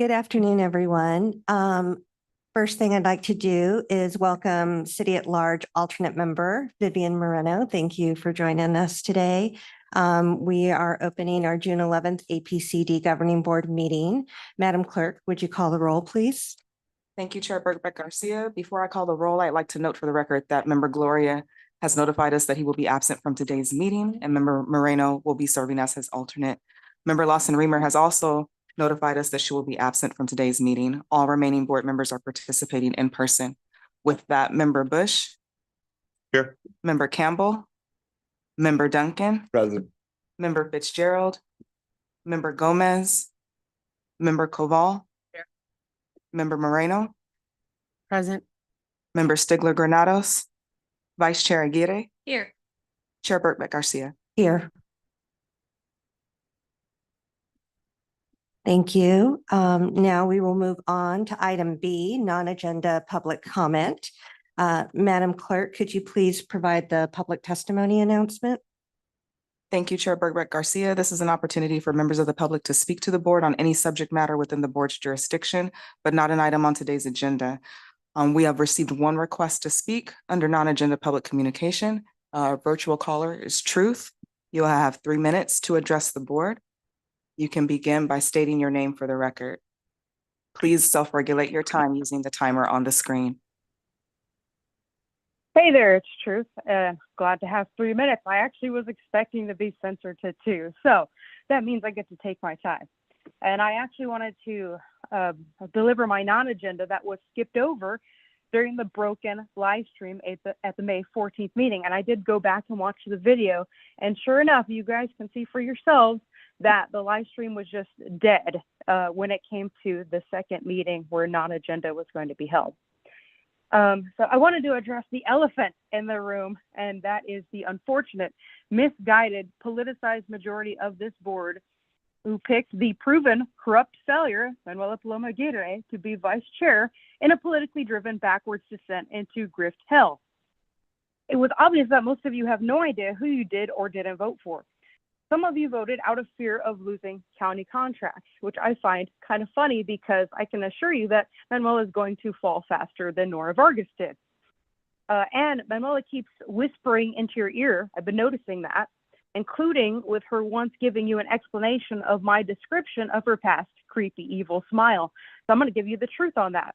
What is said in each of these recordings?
Good afternoon, everyone. First thing I'd like to do is welcome City at Large alternate member Vivian Moreno. Thank you for joining us today. We are opening our June 11th APCD Governing Board meeting. Madam Clerk, would you call the roll, please? Thank you, Chair Bergbeck Garcia. Before I call the roll, I'd like to note for the record that Member Gloria has notified us that he will be absent from today's meeting, and Member Moreno will be serving as his alternate. Member Lawson Reamer has also notified us that she will be absent from today's meeting. All remaining board members are participating in person. With that, Member Bush. Here. Member Campbell. Member Duncan. Present. Member Fitzgerald. Member Gomez. Member Koval. Here. Member Moreno. Present. Member Stigler Granados. Vice Chair Aguirre. Here. Chair Bergbeck Garcia. Here. Thank you. Now we will move on to item B, non-agenda public comment. Madam Clerk, could you please provide the public testimony announcement? Thank you, Chair Bergbeck Garcia. This is an opportunity for members of the public to speak to the board on any subject matter within the board's jurisdiction, but not an item on today's agenda. We have received one request to speak under non-agenda public communication. Our virtual caller is Truth. You'll have 3 minutes to address the board. You can begin by stating your name for the record. Please self-regulate your time using the timer on the screen. Hey there, it's Truth. Glad to have 3 minutes. I actually was expecting to be censored to 2, so that means I get to take my time. And I actually wanted to deliver my non-agenda that was skipped over during the broken live stream at the May 14th meeting. And I did go back and watch the video, and sure enough, you guys can see for yourselves that the live stream was just dead when it came to the second meeting where non-agenda was going to be held. So I wanted to address the elephant in the room, and that is the unfortunate, misguided, politicized majority of this board who picked the proven corrupt failure, Manuela Paloma Aguirre, to be vice chair in a politically driven backwards descent into grift hell. It was obvious that most of you have no idea who you did or didn't vote for. Some of you voted out of fear of losing county contracts, which I find kind of funny because I can assure you that Manuela is going to fall faster than Nora Vargas did. And Manuela keeps whispering into your ear. I've been noticing that, including with her once giving you an explanation of my description of her past creepy, evil smile. So I'm going to give you the truth on that.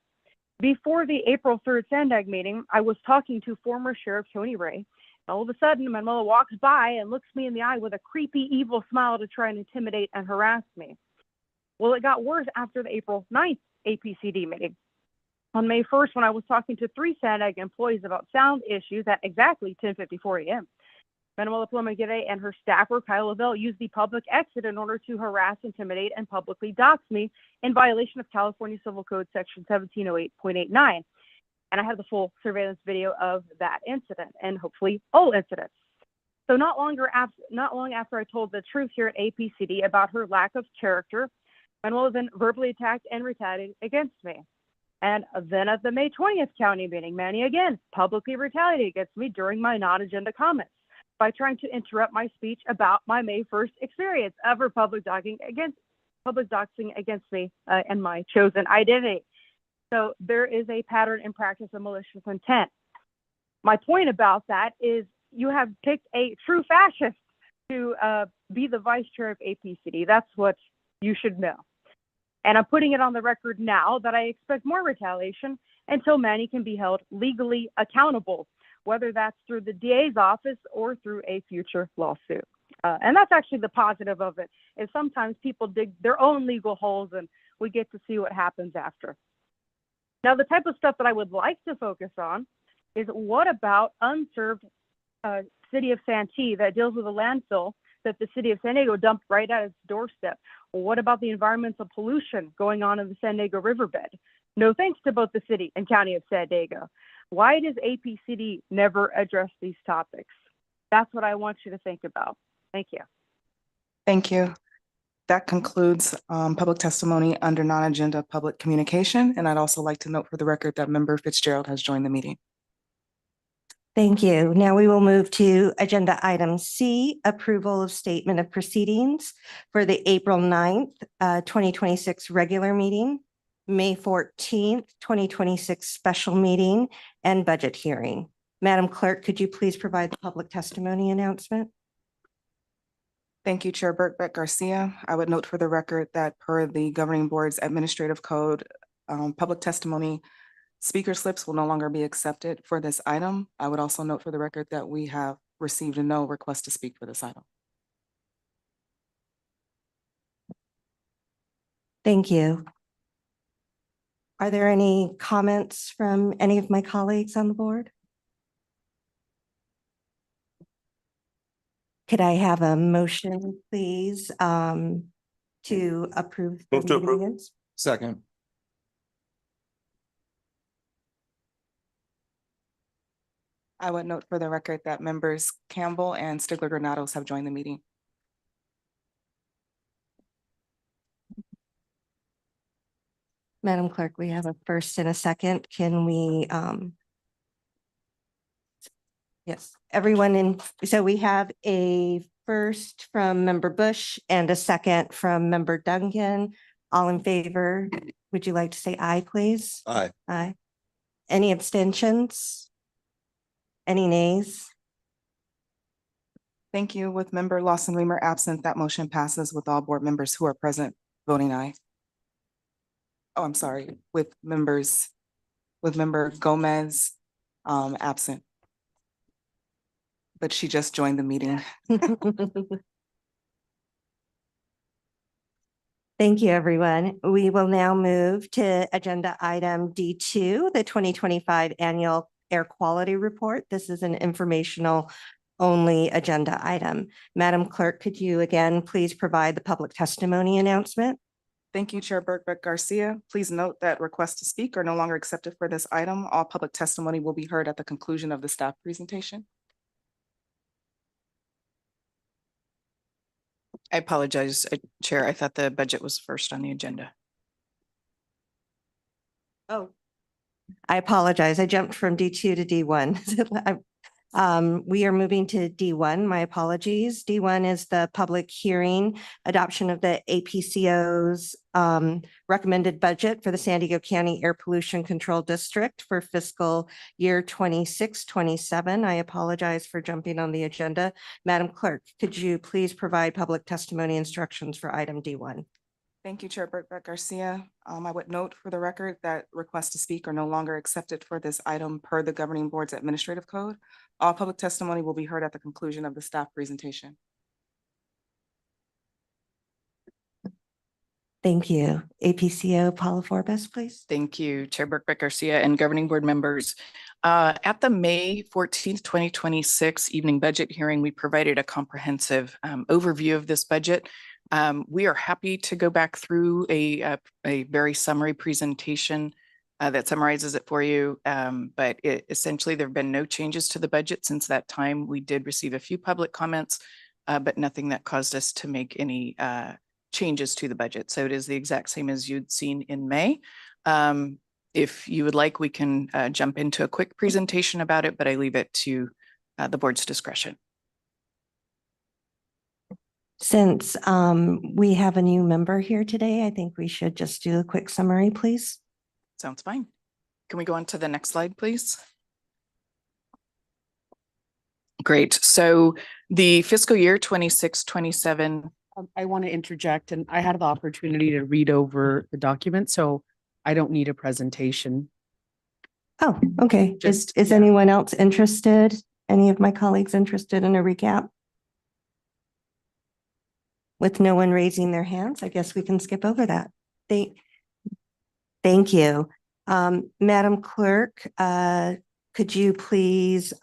Before the April 3rd Sandag meeting, I was talking to former Sheriff Tony Ray. All of a sudden, Manuela walks by and looks me in the eye with a creepy, evil smile to try and intimidate and harass me. Well, it got worse after the April 9th APCD meeting. On May 1st, when I was talking to 3 SANAG employees about sound issues at exactly 10:54 a.m., Manuela Paloma Aguirre and her staffer, Kyle Lavelle, used the public exit in order to harass, intimidate, and publicly dox me in violation of California Civil Code Section 1708.89. And I have the full surveillance video of that incident and hopefully all incidents. So not long after I told the truth here at APCD about her lack of character, Manuela then verbally attacked and retaliated against me. And then at the May 20th county meeting, Manny again publicly retaliated against me during my non-agenda comments by trying to interrupt my speech about my May 1st experience of her public doxing against me and my chosen identity. So there is a pattern and practice of malicious intent. My point about that is you have picked a true fascist to be the vice chair of APCD. That's what you should know. And I'm putting it on the record now that I expect more retaliation until Manny can be held legally accountable, whether that's through the DA's office or through a future lawsuit. And that's actually the positive of it, is sometimes people dig their own legal holes and we get to see what happens after. Now, the type of stuff that I would like to focus on is what about unserved city of Santee that deals with a landfill that the city of San Diego dumped right at its doorstep? Well, what about the environmental pollution going on in the San Diego riverbed? No thanks to both the city and county of San Diego. Why does APCD never address these topics? That's what I want you to think about. Thank you. Thank you. That concludes public testimony under non-agenda public communication. And I'd also like to note for the record that Member Fitzgerald has joined the meeting. Thank you. Now we will move to agenda item C, approval of statement of proceedings for the April 9th, 2026 regular meeting, May 14th, 2026 special meeting, and budget hearing. Madam Clerk, could you please provide the public testimony announcement? Thank you, Chair Birkbeck Garcia. I would note for the record that per the governing board's administrative code, public testimony speaker slips will no longer be accepted for this item. I would also note for the record that we have received no request to speak for this item. Thank you. Are there any comments from any of my colleagues on the board? Could I have a motion, please, to approve? the Move to meeting approve. minutes? Second. I would note for the record that members Campbell and Stigler Granados have joined the meeting. Madam Clerk, we have a first and a second. Can we, yes, everyone in, so we have a first from Member Bush and a second from Member Duncan. All in favor, would you like to say aye, please? Aye. Aye. Any abstentions? Any nays? Thank you. With member Lawson Reamer absent, that motion passes with all board members who are present voting aye. Oh, I'm sorry, with member Gomez absent. But she just joined the meeting. Thank you, everyone. We will now move to agenda item D2, the 2025 Annual Air Quality Report. This is an informational only agenda item. Madam Clerk, could you again please provide the public testimony announcement? Thank you, Chair Birkbeck Garcia. Please note that requests to speak are no longer accepted for this item. All public testimony will be heard at the conclusion of the staff presentation. I apologize, Chair. I thought the budget was first on the agenda. Oh, I apologize. I jumped from D2 to D1. We are moving to D1. My apologies. D1 is the public hearing, adoption of the APCO's recommended budget for the San Diego County Air Pollution Control District for fiscal year 26-27. I apologize for jumping on the agenda. Madam Clerk, could you please provide public testimony instructions for item D1? Thank you, Chair Birkbeck Garcia. I would note for the record that requests to speak are no longer accepted for this item per the governing board's administrative code. All public testimony will be heard at the conclusion of the staff presentation. Thank you. APCO Paula Forbes, please. Thank you, Chair Birkbeck Garcia and governing board members. At the May 14th, 2026 evening budget hearing, we provided a comprehensive overview of this budget. We are happy to go back through a very summary presentation that summarizes it for you. But essentially, there have been no changes to the budget since that time. We did receive a few public comments, but nothing that caused us to make any changes to the budget. So it is the exact same as you'd seen in May. If you would like, we can jump into a quick presentation about it, but I leave it to the board's discretion. Since we have a new member here today, I think we should just do a quick summary, please. Sounds fine. Can we go on to the next slide, please? Great. So the fiscal year 26-27. I want to interject, and I had the opportunity to read over the document, so I don't need a presentation. Oh, okay. Just- Is yeah. anyone else interested? Any of my colleagues interested in a recap? With no one raising their hands, I guess we can skip over that. Thank you. Madam Clerk, could you please,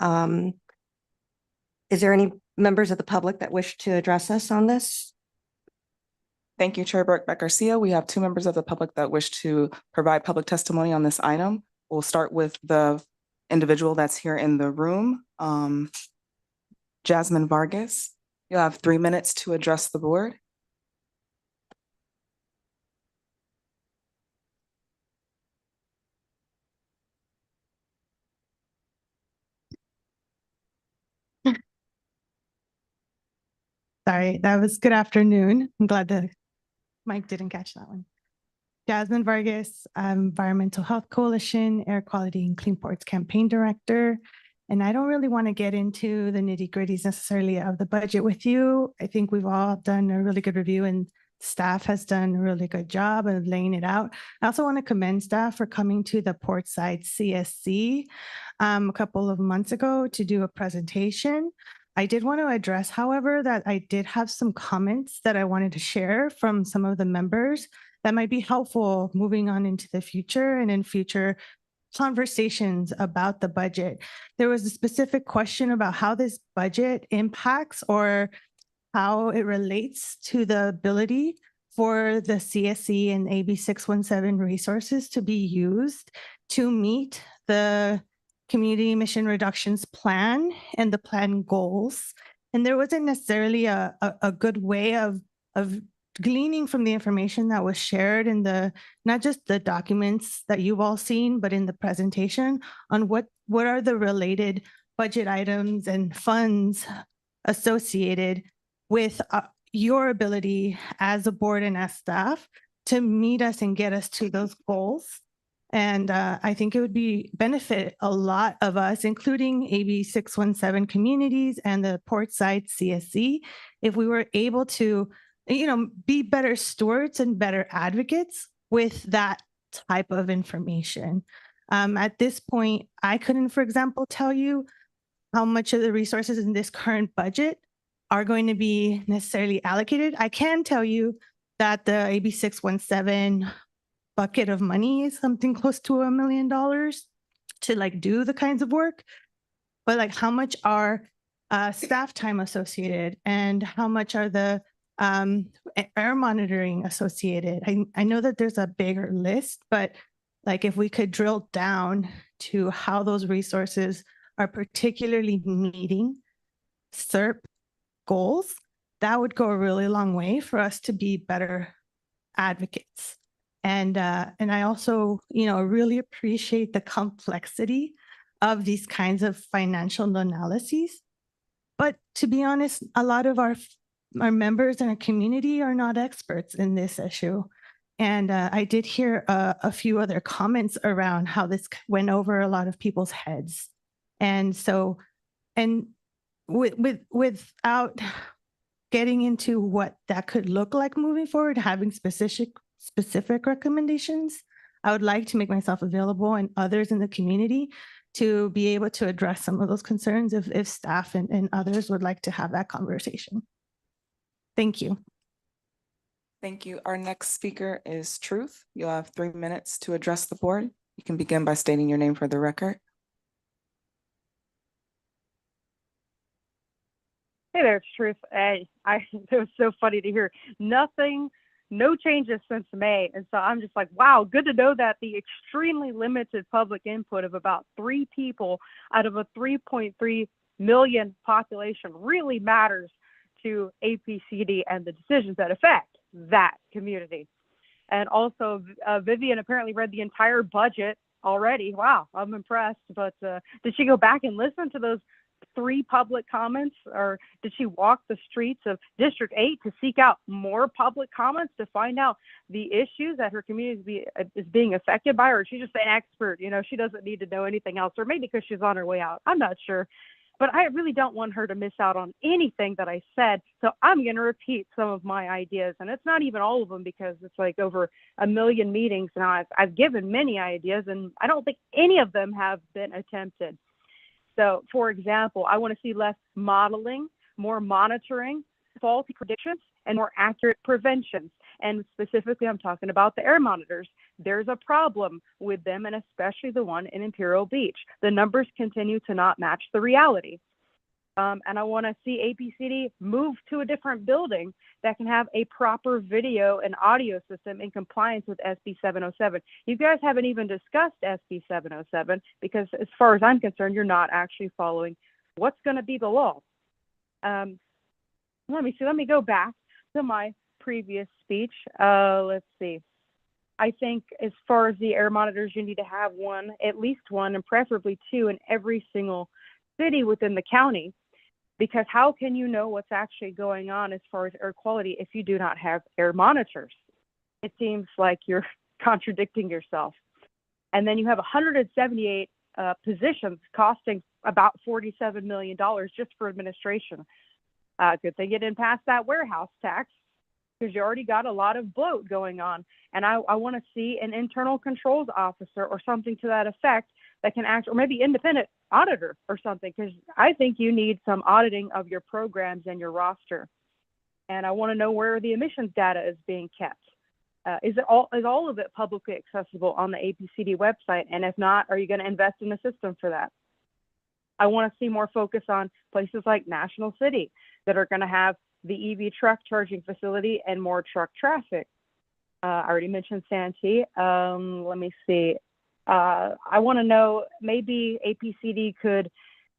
is there any members of the public that wish to address us on this? Thank you, Chair Birkbeck Garcia. We have two members of the public that wish to provide public testimony on this item. We'll start with the individual that's here in the room, Jasmine Vargas. You'll have 3 minutes to address the board. Sorry, that was good afternoon. I'm glad the mic didn't catch that one. Jasmine Vargas, Environmental Health Coalition, Air Quality and Clean Ports Campaign Director. And I don't really want to get into the nitty gritties necessarily of the budget with you. I think we've all done a really good review and staff has done a really good job of laying it out. I also want to commend staff for coming to the Portside CSC a couple of months ago to do a presentation. I did want to address, however, that I did have some comments that I wanted to share from some of the members that might be helpful moving on into the future and in future conversations about the budget. There was a specific question about how this budget impacts or how it relates to the ability for the CSC and AB 617 resources to be used to meet the community emission reductions plan and the plan goals. And there wasn't necessarily a good way of gleaning from the information that was shared in the, not just the documents that you've all seen, but in the presentation on what are the related budget items and funds associated with your ability as a board and as staff to meet us and get us to those goals. And I think it would be benefit a lot of us, including AB 617 communities and the Portside CSC, if we were able to, be better stewards and better advocates with that type of information. At this point, I couldn't, for example, tell you how much of the resources in this current budget are going to be necessarily allocated. I can tell you that the AB 617 bucket of money is something close to $1 million to do the kinds of work, but how much are staff time associated and how much are the air monitoring associated? I know that there's a bigger list, but if we could drill down to how those resources are particularly meeting SERP goals, that would go a really long way for us to be better advocates. And I also, really appreciate the complexity of these kinds of financial analyses. But to be honest, a lot of our members in our community are not experts in this issue. And I did hear a few other comments around how this went over a lot of people's heads. And so, without getting into what that could look like moving forward, having specific recommendations, I would like to make myself available and others in the community to be able to address some of those concerns if staff and others would like to have that conversation. Thank you. Thank you. Our next speaker is Truth. You'll have 3 minutes to address the board. You can begin by stating your name for the record. Hey there, it's Truth. Hey, it was so funny to hear. No changes since May. And so I'm just like, wow, good to know that the extremely limited public input of about 3 people out of a 3.3 million population really matters to APCD and the decisions that affect that community. And also, Vivian apparently read the entire budget already. Wow, I'm impressed. But did she go back and listen to those 3 public comments, or did she walk the streets of District 8 to seek out more public comments to find out the issues that her community is being affected by? Or is she just an expert? She doesn't need to know anything else, or maybe because she's on her way out. I'm not sure. But I really don't want her to miss out on anything that I said. So I'm going to repeat some of my ideas. And it's not even all of them, because it's over 1 million meetings now. I've given many ideas, and I don't think any of them have been attempted. So, for example, I want to see less modeling, more monitoring, faulty predictions, and more accurate preventions. And specifically, I'm talking about the air monitors. There's a problem with them, and especially the one in Imperial Beach. The numbers continue to not match the reality. And I want to see APCD move to a different building that can have a proper video and audio system in compliance with SB 707. You guys haven't even discussed SB 707 because, as far as I'm concerned, you're not actually following what's going to be the law. Let me go back to my previous speech. Let's see. I think as far as the air monitors, you need to have one, at least one, and preferably 2 in every single city within the county. Because how can you know what's actually going on as far as air quality if you do not have air monitors? It seems like you're contradicting yourself. And then you have 178 positions costing about $47 million just for administration. Good thing you didn't pass that warehouse tax, because you already got a lot of bloat going on. And I want to see an internal controls officer or something to that effect that can act, or maybe independent auditor or something, because I think you need some auditing of your programs and your roster. And I want to know where the emissions data is being kept. Is all of it publicly accessible on the APCD website? And if not, are you going to invest in a system for that? I want to see more focus on places like National City that are going to have the EV truck charging facility and more truck traffic. I already mentioned Santee. Let me see. I want to know, maybe APCD could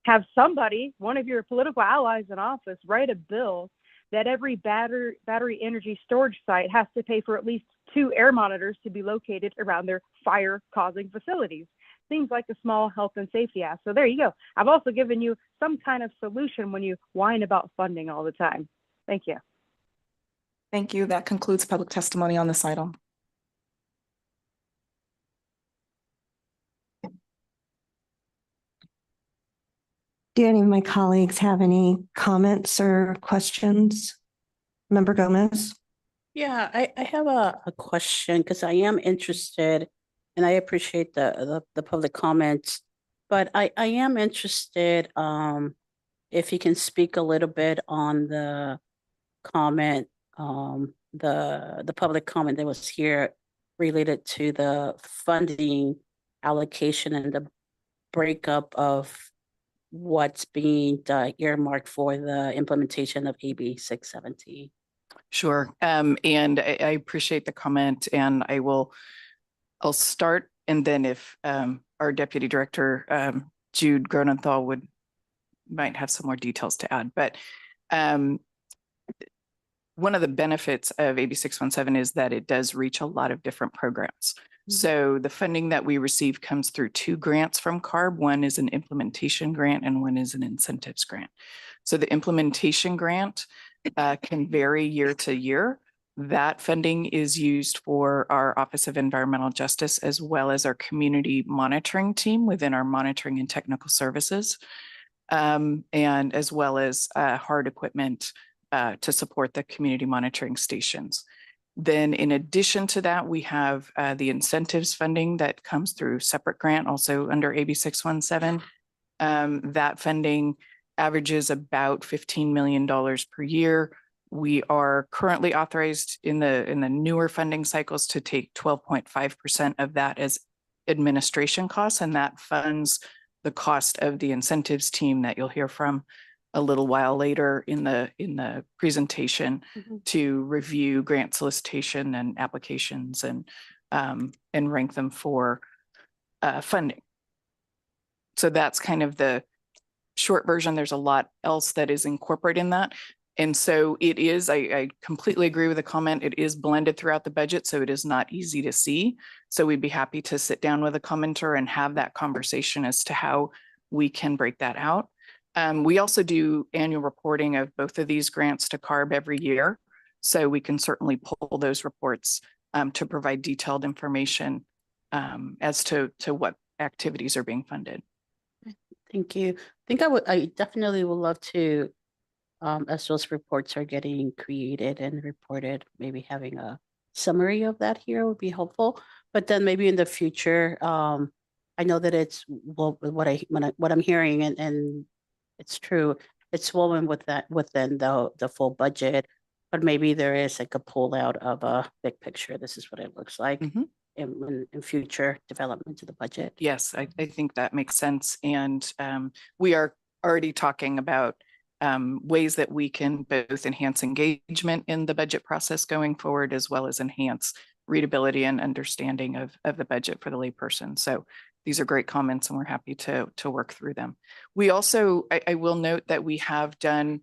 have somebody, one of your political allies in office, write a bill that every battery energy storage site has to pay for at least 2 air monitors to be located around their fire-causing facilities. Seems like a small health and safety ask. So there you go. I've also given you some kind of solution when you whine about funding all the time. Thank you. Thank you. That concludes public testimony on this item. Do any of my colleagues have any comments or questions? Member Gomez? Yeah, I have a question, because I am interested, and I appreciate the public comments, but I am interested if you can speak a little bit on the comment, the public comment that was here related to the funding allocation and the breakup of what's being earmarked for the implementation of AB 617. Sure. And I appreciate the comment, and I'll start, and then if our Deputy Director, Jude Gronenthal, might have some more details to add. But one of the benefits of AB 617 is that it does reach a lot of different programs. So the funding that we receive comes through 2 grants from CARB. One is an implementation grant and one is an incentives grant. So the implementation grant can vary year to year. That funding is used for our Office of Environmental Justice, as well as our community monitoring team within our monitoring and technical services, and as well as hard equipment to support the community monitoring stations. Then in addition to that, we have the incentives funding that comes through separate grant, also under AB 617. That funding averages about $15 million per year. We are currently authorized in the newer funding cycles to take 12.5% of that as administration costs, and that funds the cost of the incentives team that you'll hear from a little while later in the presentation to review grant solicitation and applications and rank them for funding. So that's kind of the short version. There's a lot else that is incorporated in that. And so it is, I completely agree with the comment. It is blended throughout the budget, so it is not easy to see. So we'd be happy to sit down with a commenter and have that conversation as to how we can break that out. We also do annual reporting of both of these grants to CARB every year. So we can certainly pull those reports to provide detailed information as to what activities are being funded. Thank you. I definitely would love to, as those reports are getting created and reported, maybe having a summary of that here would be helpful. But then maybe in the future, I know that it's what I'm hearing, and it's true. It's woven within the full budget, but maybe there is like a pull out of a big picture. This is what it looks like in future development to the budget. Yes, I think that makes sense. And we are already talking about ways that we can both enhance engagement in the budget process going forward, as well as enhance readability and understanding of the budget for the layperson. So these are great comments, and we're happy to work through them. We also, I will note that we have done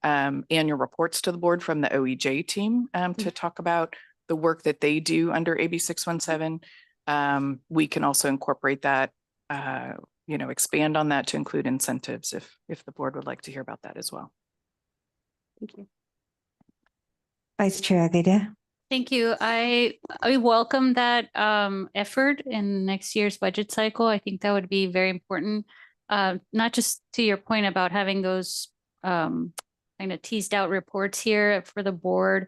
annual reports to the board from the OEJ team to talk about the work that they do under AB 617. We can also incorporate that expand on that to include incentives if the board would like to hear about that as well. Thank you. Vice Chair Aguirre. Thank you. I welcome that effort in next year's budget cycle. I think that would be very important. Not just to your point about having those kind of teased out reports here for the board,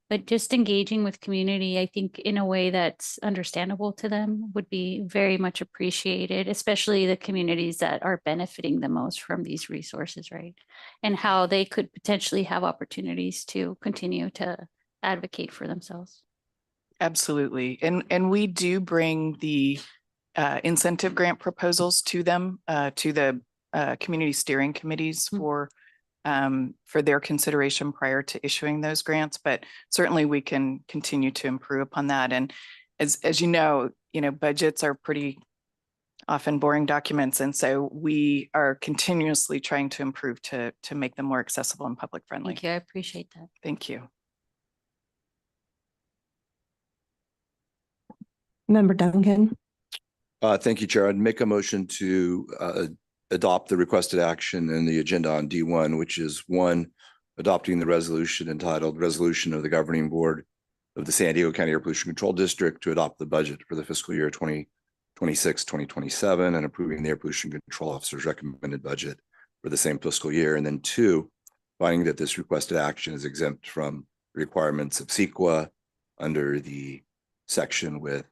but just engaging with community, I think in a way that's understandable to them would be very much appreciated, especially the communities that are benefiting the most from these resources, right? And how they could potentially have opportunities to continue to advocate for themselves. Absolutely. And we do bring the incentive grant proposals to them, to the community steering committees for their consideration prior to issuing those grants. But certainly we can continue to improve upon that. And as you know, budgets are pretty often boring documents. And so we are continuously trying to improve to make them more accessible and public friendly. Thank you. I appreciate that. Thank you. Member Duncan. Thank you, Chair. I'd make a motion to adopt the requested action in the agenda on D1, which is 1, adopting the resolution entitled Resolution of the Governing Board of the San Diego County Air Pollution Control District to adopt the budget for the fiscal year 2026-2027 and approving the Air Pollution Control Officer's recommended budget for the same fiscal year. And then 2, finding that this requested action is exempt from requirements of CEQA under the section with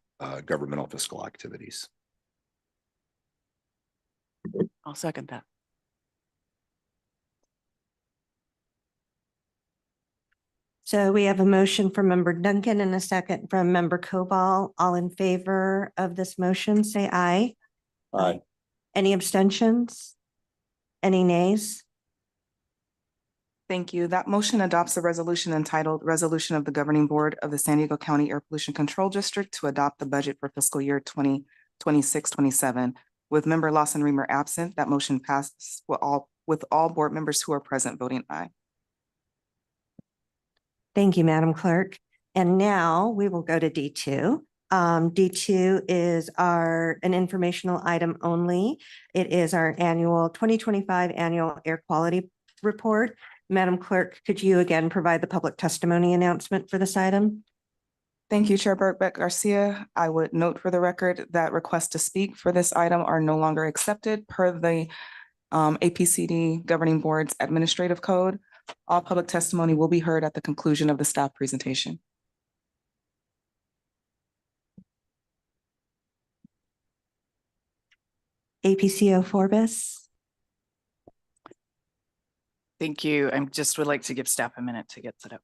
governmental fiscal activities. I'll second that. So we have a motion from Member Duncan and a second from Member Cobal. All in favor of this motion, say aye. Aye. Any abstentions? Any nays? Thank you. That motion adopts the resolution entitled Resolution of the Governing Board of the San Diego County Air Pollution Control District to adopt the budget for fiscal year 2026-27. With Member Lawson Reamer absent, that motion passes with all board members who are present voting aye. Thank you, Madam Clerk. And now we will go to D2. D2 is an informational item only. It is our 2025 annual air quality report. Madam Clerk, could you again provide the public testimony announcement for this item? Thank you, Chair Bergbeck Garcia. I would note for the record that requests to speak for this item are no longer accepted per the APCD Governing Board's Administrative Code. All public testimony will be heard at the conclusion of the staff presentation. APCO Forbes. Thank you. I just would like to give staff a minute to get set up.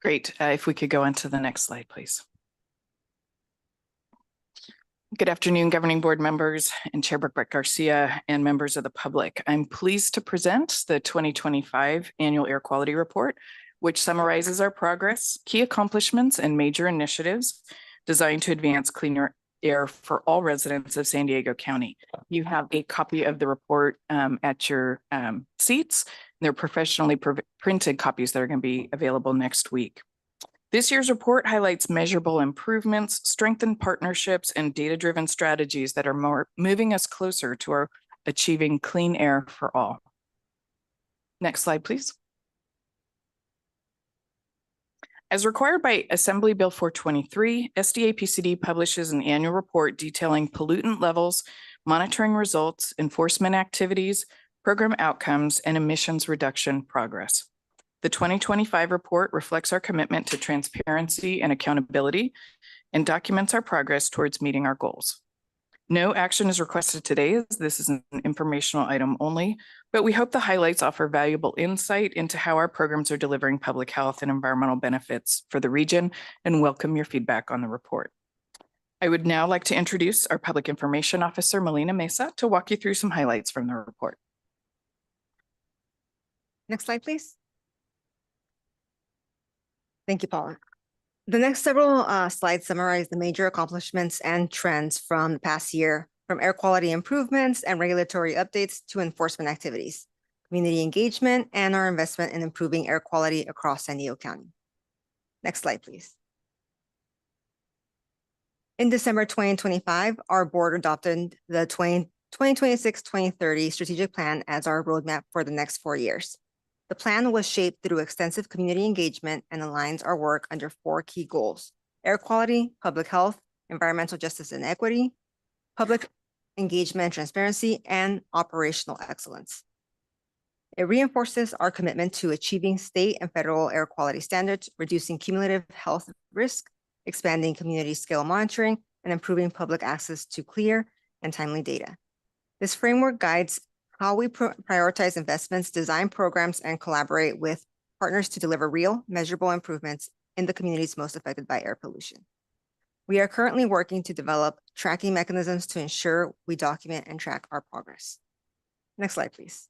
Great. If we could go on to the next slide, please. Good afternoon, Governing Board members and Chair Brett Garcia and members of the public. I'm pleased to present the 2025 Annual Air Quality Report, which summarizes our progress, key accomplishments, and major initiatives designed to advance cleaner air for all residents of San Diego County. You have a copy of the report at your seats. They're professionally printed copies that are going to be available next week. This year's report highlights measurable improvements, strengthened partnerships, and data-driven strategies that are moving us closer to our achieving clean air for all. Next slide, please. As required by Assembly Bill 423, SDAPCD publishes an annual report detailing pollutant levels, monitoring results, enforcement activities, program outcomes, and emissions reduction progress. The 2025 report reflects our commitment to transparency and accountability and documents our progress towards meeting our goals. No action is requested today, as this is an informational item only, but we hope the highlights offer valuable insight into how our programs are delivering public health and environmental benefits for the region, and welcome your feedback on the report. I would now like to introduce our Public Information Officer, Melina Mesa, to walk you through some highlights from the report. Next slide, please. Thank you, Paula. The next several slides summarize the major accomplishments and trends from the past year, from air quality improvements and regulatory updates to enforcement activities, community engagement, and our investment in improving air quality across San Diego County. Next slide, please. In December 2025, our board adopted the 2026-2030 strategic plan as our roadmap for the next 4 years. The plan was shaped through extensive community engagement and aligns our work under 4 key goals: air quality, public health, environmental justice and equity, public engagement and transparency, and operational excellence. It reinforces our commitment to achieving state and federal air quality standards, reducing cumulative health risk, expanding community scale monitoring, and improving public access to clear and timely data. This framework guides how we prioritize investments, design programs, and collaborate with partners to deliver real, measurable improvements in the communities most affected by air pollution. We are currently working to develop tracking mechanisms to ensure we document and track our progress. Next slide, please.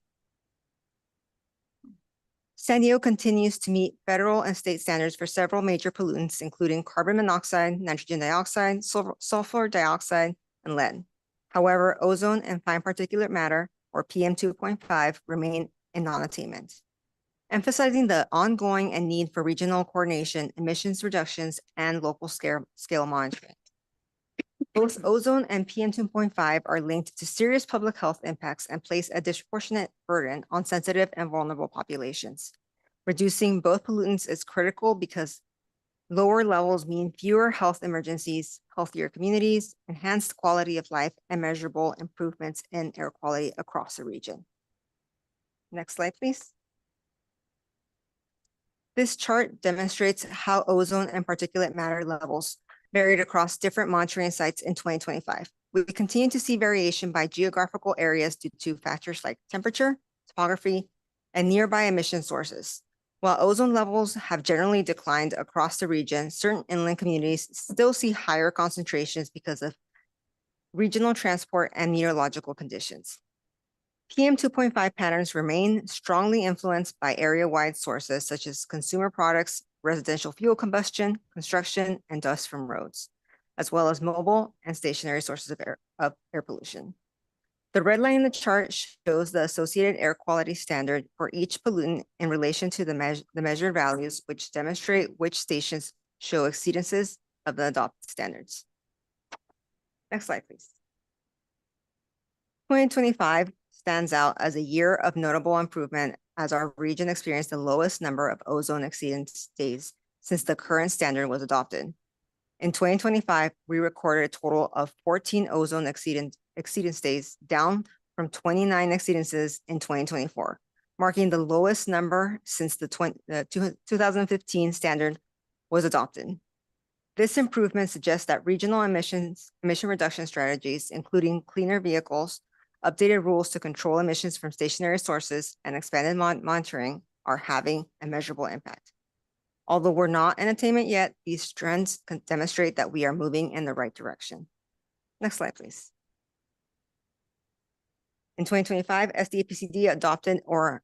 San Diego continues to meet federal and state standards for several major pollutants, including carbon monoxide, nitrogen dioxide, sulfur dioxide, and lead. However, ozone and fine particulate matter, or PM 2.5, remain in non-attainment, emphasizing the ongoing and need for regional coordination, emissions reductions, and local scale monitoring. Both ozone and PM 2.5 are linked to serious public health impacts and place a disproportionate burden on sensitive and vulnerable populations. Reducing both pollutants is critical because lower levels mean fewer health emergencies, healthier communities, enhanced quality of life, and measurable improvements in air quality across the region. Next slide, please. This chart demonstrates how ozone and particulate matter levels varied across different monitoring sites in 2025. We continue to see variation by geographical areas due to factors like temperature, topography, and nearby emission sources. While ozone levels have generally declined across the region, certain inland communities still see higher concentrations because of regional transport and meteorological conditions. PM 2.5 patterns remain strongly influenced by area-wide sources such as consumer products, residential fuel combustion, construction, and dust from roads, as well as mobile and stationary sources of air pollution. The red line in the chart shows the associated air quality standard for each pollutant in relation to the measured values, which demonstrate which stations show exceedances of the adopted standards. Next slide, please. 2025 stands out as a year of notable improvement as our region experienced the lowest number of ozone exceedance days since the current standard was adopted. In 2025, we recorded a total of 14 ozone exceedance days, down from 29 exceedances in 2024, marking the lowest number since the 2015 standard was adopted. This improvement suggests that regional emission reduction strategies, including cleaner vehicles, updated rules to control emissions from stationary sources, and expanded monitoring, are having a measurable impact. Although we're not in attainment yet, these trends can demonstrate that we are moving in the right direction. Next slide, please. In 2025, SDAPCD adopted or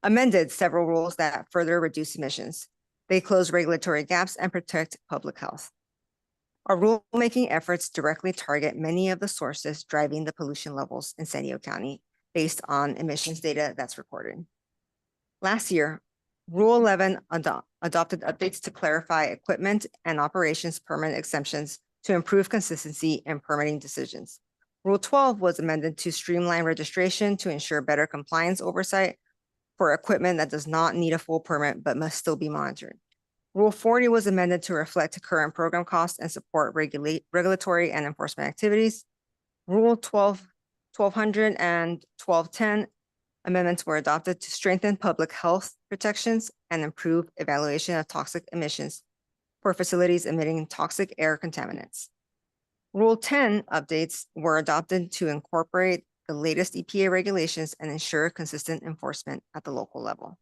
amended several rules that further reduce emissions. They close regulatory gaps and protect public health. Our rulemaking efforts directly target many of the sources driving the pollution levels in San Diego County based on emissions data that's recorded. Last year, Rule 11 adopted updates to clarify equipment and operations permit exemptions to improve consistency in permitting decisions. Rule 12 was amended to streamline registration to ensure better compliance oversight for equipment that does not need a full permit but must still be monitored. Rule 40 was amended to reflect current program costs and support regulatory and enforcement activities. Rule 1200 and 1210 amendments were adopted to strengthen public health protections and improve evaluation of toxic emissions for facilities emitting toxic air contaminants. Rule 10 updates were adopted to incorporate the latest EPA regulations and ensure consistent enforcement at the local level.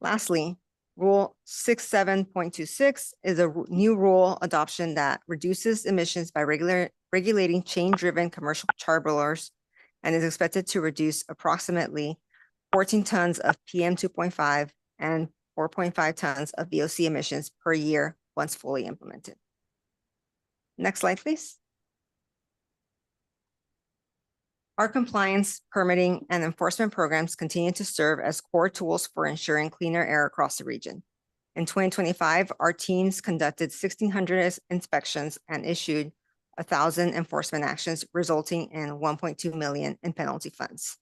Lastly, Rule 67.26 is a new rule adoption that reduces emissions by regulating chain-driven commercial charbroilers and is expected to reduce approximately 14 tons of PM 2.5 and 4.5 tons of VOC emissions per year once fully implemented. Next slide, please. Our compliance, permitting, and enforcement programs continue to serve as core tools for ensuring cleaner air across the region. In 2025, our teams conducted 1,600 inspections and issued 1,000 enforcement actions, resulting in 1.2 million in penalty funds.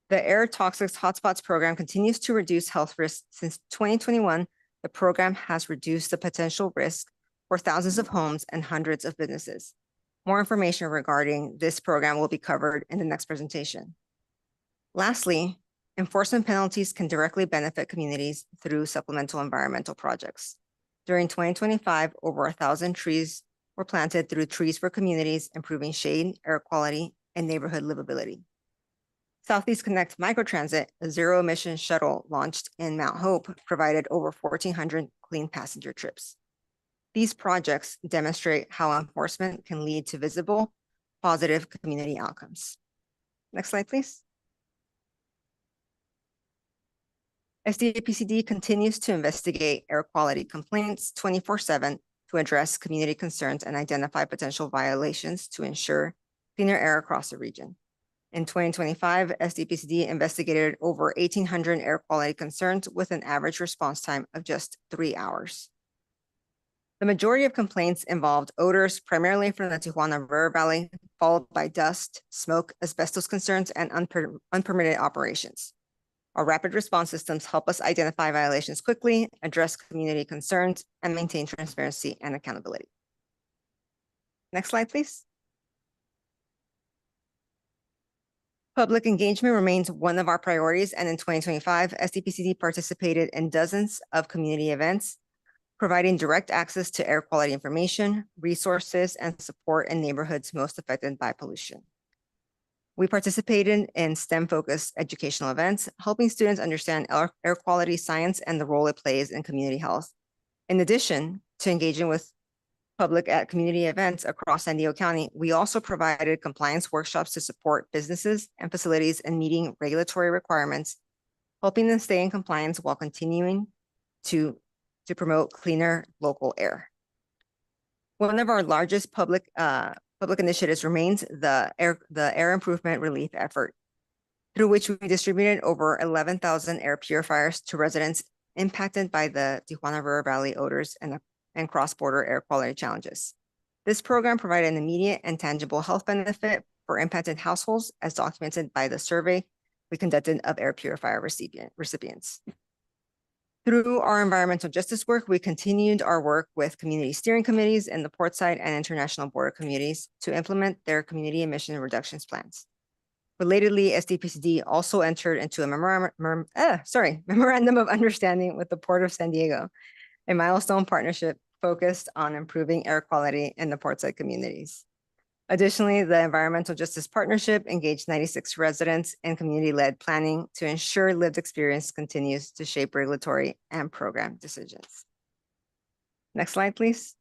The Air Toxics Hotspots program continues to reduce health risks. Since 2021, the program has reduced the potential risk for thousands of homes and hundreds of businesses. More information regarding this program will be covered in the next presentation. Lastly, enforcement penalties can directly benefit communities through supplemental environmental projects. During 2025, over 1,000 trees were planted through Trees for Communities, improving shade, air quality, and neighborhood livability. Southeast Connect Microtransit, a zero-emission shuttle launched in Mount Hope, provided over 1,400 clean passenger trips. These projects demonstrate how enforcement can lead to visible, positive community outcomes. Next slide, please. SDAPCD continues to investigate air quality complaints 24/7 to address community concerns and identify potential violations to ensure cleaner air across the region. In 2025, SDAPCD investigated over 1,800 air quality concerns with an average response time of just 3 hours. The majority of complaints involved odors, primarily from the Tijuana River Valley, followed by dust, smoke, asbestos concerns, and unpermitted operations. Our rapid response systems help us identify violations quickly, address community concerns, and maintain transparency and accountability. Next slide, please. Public engagement remains one of our priorities, and in 2025, SDAPCD participated in dozens of community events, providing direct access to air quality information, resources, and support in neighborhoods most affected by pollution. We participated in STEM-focused educational events, helping students understand air quality science and the role it plays in community health. In addition to engaging with public at community events across San Diego County, we also provided compliance workshops to support businesses and facilities in meeting regulatory requirements, helping them stay in compliance while continuing to promote cleaner local air. One of our largest public initiatives remains the air improvement relief effort, through which we distributed over 11,000 air purifiers to residents impacted by the Tijuana River Valley odors and cross-border air quality challenges. This program provided an immediate and tangible health benefit for impacted households, as documented by the survey we conducted of air purifier recipients. Through our environmental justice work, we continued our work with community steering committees in the Portside and International Border communities to implement their community emission reductions plans. Relatedly, SDAPCD also entered into a memorandum of understanding with the Port of San Diego, a milestone partnership focused on improving air quality in the Portside communities. Additionally, the Environmental Justice Partnership engaged 96 residents in community-led planning to ensure lived experience continues to shape regulatory and program decisions. Next slide, please.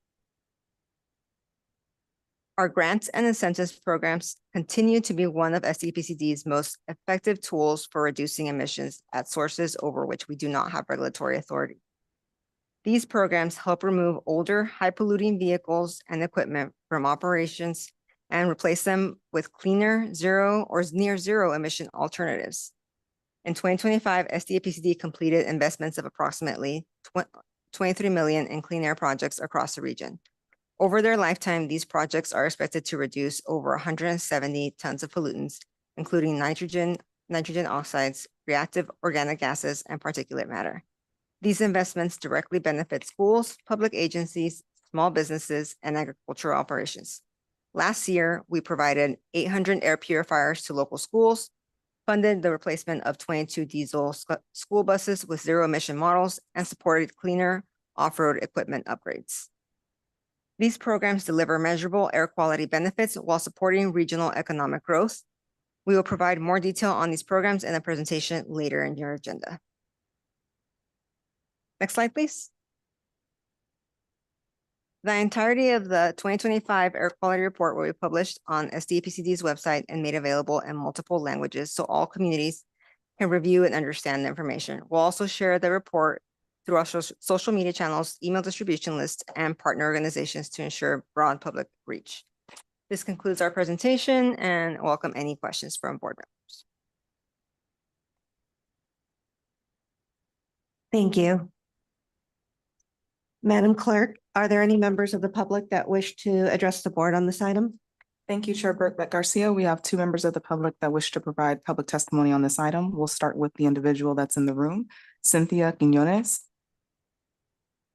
Our grants and incentives programs continue to be one of SDAPCD's most effective tools for reducing emissions at sources over which we do not have regulatory authority. These programs help remove older, high-polluting vehicles and equipment from operations and replace them with cleaner, zero or near zero emission alternatives. In 2025, SDAPCD completed investments of approximately 23 million in clean air projects across the region. Over their lifetime, these projects are expected to reduce over 170 tons of pollutants, including nitrogen oxides, reactive organic gases, and particulate matter. These investments directly benefit schools, public agencies, small businesses, and agricultural operations. Last year, we provided 800 air purifiers to local schools, funded the replacement of 22 diesel school buses with zero emission models, and supported cleaner off-road equipment upgrades. These programs deliver measurable air quality benefits while supporting regional economic growth. We will provide more detail on these programs in a presentation later in your agenda. Next slide, please. The entirety of the 2025 Air Quality Report will be published on SDAPCD's website and made available in multiple languages so all communities can review and understand the information. We'll also share the report through our social media channels, email distribution lists, and partner organizations to ensure broad public reach. This concludes our presentation and welcome any questions from board members. Thank you. Madam Clerk, are there any members of the public that wish to address the board on this item? Thank you, Chair Birkbeck Garcia. We have 2 members of the public that wish to provide public testimony on this item. We'll start with the individual that's in the room, Cynthia Quiñones.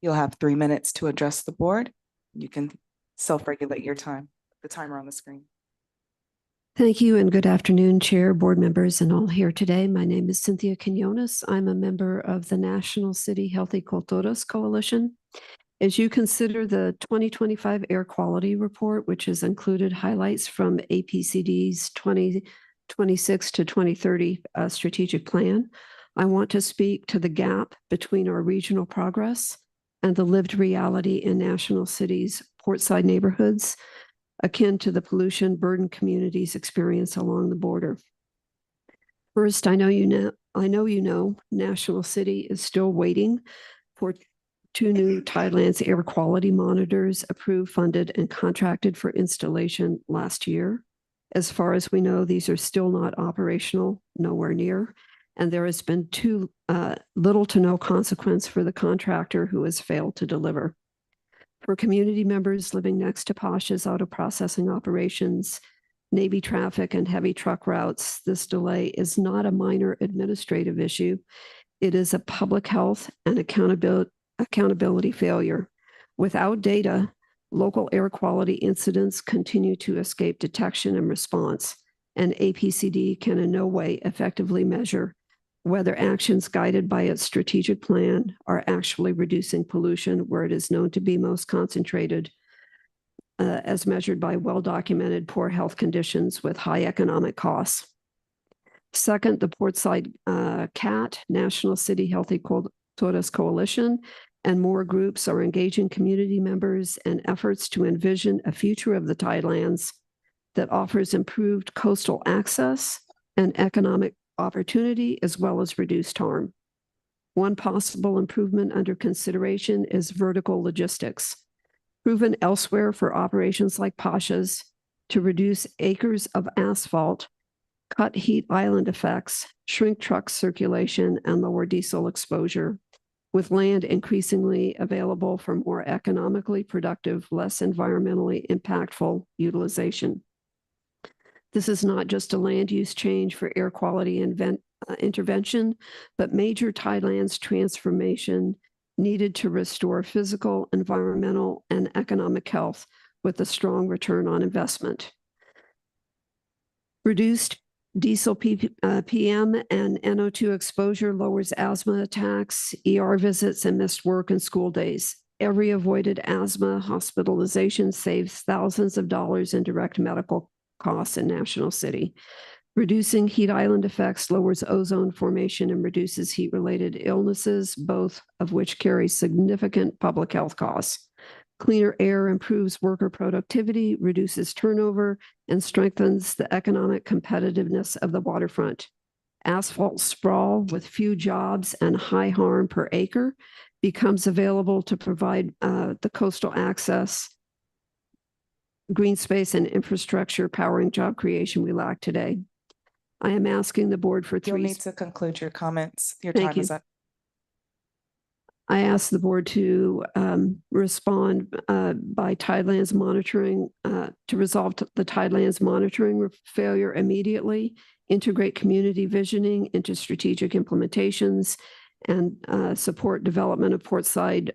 You'll have 3 minutes to address the board. You can self-regulate your time, the timer on the screen. Thank you and good afternoon, Chair, board members, and all here today. My name is Cynthia Quiñones. I'm a member of the National City Healthy Culturas Coalition. As you consider the 2025 air quality report, which has included highlights from APCD's 2026 to 2030 strategic plan, I want to speak to the gap between our regional progress and the lived reality in National City's portside neighborhoods, akin to the pollution burdened communities experience along the border. First, I know you know, National City is still waiting for 2 new Tidelands air quality monitors approved, funded, and contracted for installation last year. As far as we know, these are still not operational, nowhere near, and there has been little to no consequence for the contractor who has failed to deliver. For community members living next to Pasha's auto processing operations, Navy traffic, and heavy truck routes, this delay is not a minor administrative issue. It is a public health and accountability failure. Without data, local air quality incidents continue to escape detection and response, and APCD can in no way effectively measure whether actions guided by its strategic plan are actually reducing pollution where it is known to be most concentrated, as measured by well-documented poor health conditions with high economic costs. Second, the Portside CAT, National City Healthy Culturas Coalition, and more groups are engaging community members in efforts to envision a future of the Tidelands that offers improved coastal access and economic opportunity as well as reduced harm. One possible improvement under consideration is vertical logistics, proven elsewhere for operations like Pasha's to reduce acres of asphalt, cut heat island effects, shrink truck circulation, and lower diesel exposure, with land increasingly available for more economically productive, less environmentally impactful utilization. This is not just a land use change for air quality intervention, but major Tidelands transformation needed to restore physical, environmental, and economic health with a strong return on investment. Reduced diesel PM and NO2 exposure lowers asthma attacks, ER visits, and missed work and school days. Every avoided asthma hospitalization saves thousands of dollars in direct medical costs in National City. Reducing heat island effects lowers ozone formation and reduces heat-related illnesses, both of which carry significant public health costs. Cleaner air improves worker productivity, reduces turnover, and strengthens the economic competitiveness of the waterfront. Asphalt sprawl with few jobs and high harm per acre becomes available to provide the coastal access, green space, and infrastructure powering job creation we lack today. I am asking the board for You'll 3. need to conclude your comments. Your Thank time is you. up. I ask the board to respond by Tidelands monitoring, to resolve the Tidelands monitoring failure immediately, integrate community visioning into strategic implementations, and support development of portside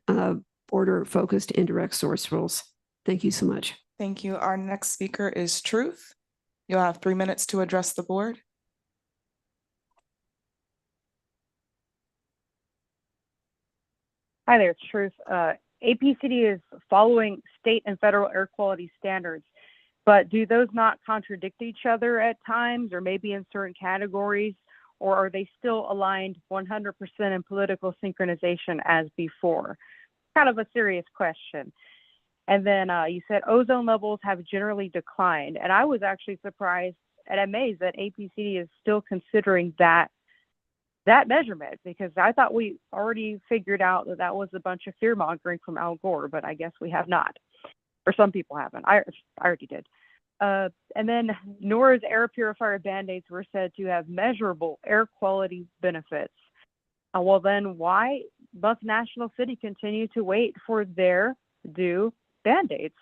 border-focused indirect source rules. Thank you so much. Thank you. Our next speaker is Truth. You'll have 3 minutes to address the board. Hi there, it's Truth. APCD is following state and federal air quality standards, but do those not contradict each other at times, or maybe in certain categories, or are they still aligned 100% in political synchronization as before? Kind of a serious question. And then you said ozone levels have generally declined, and I was actually surprised and amazed that APCD is still considering that that measurement, because I thought we already figured out that that was a bunch of fear mongering from Al Gore, but I guess we have not, or some people haven't. I already did. And then Nora's air purifier Band-Aids were said to have measurable air quality benefits. Well, then why must National City continue to wait for their due Band-Aids?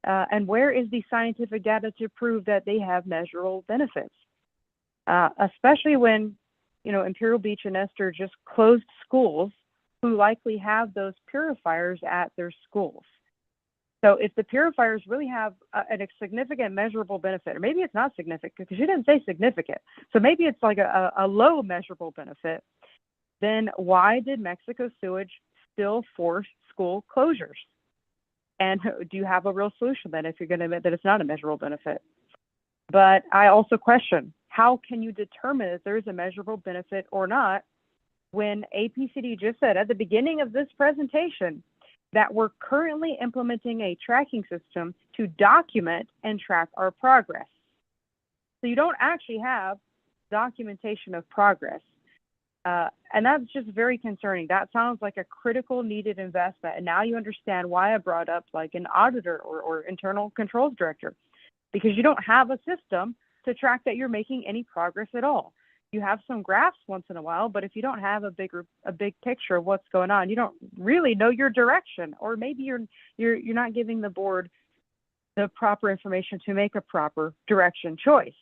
And where is the scientific data to prove that they have measurable benefits? Especially when, you know, Imperial Beach and Esther just closed schools who likely have those purifiers at their schools. So if the purifiers really have a significant measurable benefit, or maybe it's not significant because you didn't say significant, so maybe it's like a low measurable benefit, then why did Mexico Sewage still force school closures? And do you have a real solution then if you're going to admit that it's not a measurable benefit? But I also question, how can you determine if there is a measurable benefit or not when APCD just said at the beginning of this presentation that we're currently implementing a tracking system to document and track our progress? So you don't actually have documentation of progress. And that's just very concerning. That sounds like a critical needed investment. And now you understand why I brought up like an auditor or internal controls director, because you don't have a system to track that you're making any progress at all. You have some graphs once in a while, but if you don't have a big picture of what's going on, you don't really know your direction, or maybe you're not giving the board the proper information to make a proper direction choice.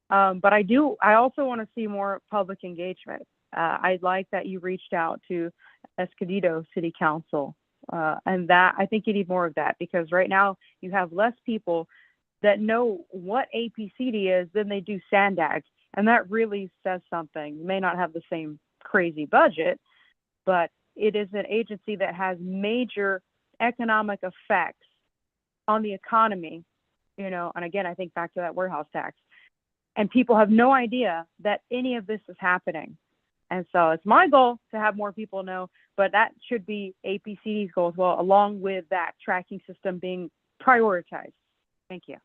But I also want to see more public engagement. I'd like that you reached out to Escondido City Council, and that I think you need more of that, because right now you have less people that know what APCD is than they do SANDAG, and that really says something. You may not have the same crazy budget, but it is an agency that has major economic effects on the economy, you know, and again, I think back to that warehouse tax. And people have no idea that any of this is happening. And so it's my goal to have more people know, but that should be APCD's goal as well, along with that tracking system being prioritized. Thank you.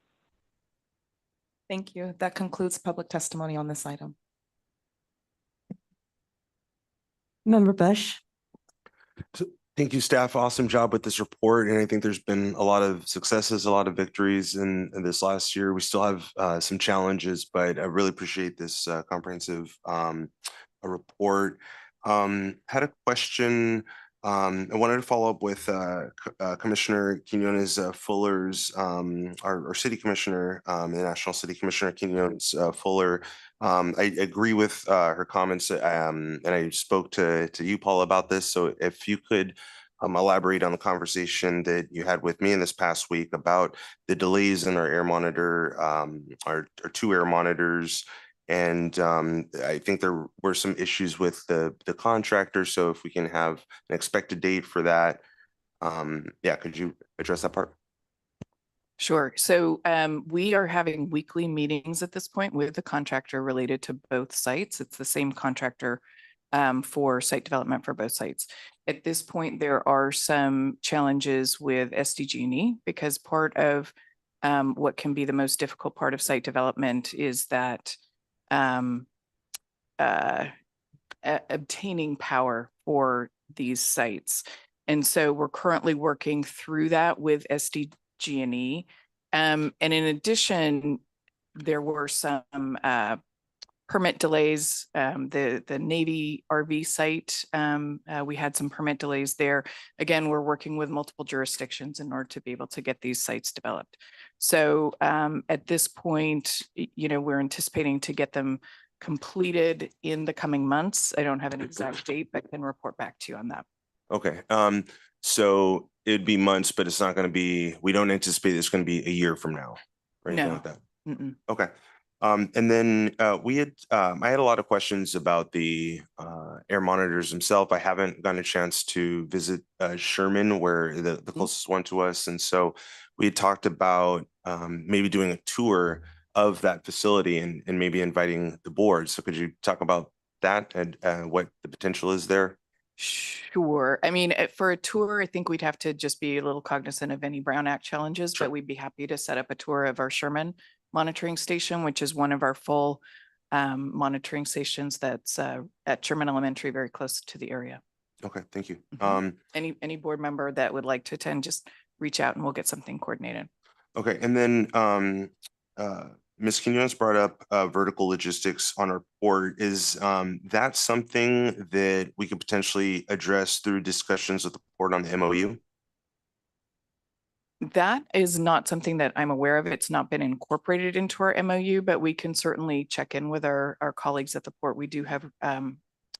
Thank you. That concludes public testimony on this item. Member Bush. Thank you, staff. Awesome job with this report. And I think there's been a lot of successes, a lot of victories in this last year. We still have some challenges, but I really appreciate this comprehensive report. Had a question. I wanted to follow up with Commissioner Quinones Fuller's, our city commissioner, the National City Commissioner Quinones Fuller. I agree with her comments, and I spoke to you, Paul, about this. So if you could elaborate on the conversation that you had with me in this past week about the delays in our air monitor, our two air monitors. And I think there were some issues with the contractor. So if we can have an expected date for that, yeah, could you address that part? Sure. So we are having weekly meetings at this point with the contractor related to both sites. It's the same contractor for site development for both sites. At this point, there are some challenges with SDG&E because part of what can be the most difficult part of site development is that obtaining power for these sites. And so we're currently working through that with SDG&E. And in addition, there were some permit delays. The Navy RV site, we had some permit delays there. Again, we're working with multiple jurisdictions in order to be able to get these sites developed. So at this point, you know, we're anticipating to get them completed in the coming months. I don't have an exact date, but can report back to you on that. Okay. So it'd be months, but it's not going to be, we don't anticipate it's going to be a year from now or anything like that. Mm-mm. Okay. And then I had a lot of questions about the air monitors themselves. I haven't gotten a chance to visit Sherman, where the closest one to us. And so we had talked about maybe doing a tour of that facility and maybe inviting the board. So could you talk about that and what the potential is there? Sure. I mean, for a tour, I think we'd have to just be a little cognizant of any Brown Act challenges, but we'd be happy to set up a tour of our Sherman monitoring station, which is one of our full monitoring stations that's at Sherman Elementary, very close to the area. Okay, thank you. Mhm. Any board member that would like to attend, just reach out and we'll get something coordinated. Okay, and then Ms. Quinones brought up vertical logistics on our board. Is that something that we could potentially address through discussions with the board on the MOU? That is not something that I'm aware of. It's not been incorporated into our MOU, but we can certainly check in with our colleagues at the port. We do have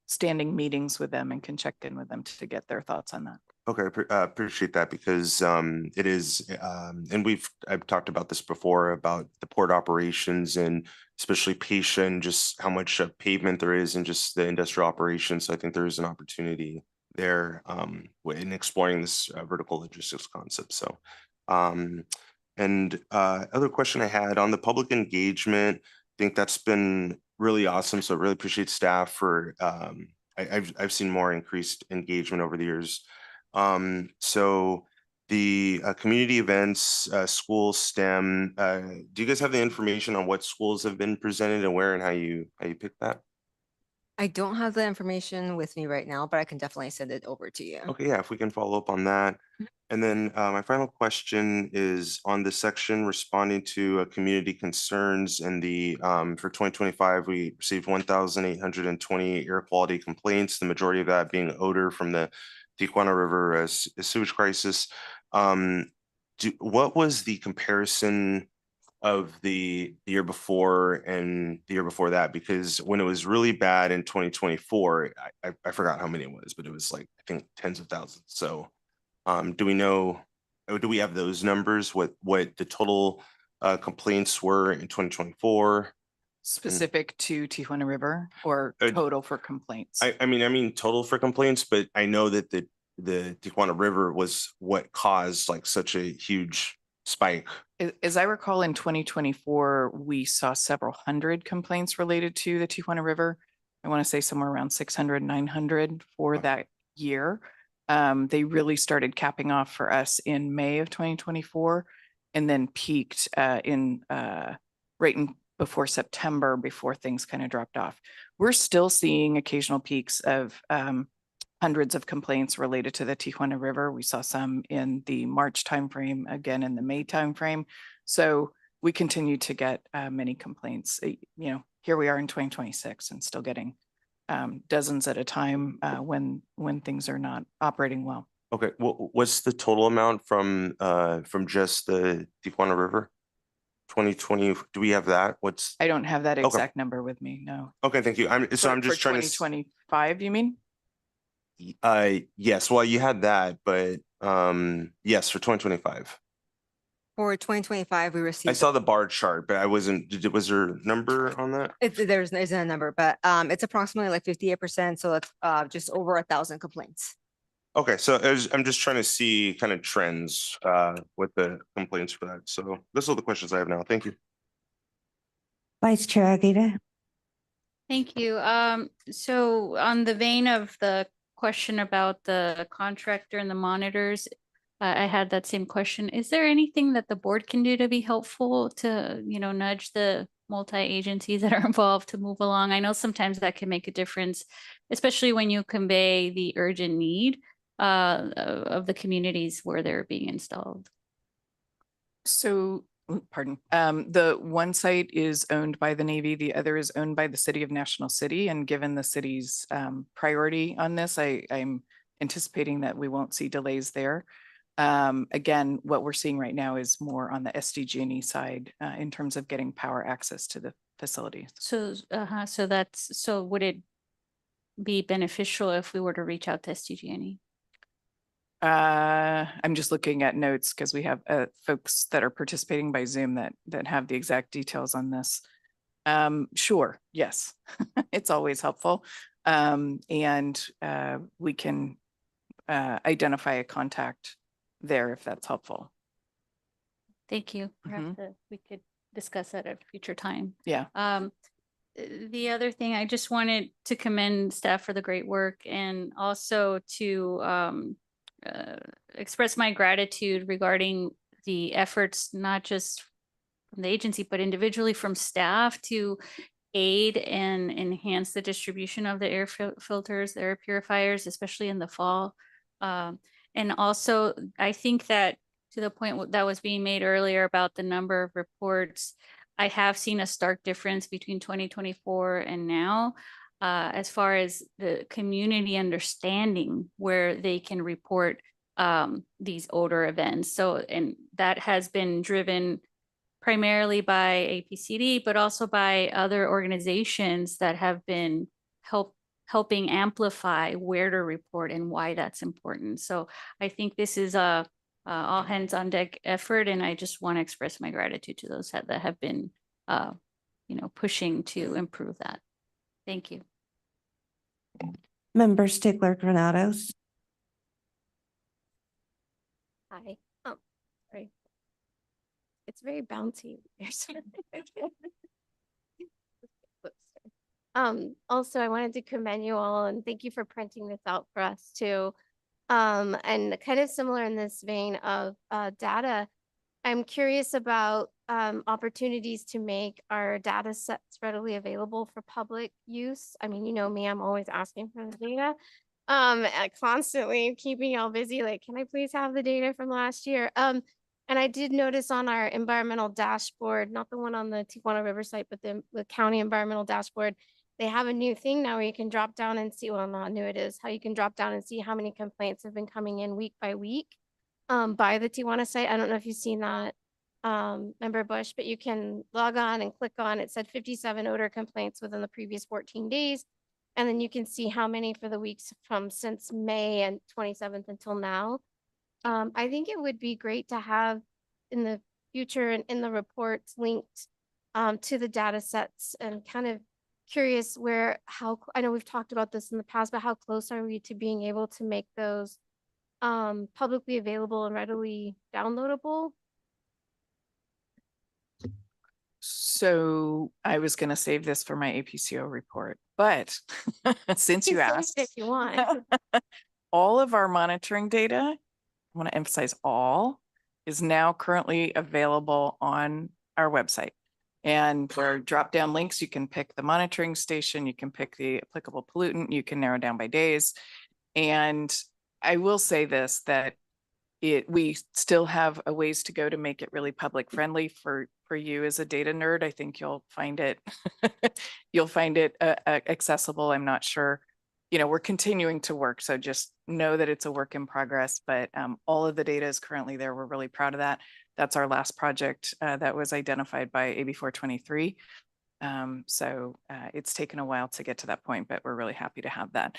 standing meetings with them and can check in with them to get their thoughts on that. Okay, appreciate that because it is, and I've talked about this before about the port operations and especially patient, just how much pavement there is and just the industrial operations. So I think there is an opportunity there in exploring this vertical logistics concept. So, other question I had on the public engagement, I think that's been really awesome. So I really appreciate staff for, I've seen more increased engagement over the years. So the community events, school STEM, do you guys have the information on what schools have been presented and where and how you picked that? I don't have the information with me right now, but I can definitely send it over to you. Okay, yeah, if we can follow up on that. And then my final question is on the section responding to community concerns and the for 2025, we received 1,820 air quality complaints, the majority of that being odor from the Tijuana River sewage crisis. What was the comparison of the year before and the year before that? Because when it was really bad in 2024, I forgot how many it was, but it was like, I think tens of thousands. So do we know, do we have those numbers, what the total complaints were in 2024? Specific to Tijuana River or total for complaints? I mean total for complaints, but I know that the Tijuana River was what caused like such a huge spike. As I recall, in 2024, we saw several hundred complaints related to the Tijuana River. I want to say somewhere around 600, 900 for that year. They really started capping off for us in May of 2024 and then peaked before September, before things kind of dropped off. We're still seeing occasional peaks of hundreds of complaints related to the Tijuana River. We saw some in the March timeframe, again in the May timeframe. So we continue to get many complaints. Here we are in 2026 and still getting dozens at a time when things are not operating well. Okay, well, what's the total amount from just the Tijuana River? 2020, do we have that? I don't have that exact number with me, no. Okay, thank you. I'm just trying to 2025, you mean? Yes, well, you had that, but yes, for 2025. For 2025, we received. I saw the bar chart, but I wasn't, was there a number on that? There isn't a number, but it's approximately like 58%. So it's just over 1,000 complaints. Okay, so I'm just trying to see kind of trends with the complaints for that. So those are the questions I have now. Thank you. Vice Chair Aguirre. Thank you. So on the vein of the question about the contractor and the monitors, I had that same question. Is there anything that the board can do to be helpful to, nudge the multi-agencies that are involved to move along? I know sometimes that can make a difference, especially when you convey the urgent need of the communities where they're being installed. So, pardon, the one site is owned by the Navy, the other is owned by the City of National City. And given the city's priority on this, I'm anticipating that we won't see delays there. Again, what we're seeing right now is more on the SDG&E side in terms of getting power access to the facility. So, so would it be beneficial if we were to reach out to SDG&E? I'm just looking at notes because we have folks that are participating by Zoom that have the exact details on this. Sure, yes, it's always helpful. And we can identify a contact there if that's helpful. Thank you. We could discuss that at a future time. Yeah. The other thing, I just wanted to commend staff for the great work and also to express my gratitude regarding the efforts, not just from the agency, but individually from staff to aid and enhance the distribution of the air filters, the air purifiers, especially in the fall. And also, I think that to the point that was being made earlier about the number of reports, I have seen a stark difference between 2024 and now, as far as the community understanding where they can report these odor events. So, and that has been driven primarily by APCD, but also by other organizations that have been helping amplify where to report and why that's important. So I think this is a all hands on deck effort, and I just want to express my gratitude to those that have been, pushing to improve that. Thank you. Member Stickler Granados. Hi. Oh, sorry. It's very bouncy. Also, I wanted to commend you all and thank you for printing this out for us too. And kind of similar in this vein of data, I'm curious about opportunities to make our data sets readily available for public use. I mean, you know me, I'm always asking for the data. Constantly keeping y'all busy, like, can I please have the data from last year? And I did notice on our environmental dashboard, not the one on the Tijuana River site, but the county environmental dashboard, they have a new thing now where you can drop down and see, well, not new it is, how you can drop down and see how many complaints have been coming in week by week by the Tijuana site. I don't know if you've seen that, Member Bush, but you can log on and click on, it said 57 odor complaints within the previous 14 days. And then you can see how many for the weeks from since May and 27th until now. I think it would be great to have in the future and in the reports linked to the data sets, and kind of curious I know we've talked about this in the past, but how close are we to being able to make those publicly available and readily downloadable? So I was going to save this for my APCO report, but since you asked, if you want. all of our monitoring data, I want to emphasize all, is now currently available on our website. And there are drop-down links. You can pick the monitoring station, you can pick the applicable pollutant, you can narrow down by days. And I will say this, that we still have a ways to go to make it really public friendly for you as a data nerd. I think you'll find it accessible. I'm not sure, we're continuing to work. So just know that it's a work in progress, but all of the data is currently there. We're really proud of that. That's our last project that was identified by AB 423. So it's taken a while to get to that point, but we're really happy to have that.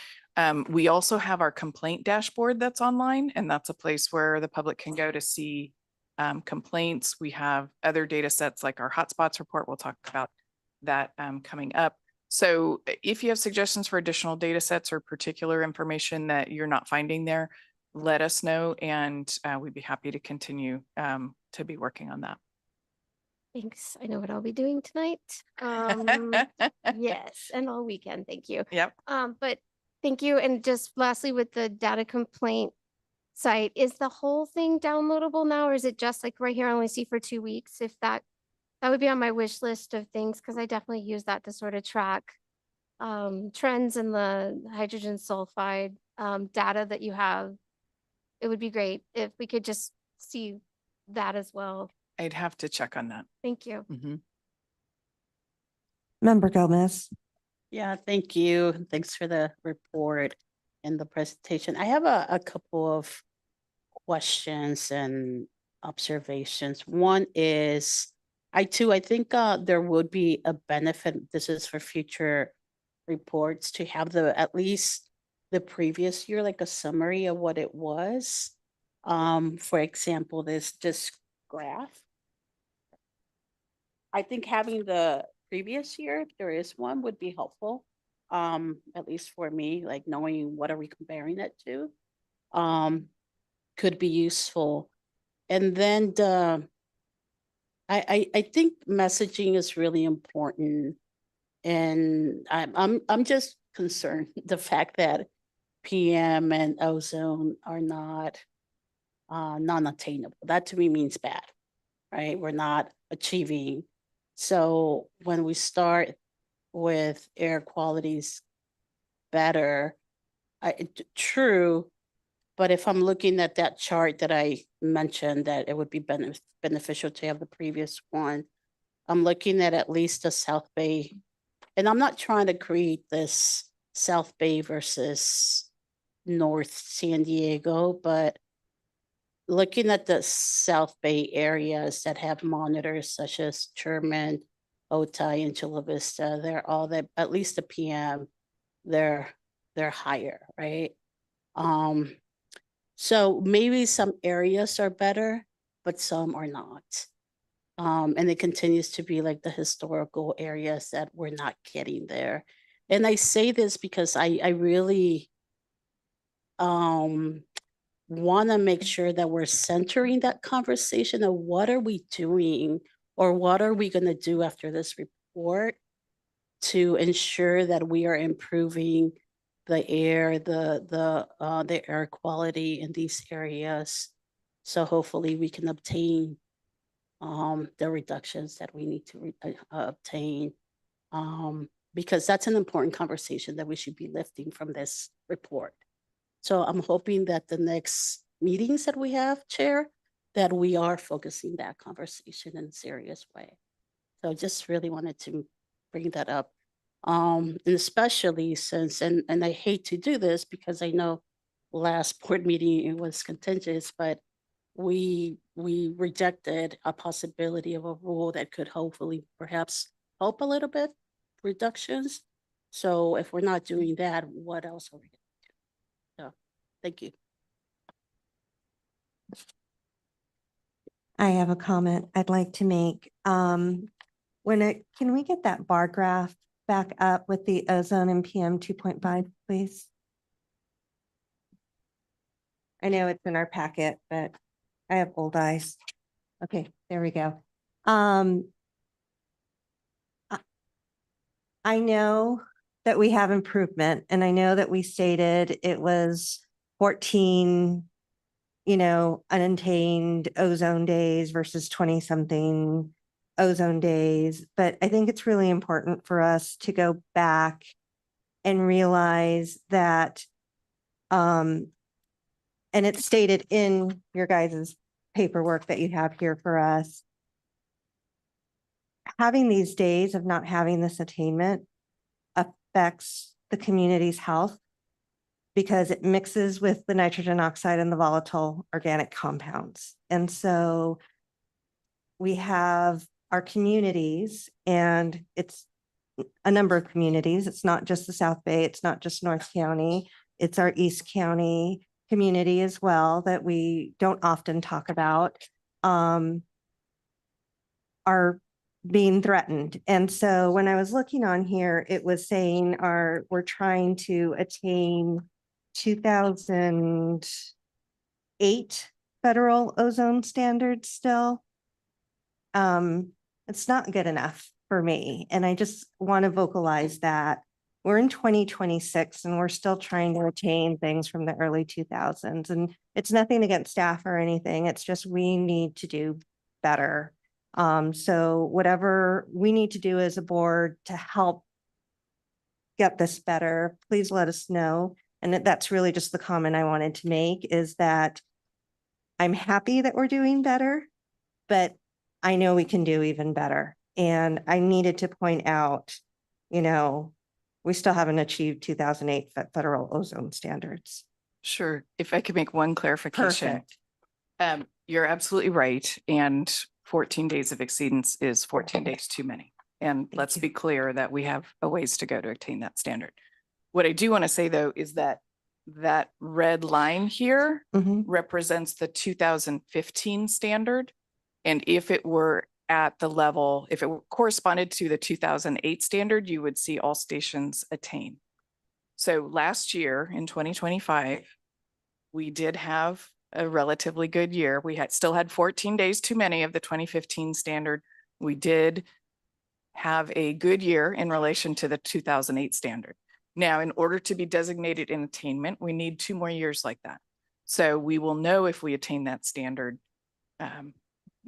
We also have our complaint dashboard that's online, and that's a place where the public can go to see complaints. We have other data sets like our hotspots report. We'll talk about that coming up. So if you have suggestions for additional data sets or particular information that you're not finding there, let us know, and we'd be happy to continue to be working on that. Thanks. I know what I'll be doing tonight. Yes, and all weekend. Thank you. Yep. But thank you. And just lastly, with the data complaint site, is the whole thing downloadable now, or is it just like right here, I only see for 2 weeks? If that would be on my wish list of things, because I definitely use that to sort of track trends in the hydrogen sulfide data that you have. It would be great if we could just see that as well. I'd have to check on that. Thank you. Mm-hmm. Member Gomez. Yeah, thank you. Thanks for the report and the presentation. I have a couple of questions and observations. One is, I think there would be a benefit, this is for future reports, to have at least the previous year, like a summary of what it was. For example, this graph. I think having the previous year, if there is one, would be helpful. At least for me, like knowing what are we comparing it to, could be useful. And then I think messaging is really important. And I'm just concerned the fact that PM and ozone are not non-attainable. That to me means bad, right? We're not achieving. So when we start with air quality's better. True, but if I'm looking at that chart that I mentioned, that it would be beneficial to have the previous one, I'm looking at least the South Bay, and I'm not trying to create this South Bay versus North San Diego, but looking at the South Bay areas that have monitors such as Adjournment, Otay, and Chula Vista, they're all that, at least the PM, they're higher, right? So maybe some areas are better, but some are not. And it continues to be like the historical areas that we're not getting there. And I say this because I really want to make sure that we're centering that conversation of what are we doing or what are we going to do after this report to ensure that we are improving the air, the air quality in these areas. So hopefully we can obtain the reductions that we need to obtain, because that's an important conversation that we should be lifting from this report. So I'm hoping that the next meetings that we have, Chair, that we are focusing that conversation in a serious way. So just really wanted to bring that up. And especially since, and I hate to do this because I know last board meeting it was contentious, but we rejected a possibility of a rule that could hopefully perhaps help a little bit reductions. So if we're not doing that, what else are we going to do? So thank you. I have a comment I'd like to make. Can we get that bar graph back up with the ozone and PM 2.5, please? I know it's in our packet, but I have old eyes. Okay, there we go. I know that we have improvement, and I know that we stated it was 14, unattained ozone days versus 20-something ozone days. But I think it's really important for us to go back and realize that, and it's stated in your guys' paperwork that you have here for us, having these days of not having this attainment affects the community's health because it mixes with the nitrogen oxide and the volatile organic compounds. And so we have our communities, and it's a number of communities. It's not just the South Bay. It's not just North County. It's our East County community as well that we don't often talk about, are being threatened. And so when I was looking on here, it was saying we're trying to attain 2008 federal ozone standards still. It's not good enough for me. And I just want to vocalize that. We're in 2026 and we're still trying to attain things from the early 2000s. And it's nothing against staff or anything. It's just we need to do better. So whatever we need to do as a board to help get this better, please let us know. And that's really just the comment I wanted to make, is that I'm happy that we're doing better, but I know we can do even better. And I needed to point out, we still haven't achieved 2008 federal ozone standards. Sure. If I could make one clarification. Perfect. You're absolutely right. And 14 days of exceedance is 14 days too many. And let's be clear that we have a ways to go to attain that standard. What I do want to say, though, is that red line here represents the 2015 standard. And if it were at the level, if it corresponded to the 2008 standard, you would see all stations attain. So last year in 2025, we did have a relatively good year. We still had 14 days too many of the 2015 standard. We did have a good year in relation to the 2008 standard. Now, in order to be designated in attainment, we need 2 more years like that. So we will know if we attain that standard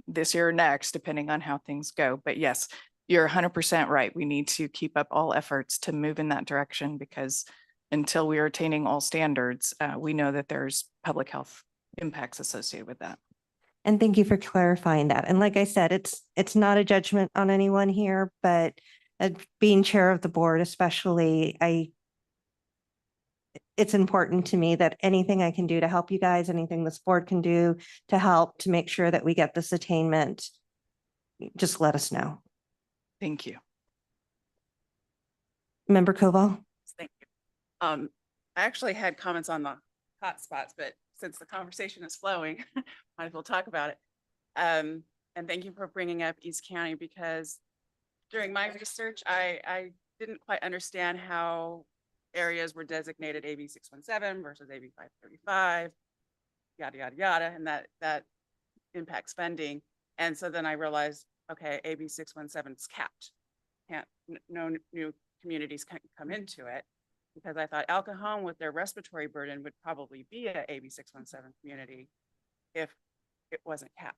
this year or next, depending on how things go. But yes, you're 100% right. We need to keep up all efforts to move in that direction, because until we are attaining all standards, we know that there's public health impacts associated with that. And thank you for clarifying that. And like I said, it's not a judgment on anyone here, but being chair of the board, especially, it's important to me that anything I can do to help you guys, anything this board can do to help to make sure that we get this attainment, just let us know. Thank you. Member Koval? Thank you. I actually had comments on the hotspots, but since the conversation is flowing, might as well talk about it. And thank you for bringing up East County, because during my research, I didn't quite understand how areas were designated AB 617 versus AB 535, yada, yada, yada, and that impacts funding. And so then I realized, okay, AB 617 is capped. No new communities can come into it, because I thought El Cajon with their respiratory burden would probably be a AB 617 community if it wasn't capped.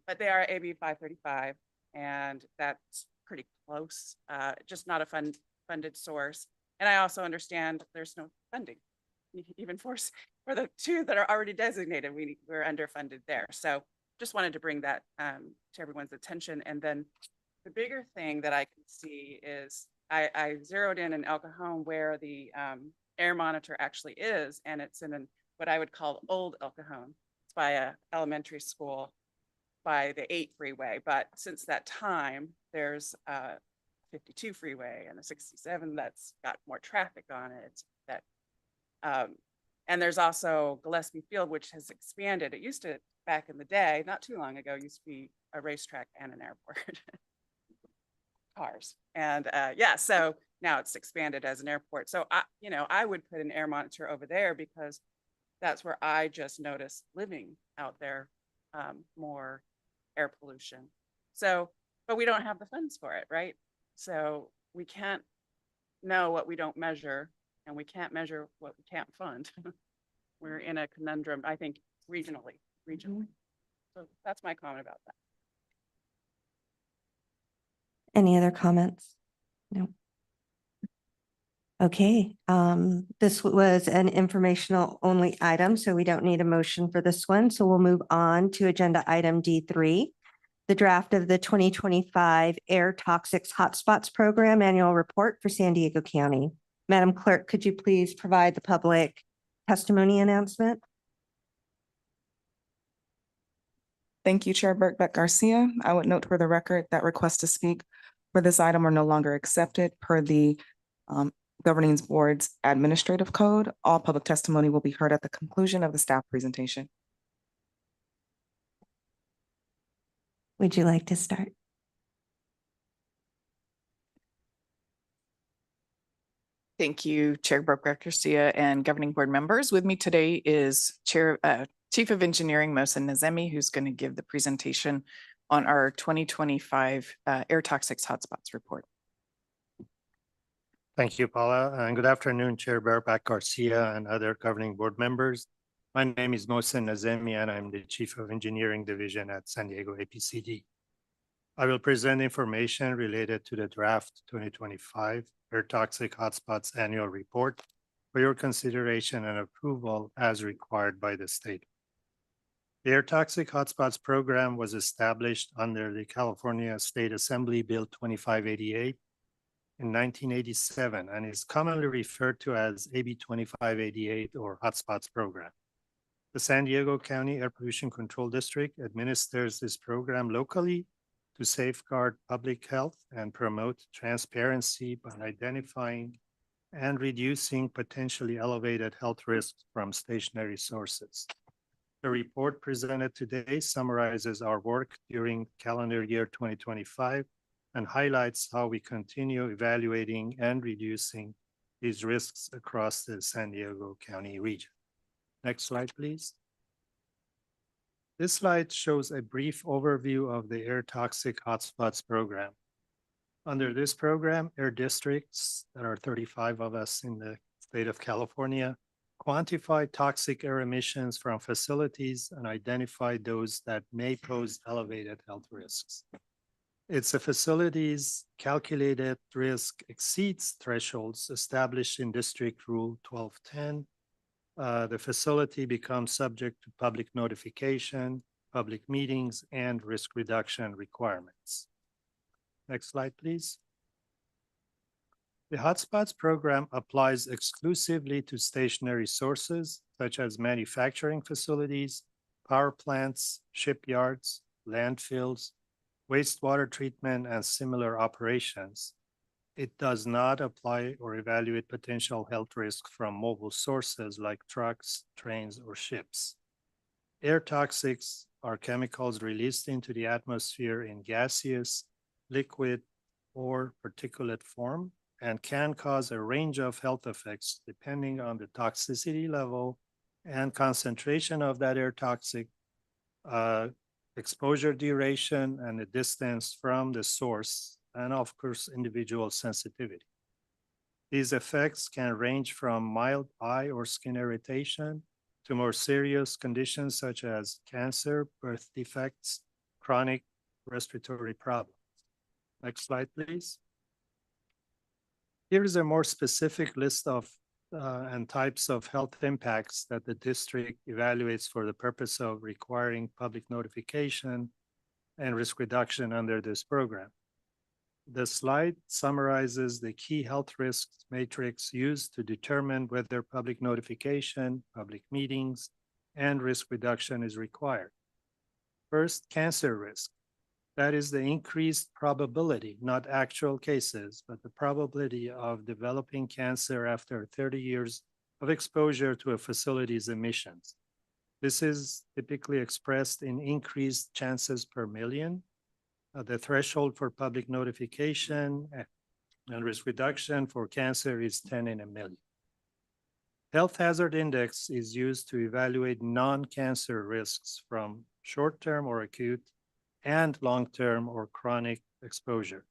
But they are AB 535, and that's pretty close, just not a funded source. And I also understand there's no funding, even for the two that are already designated, we're underfunded there. So just wanted to bring that to everyone's attention. And then the bigger thing that I can see is I zeroed in El Cajon where the air monitor actually is, and it's in what I would call old El Cajon. It's by a elementary school by the 8 freeway. But since that time, there's 52 freeway and a 67 that's got more traffic on it. And there's also Gillespie Field, which has expanded. It used to, back in the day, not too long ago, used to be a racetrack and an airport. Cars. And yeah, so now it's expanded as an airport. So I would put an air monitor over there, because that's where I just noticed living out there, more air pollution. So, but we don't have the funds for it, right? So we can't know what we don't measure, and we can't measure what we can't fund. We're in a conundrum, I think, regionally. So that's my comment about that. Any other comments? No. Okay, this was an informational only item, so we don't need a motion for this one. So we'll move on to agenda item D3, the draft of the 2025 Air Toxics Hotspots Program Annual Report for San Diego County. Madam Clerk, could you please provide the public testimony announcement? Thank you, Chair Birkbeck Garcia. I would note for the record that requests to speak for this item are no longer accepted per the Governing Board's administrative code. All public testimony will be heard at the conclusion of the staff presentation. Would you like to start? Thank you, Chair Birkbeck Garcia and Governing Board members. With me today is Chief of Engineering Mohsen Nazemi, who's going to give the presentation on our 2025 Air Toxics Hotspots Report. Thank you, Paula, and good afternoon, Chair Birkbeck Garcia and other Governing Board members. My name is Mohsen Nazemi, and I'm the Chief of Engineering Division at San Diego APCD. I will present information related to the draft 2025 Air Toxic Hotspots Annual Report for your consideration and approval as required by the state. The Air Toxic Hotspots Program was established under the California State Assembly Bill 2588 in 1987 and is commonly referred to as AB 2588 or Hotspots Program. The San Diego County Air Pollution Control District administers this program locally to safeguard public health and promote transparency by identifying and reducing potentially elevated health risks from stationary sources. The report presented today summarizes our work during calendar year 2025 and highlights how we continue evaluating and reducing these risks across the San Diego County region. Next slide, please. This slide shows a brief overview of the Air Toxic Hotspots Program. Under this program, air districts, there are 35 of us in the state of California, quantify toxic air emissions from facilities and identify those that may pose elevated health risks. It's a facility's calculated risk exceeds thresholds established in District Rule 1210. The facility becomes subject to public notification, public meetings, and risk reduction requirements. Next slide, please. The Hotspots program applies exclusively to stationary sources such as manufacturing facilities, power plants, shipyards, landfills, wastewater treatment, and similar operations. It does not apply or evaluate potential health risks from mobile sources like trucks, trains, or ships. Air toxics are chemicals released into the atmosphere in gaseous, liquid, or particulate form and can cause a range of health effects depending on the toxicity level and concentration of that air toxic, exposure duration, and the distance from the source, and of course, individual sensitivity. These effects can range from mild eye or skin irritation to more serious conditions such as cancer, birth defects, chronic respiratory problems. Next slide, please. Here is a more specific list of and types of health impacts that the district evaluates for the purpose of requiring public notification and risk reduction under this program. The slide summarizes the key health risks matrix used to determine whether public notification, public meetings, and risk reduction is required. First, cancer risk. That is the increased probability, not actual cases, but the probability of developing cancer after 30 years of exposure to a facility's emissions. This is typically expressed in increased chances per million. The threshold for public notification and risk reduction for cancer is 10 in a million. Health hazard index is used to evaluate non-cancer risks from short-term or acute and long-term or chronic exposure.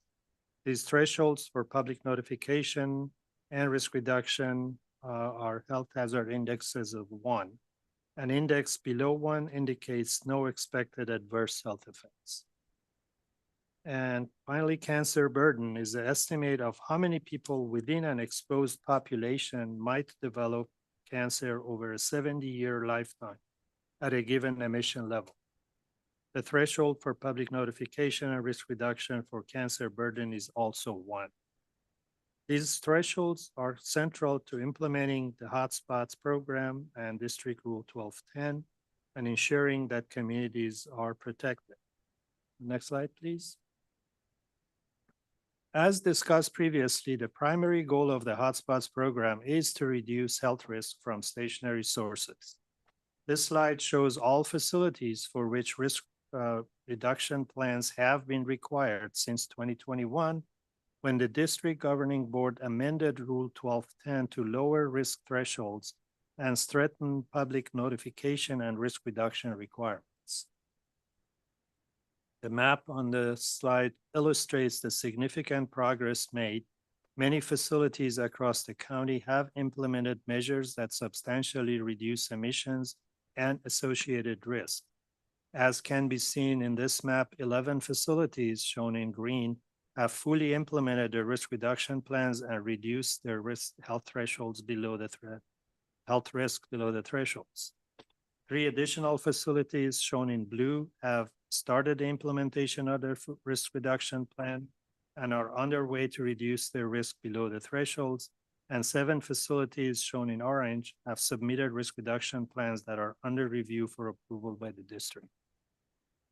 These thresholds for public notification and risk reduction are health hazard indexes of 1. An index below 1 indicates no expected adverse health effects. And finally, cancer burden is the estimate of how many people within an exposed population might develop cancer over a 70-year lifetime at a given emission level. The threshold for public notification and risk reduction for cancer burden is also 1. These thresholds are central to implementing the Hotspots program and District Rule 1210 and ensuring that communities are protected. Next slide, please. As discussed previously, the primary goal of the Hotspots program is to reduce health risk from stationary sources. This slide shows all facilities for which risk reduction plans have been required since 2021, when the district governing board amended Rule 1210 to lower risk thresholds and strengthen public notification and risk reduction requirements. The map on the slide illustrates the significant progress made. Many facilities across the county have implemented measures that substantially reduce emissions and associated risk. As can be seen in this map, 11 facilities shown in green have fully implemented their risk reduction plans and reduced their health thresholds below the health risk below the thresholds. 3 additional facilities shown in blue have started the implementation of their risk reduction plan and are underway to reduce their risk below the thresholds. And 7 facilities shown in orange have submitted risk reduction plans that are under review for approval by the district.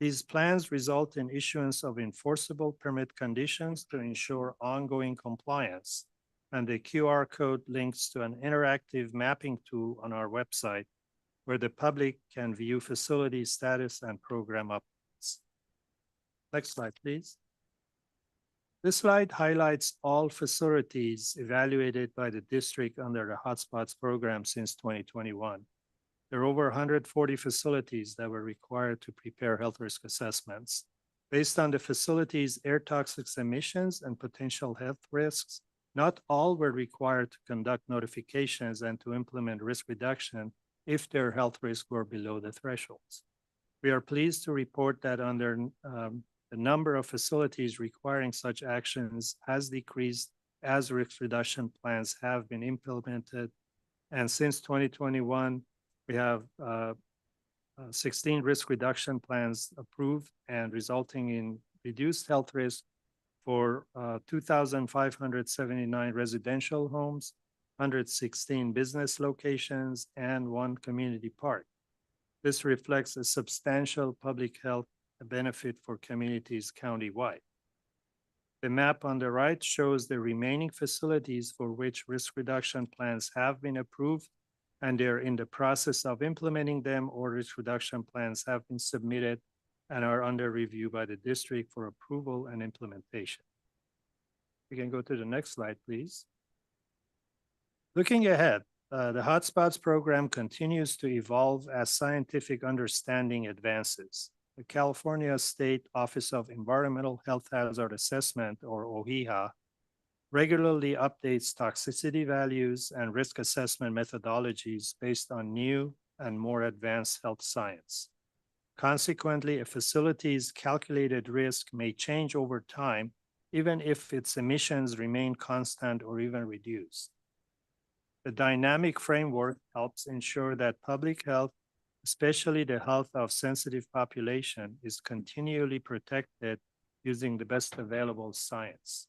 These plans result in issuance of enforceable permit conditions to ensure ongoing compliance. And the QR code links to an interactive mapping tool on our website where the public can view facility status and program updates. Next slide, please. This slide highlights all facilities evaluated by the district under the Hotspots program since 2021. There are over 140 facilities that were required to prepare health risk assessments. Based on the facility's air toxics emissions and potential health risks, not all were required to conduct notifications and to implement risk reduction if their health risks were below the thresholds. We are pleased to report that under the number of facilities requiring such actions has decreased as risk reduction plans have been implemented. And since 2021, we have 16 risk reduction plans approved and resulting in reduced health risk for 2,579 residential homes, 116 business locations, and 1 community park. This reflects a substantial public health benefit for communities countywide. The map on the right shows the remaining facilities for which risk reduction plans have been approved, and they're in the process of implementing them, or risk reduction plans have been submitted and are under review by the district for approval and implementation. We can go to the next slide, please. Looking ahead, the Hotspots program continues to evolve as scientific understanding advances. The California State Office of Environmental Health Hazard Assessment, or OHIHA, regularly updates toxicity values and risk assessment methodologies based on new and more advanced health science. Consequently, a facility's calculated risk may change over time, even if its emissions remain constant or even reduced. The dynamic framework helps ensure that public health, especially the health of sensitive population, is continually protected using the best available science.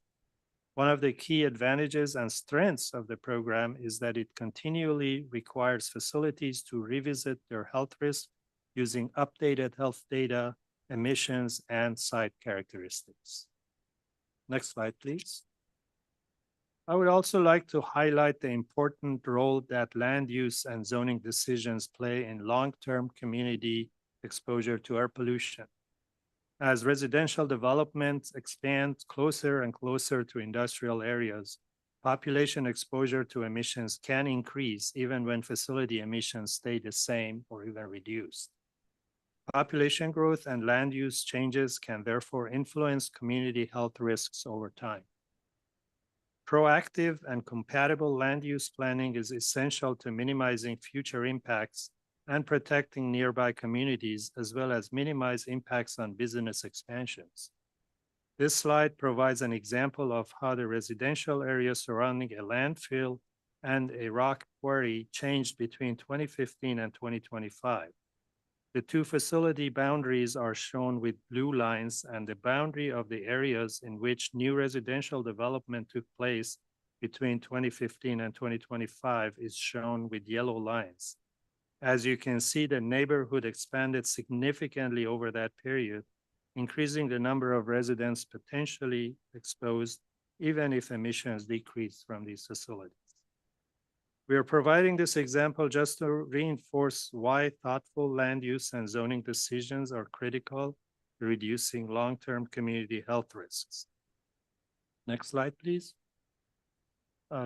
One of the key advantages and strengths of the program is that it continually requires facilities to revisit their health risk using updated health data, emissions, and site characteristics. Next slide, please. I would also like to highlight the important role that land use and zoning decisions play in long-term community exposure to air pollution. As residential development expands closer and closer to industrial areas, population exposure to emissions can increase even when facility emissions stay the same or even reduced. Population growth and land use changes can therefore influence community health risks over time. Proactive and compatible land use planning is essential to minimizing future impacts and protecting nearby communities, as well as minimize impacts on business expansions. This slide provides an example of how the residential area surrounding a landfill and a rock quarry changed between 2015 and 2025. The two facility boundaries are shown with blue lines, and the boundary of the areas in which new residential development took place between 2015 and 2025 is shown with yellow lines. As you can see, the neighborhood expanded significantly over that period, increasing the number of residents potentially exposed, even if emissions decreased from these facilities. We are providing this example just to reinforce why thoughtful land use and zoning decisions are critical to reducing long-term community health risks. Next slide, please.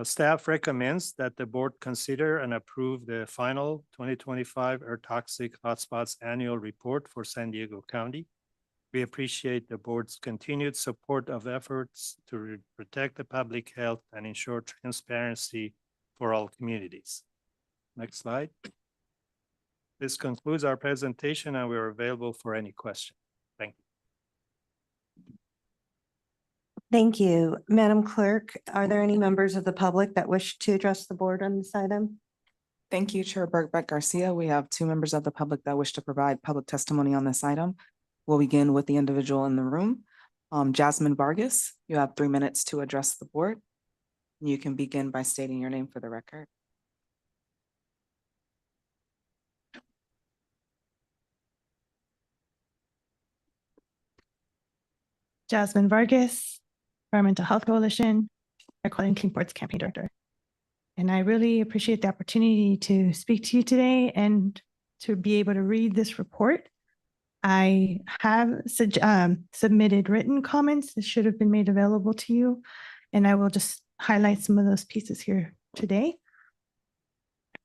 Staff recommends that the board consider and approve the final 2025 air toxic hotspots annual report for San Diego County. We appreciate the board's continued support of efforts to protect the public health and ensure transparency for all communities. Next slide. This concludes our presentation, and we are available for any questions. Thank you. Thank you. Madam Clerk, are there any members of the public that wish to address the board on this item? Thank you, Chair Bergbeck Garcia. We have 2 members of the public that wish to provide public testimony on this item. We'll begin with the individual in the room. Jasmine Vargas, you have 3 minutes to address the board. You can begin by stating your name for the record. Jasmine Vargas, Environmental Health Coalition, Air Quality and Clean Ports Campaign Director. And I really appreciate the opportunity to speak to you today and to be able to read this report. I have submitted written comments that should have been made available to you, and I will just highlight some of those pieces here today.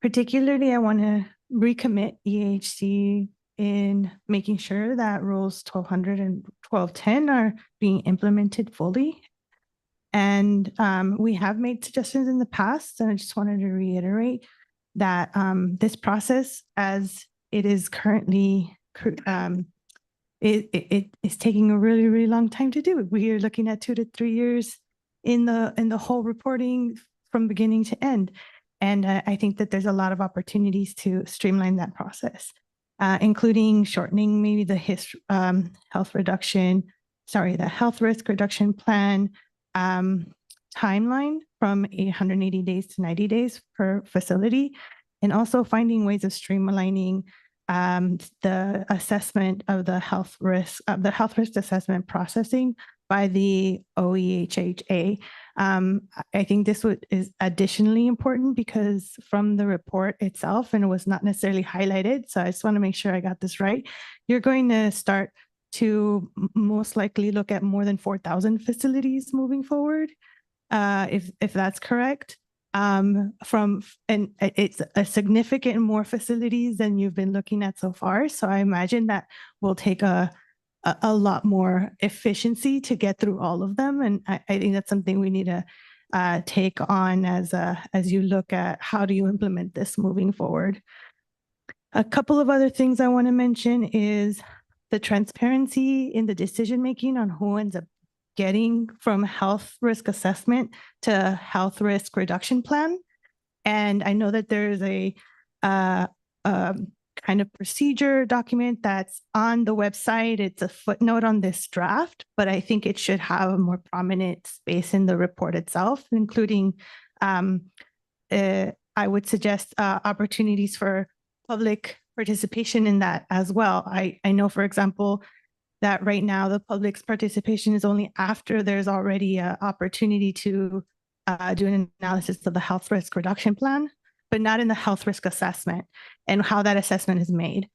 Particularly, I want to recommit EHC in making sure that rules 1200 and 1210 are being implemented fully. And we have made suggestions in the past, and I just wanted to reiterate that this process, as it is currently it is taking a really, really long time to do. We are looking at 2 to 3 years in the whole reporting from beginning to end. And I think that there's a lot of opportunities to streamline that process, including shortening maybe the health risk reduction plan timeline from 180 days to 90 days per facility, and also finding ways of streamlining the assessment of the health risk assessment processing by the OEHHA. I think this is additionally important because from the report itself, and it was not necessarily highlighted, so I just want to make sure I got this right, you're going to start to most likely look at more than 4,000 facilities moving forward, if that's correct. And it's a significant more facilities than you've been looking at so far. So I imagine that will take a lot more efficiency to get through all of them. And I think that's something we need to take on as you look at how do you implement this moving forward. A couple of other things I want to mention is the transparency in the decision-making on who ends up getting from health risk assessment to health risk reduction plan. And I know that there's a kind of procedure document that's on the website. It's a footnote on this draft, but I think it should have a more prominent space in the report itself, including I would suggest opportunities for public participation in that as well. I know, for example, that right now the public's participation is only after there's already an opportunity to do an analysis of the health risk reduction plan, but not in the health risk assessment and how that assessment is made.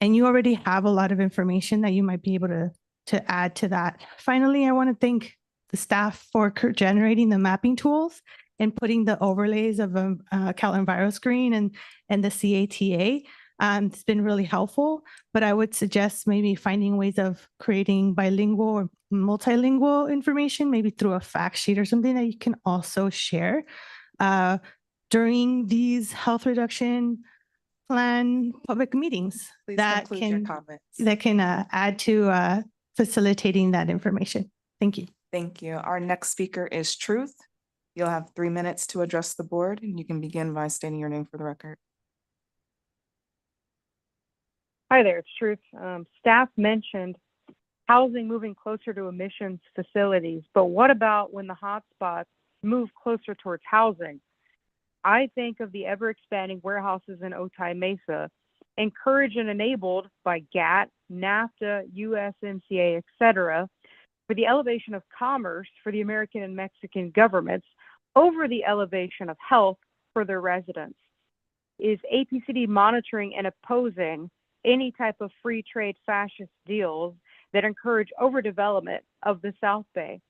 And you already have a lot of information that you might be able to add to that. Finally, I want to thank the staff for generating the mapping tools and putting the overlays of CalEnviroscreen and the CATA. It's been really helpful, but I would suggest maybe finding ways of creating bilingual or multilingual information, maybe through a fact sheet or something that you can also share during these health reduction plan public meetings. Please that conclude your comments. That can add to facilitating that information. Thank you. Thank you. Our next speaker is Truth. You'll have 3 minutes to address the board, and you can begin by stating your name for the record. Hi there, it's Truth. Staff mentioned housing moving closer to emissions facilities, but what about when the hotspots move closer towards housing? I think of the ever-expanding warehouses in Otay Mesa, encouraged and enabled by GATT, NAFTA, USMCA, etc., for the elevation of commerce for the American and Mexican governments over the elevation of health for their residents. Is APCD monitoring and opposing any type of free trade fascist deals that encourage overdevelopment of the South Bay,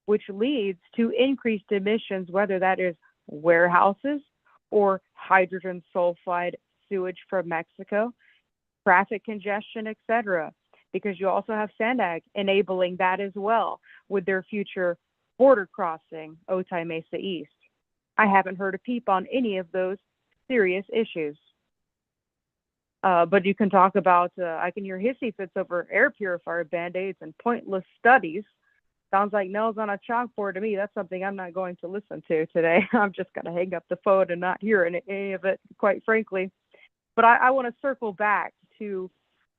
which leads to increased emissions, whether that is warehouses or hydrogen sulfide sewage from Mexico, traffic congestion, etc., because you also have Sandag enabling that as well with their future border crossing Otay Mesa East. I haven't heard a peep on any of those serious issues. But you can talk about, I can hear hissy fits over air purifier band-aids and pointless studies. Sounds like nails on a chalkboard to me. That's something I'm not going to listen to today. I'm just going to hang up the phone and not hear any of it, quite frankly. But I want to circle back to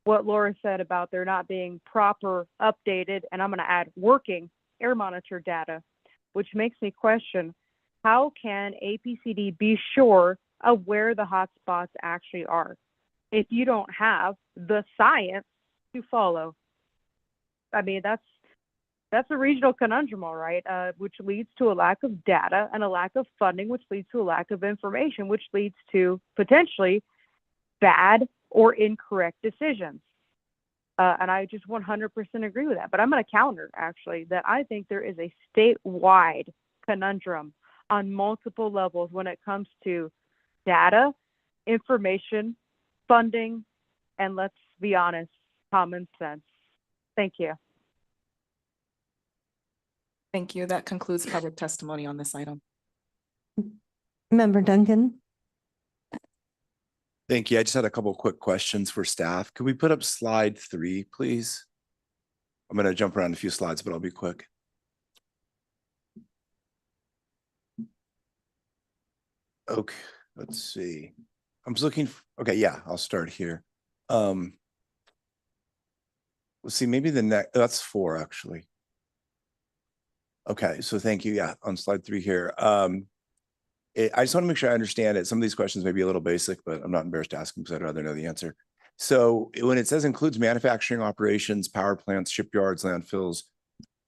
what Laura said about there not being proper updated, and I'm going to add working air monitor data, which makes me question, how can APCD be sure of where the hotspots actually are if you don't have the science to follow? I mean, that's a regional conundrum, all right, which leads to a lack of data and a lack of funding, which leads to a lack of information, which leads to potentially bad or incorrect decisions. And I just 100% agree with that. But I'm going to counter, actually, that I think there is a statewide conundrum on multiple levels when it comes to data, information, funding, and let's be honest, common sense. Thank you. Thank you. That concludes public testimony on this item. Member Duncan. Thank you. I just had a couple of quick questions for staff. Could we put up slide 3, please? I'm going to jump around a few slides, but I'll be quick. Okay, let's see. I'm just looking. Okay, yeah, I'll start here. Let's see, maybe the next, that's 4 actually. Okay, so thank you. Yeah, on slide 3 here. I just want to make sure I understand it. Some of these questions may be a little basic, but I'm not embarrassed to ask them because I'd rather know the answer. So when it says includes manufacturing operations, power plants, shipyards, landfills,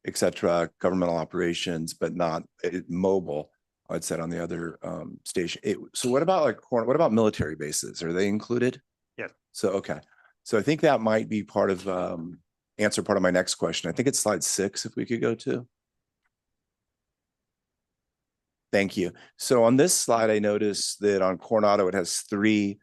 et cetera, governmental operations, but not mobile, I'd said on the other station. So what about what about military bases? Are they included? Yeah. So, okay. So I think that might be part of answer part of my next question. I think it's slide 6, if we could go to. Thank you. So on this slide, I noticed that on Coronado, it has 3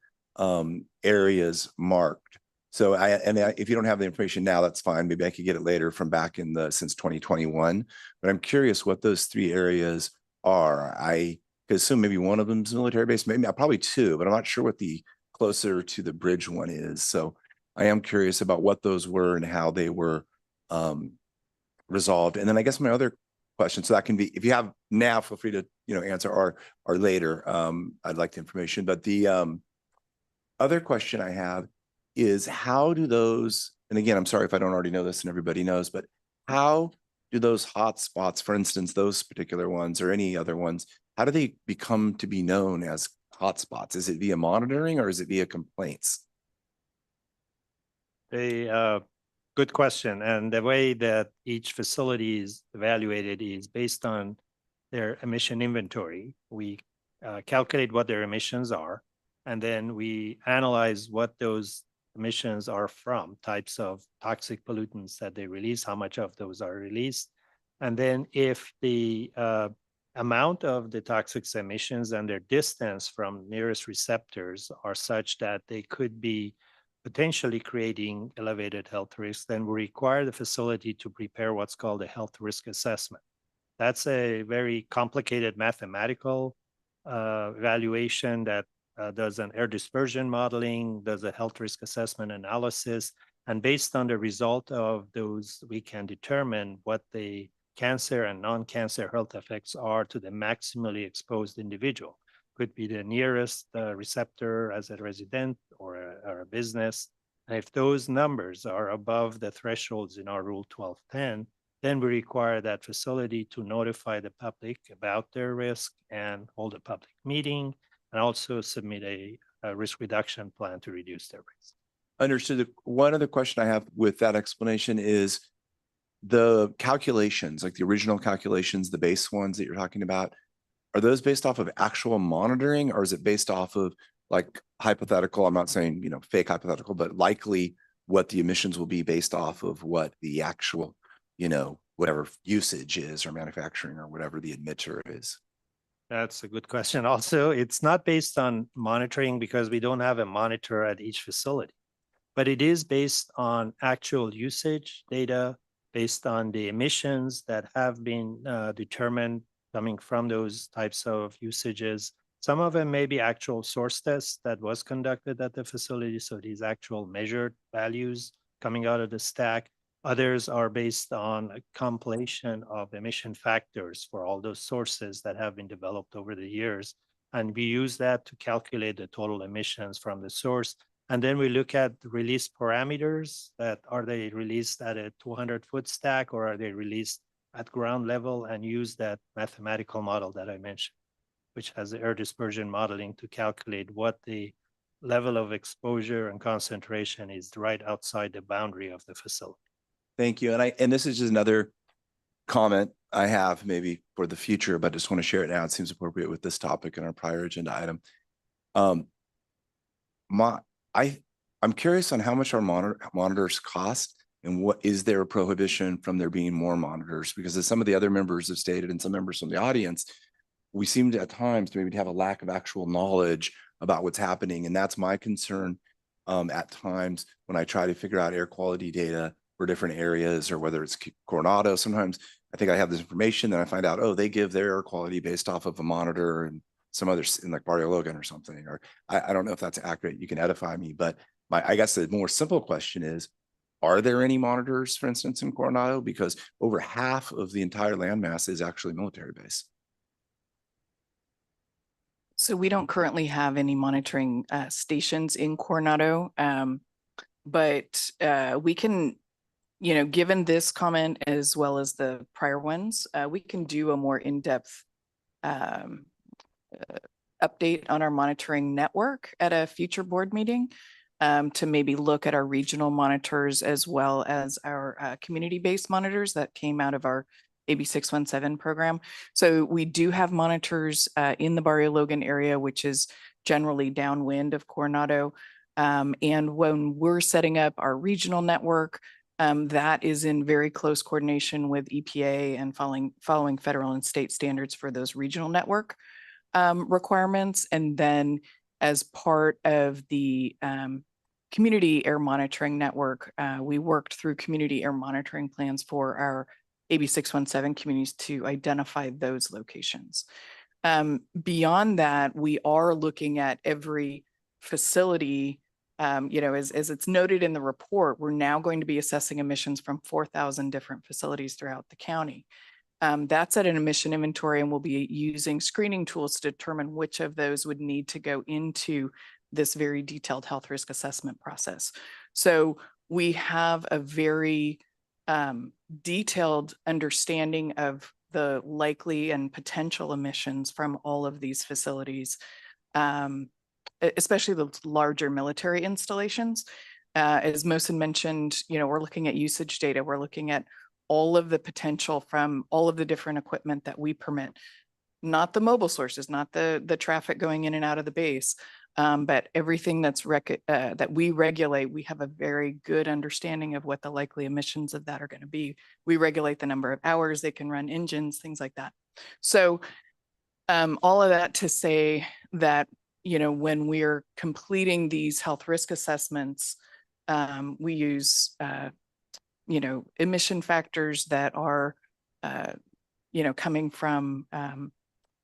areas marked. So if you don't have the information now, that's fine. Maybe I could get it later from back in since 2021. But I'm curious what those 3 areas are. I could assume maybe one of them is military base, maybe probably 2, but I'm not sure what the closer to the bridge one is. So I am curious about what those were and how they were resolved. And then I guess my other question, so that can be, if you have now, feel free to answer or later. I'd like the information. But the other question I have is how do those, and again, I'm sorry if I don't already know this and everybody knows, but how do those hot spots, for instance, those particular ones or any other ones, how do they become to be known as hot spots? Is it via monitoring or is it via complaints? Good question. And the way that each facility is evaluated is based on their emission inventory. We calculate what their emissions are, and then we analyze what those emissions are from, types of toxic pollutants that they release, how much of those are released. And then if the amount of the toxic emissions and their distance from nearest receptors are such that they could be potentially creating elevated health risks, then we require the facility to prepare what's called a health risk assessment. That's a very complicated mathematical evaluation that does an air dispersion modeling, does a health risk assessment analysis, and based on the result of those, we can determine what the cancer and non-cancer health effects are to the maximally exposed individual. Could be the nearest receptor as a resident or a business. And if those numbers are above the thresholds in our Rule 1210, then we require that facility to notify the public about their risk and hold a public meeting and also submit a risk reduction plan to reduce their risk. Understood. One other question I have with that explanation is the calculations, like the original calculations, the base ones that you're talking about, are those based off of actual monitoring or is it based off of like hypothetical? I'm not saying, fake hypothetical, but likely what the emissions will be based off of what the actual, whatever usage is or manufacturing or whatever the emitter is. That's a good question. Also, it's not based on monitoring because we don't have a monitor at each facility, but it is based on actual usage data, based on the emissions that have been determined coming from those types of usages. Some of them may be actual source tests that was conducted at the facility. So these actual measured values coming out of the stack. Others are based on a compilation of emission factors for all those sources that have been developed over the years. And we use that to calculate the total emissions from the source. And then we look at the release parameters, that are they released at a 200-foot stack or are they released at ground level, and use that mathematical model that I mentioned, which has the air dispersion modeling to calculate what the level of exposure and concentration is right outside the boundary of the facility. Thank you. And this is just another comment I have maybe for the future, but just want to share it now. It seems appropriate with this topic in our prior agenda item. I'm curious on how much our monitors cost and what is there a prohibition from there being more monitors? Because as some of the other members have stated and some members from the audience, we seem to at times to maybe have a lack of actual knowledge about what's happening. And that's my concern at times when I try to figure out air quality data for different areas or whether it's Coronado. Sometimes I think I have this information, then I find out, oh, they give their air quality based off of a monitor and some others in like Barrio Logan or something, or I don't know if that's accurate. You can edify me, but I guess the more simple question is, are there any monitors, for instance, in Coronado? Because over half of the entire landmass is actually military base. So we don't currently have any monitoring stations in Coronado, but we can, you know, given this comment as well as the prior ones, we can do a more in-depth update on our monitoring network at a future board meeting to maybe look at our regional monitors as well as our community-based monitors that came out of our AB 617 program. So we do have monitors in the Barrio Logan area, which is generally downwind of Coronado. And when we're setting up our regional network, that is in very close coordination with EPA and following federal and state standards for those regional network requirements. And then as part of the community air monitoring network, we worked through community air monitoring plans for our AB 617 communities to identify those locations. Beyond that, we are looking at every facility. You know, as it's noted in the report, we're now going to be assessing emissions from 4,000 different facilities throughout the county. That's at an emission inventory, and we'll be using screening tools to determine which of those would need to go into this very detailed health risk assessment process. So we have a very detailed understanding of the likely and potential emissions from all of these facilities, especially the larger military installations. As Mohsen mentioned, you know, we're looking at usage data. We're looking at all of the potential from all of the different equipment that we permit, not the mobile sources, not the traffic going in and out of the base, but everything that's that we regulate. We have a very good understanding of what the likely emissions of that are going to be. We regulate the number of hours they can run engines, things like that. So all of that to say that, you know, when we're completing these health risk assessments, we use you know, emission factors that are, you know, coming from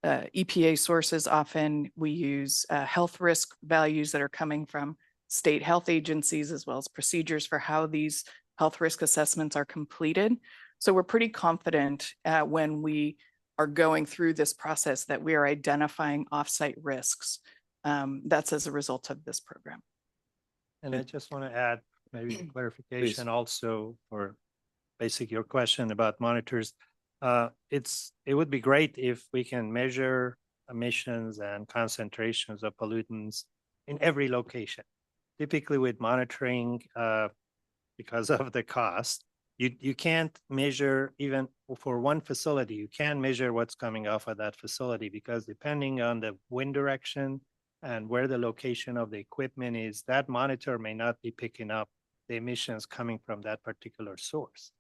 EPA sources. Often we use health risk values that are coming from state health agencies, as well as procedures for how these health risk assessments are completed. So we're pretty confident when we are going through this process that we are identifying offsite risks. That's as a result of this program. And I just want to add maybe a clarification also for basic your question about monitors. It would be great if we can measure emissions and concentrations of pollutants in every location. Typically with monitoring, because of the cost, you can't measure even for one facility. You can't measure what's coming off of that facility because depending on the wind direction and where the location of the equipment is, that monitor may not be picking up the emissions coming from that particular source.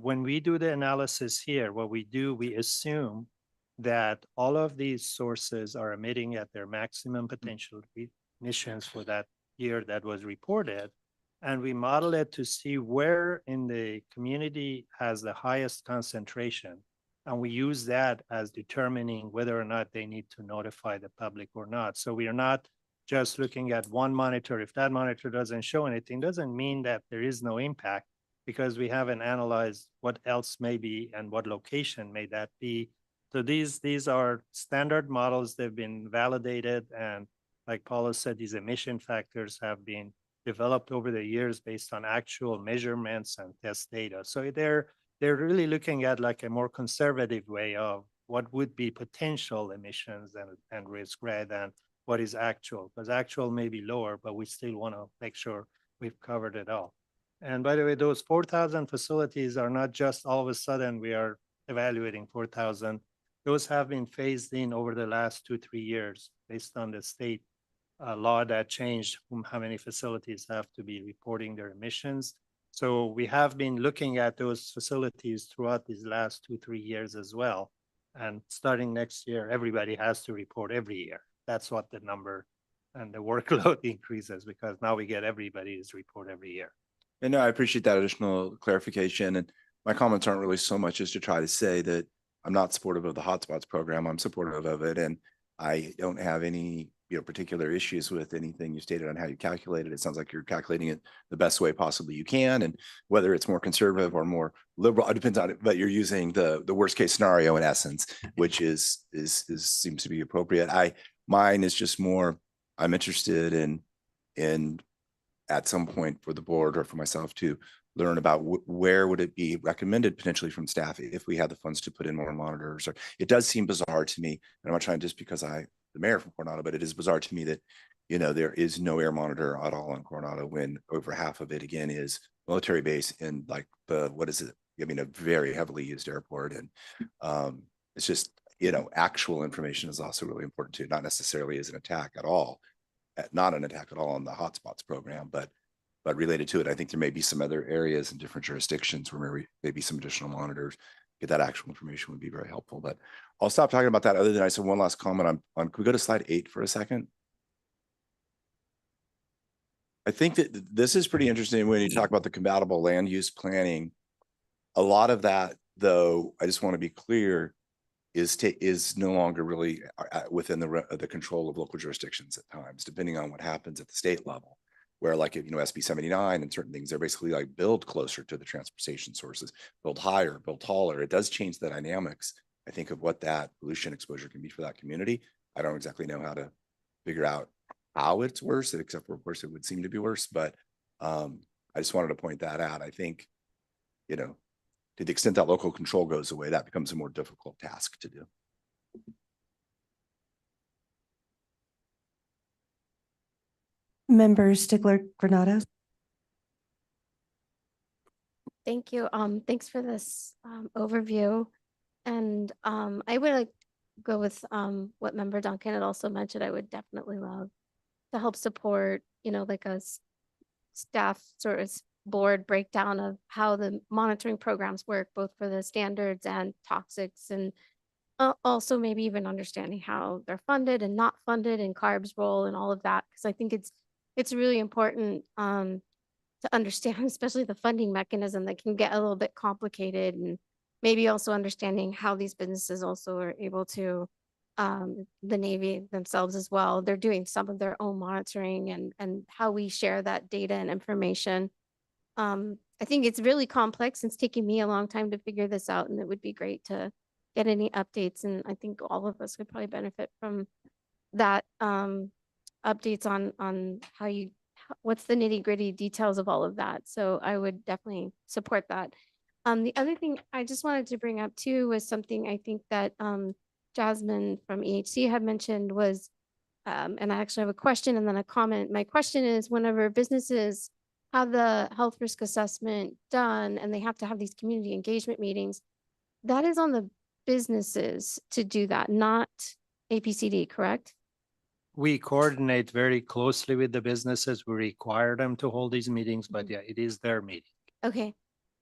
When we do the analysis here, what we do, we assume that all of these sources are emitting at their maximum potential emissions for that year that was reported. And we model it to see where in the community has the highest concentration. And we use that as determining whether or not they need to notify the public or not. So we are not just looking at one monitor. If that monitor doesn't show anything, doesn't mean that there is no impact, because we haven't analyzed what else may be and what location may that be. So these are standard models. They've been validated. And like Paula said, these emission factors have been developed over the years based on actual measurements and test data. So they're really looking at like a more conservative way of what would be potential emissions and risk rather than what is actual, because actual may be lower, but we still want to make sure we've covered it all. And by the way, those 4,000 facilities are not just all of a sudden we are evaluating 4,000. Those have been phased in over the last 2-3 years based on the state law that changed how many facilities have to be reporting their emissions. So we have been looking at those facilities throughout these last 2-3 years as well. And starting next year, everybody has to report every year. That's what the number and the workload increases, because now we get everybody to report every year. And no, I appreciate that additional clarification. And my comments aren't really so much as to try to say that I'm not supportive of the hotspots program. I'm supportive of it. And I don't have any particular issues with anything you stated on how you calculated. It sounds like you're calculating it the best way possibly you can, and whether it's more conservative or more liberal, it depends on it, but you're using the worst case scenario in essence, which is seems to be appropriate. Mine is just more, I'm interested in at some point for the board or for myself to learn about where would it be recommended potentially from staff if we had the funds to put in more monitors. Or it does seem bizarre to me, and I'm not trying just because the mayor from Coronado, but it is bizarre to me that, there is no air monitor at all in Coronado when over half of it again is military base in like what is it? I mean, a very heavily used airport. And it's just, actual information is also really important too, not necessarily as an attack at all, not an attack at all on the hotspots program, but related to it. I think there may be some other areas in different jurisdictions where maybe some additional monitors, get that actual information would be very helpful. But I'll stop talking about that. Other than I said one last comment on can we go to slide 8 for a second? I think that this is pretty interesting when you talk about the compatible land use planning. A lot of that, though, I just want to be clear, is no longer really within the control of local jurisdictions at times, depending on what happens at the state level. Where like, SB 79 and certain things, they're basically like build closer to the transportation sources, build higher, build taller. It does change the dynamics, I think, of what that pollution exposure can be for that community. I don't exactly know how to figure out how it's worse, except for, of course, it would seem to be worse. But I just wanted to point that out. I think, to the extent that local control goes away, that becomes a more difficult task to do. Member Stickler Granado. Thank you. Thanks for this overview. And I would like go with what Member Duncan had also mentioned. I would definitely love to help support, like a staff sort of board breakdown of how the monitoring programs work, both for the standards and toxics, and also maybe even understanding how they're funded and not funded and CARB's role and all of that. Because I think it's really important to understand, especially the funding mechanism that can get a little bit complicated, and maybe also understanding how these businesses also are able to, the Navy themselves as well, they're doing some of their own monitoring, and how we share that data and information. I think it's really complex. It's taking me a long time to figure this out, and it would be great to get any updates. And I think all of us would probably benefit from that, updates on what's the nitty gritty details of all of that. So I would definitely support that. The other thing I just wanted to bring up too was something I think that Jasmine from EHC had mentioned was, and I actually have a question and then a comment. My question is, whenever businesses have the health risk assessment done and they have to have these community engagement meetings, that is on the businesses to do that, not APCD, correct? We coordinate very closely with the businesses. We require them to hold these meetings, but yeah, it is their meeting. Okay.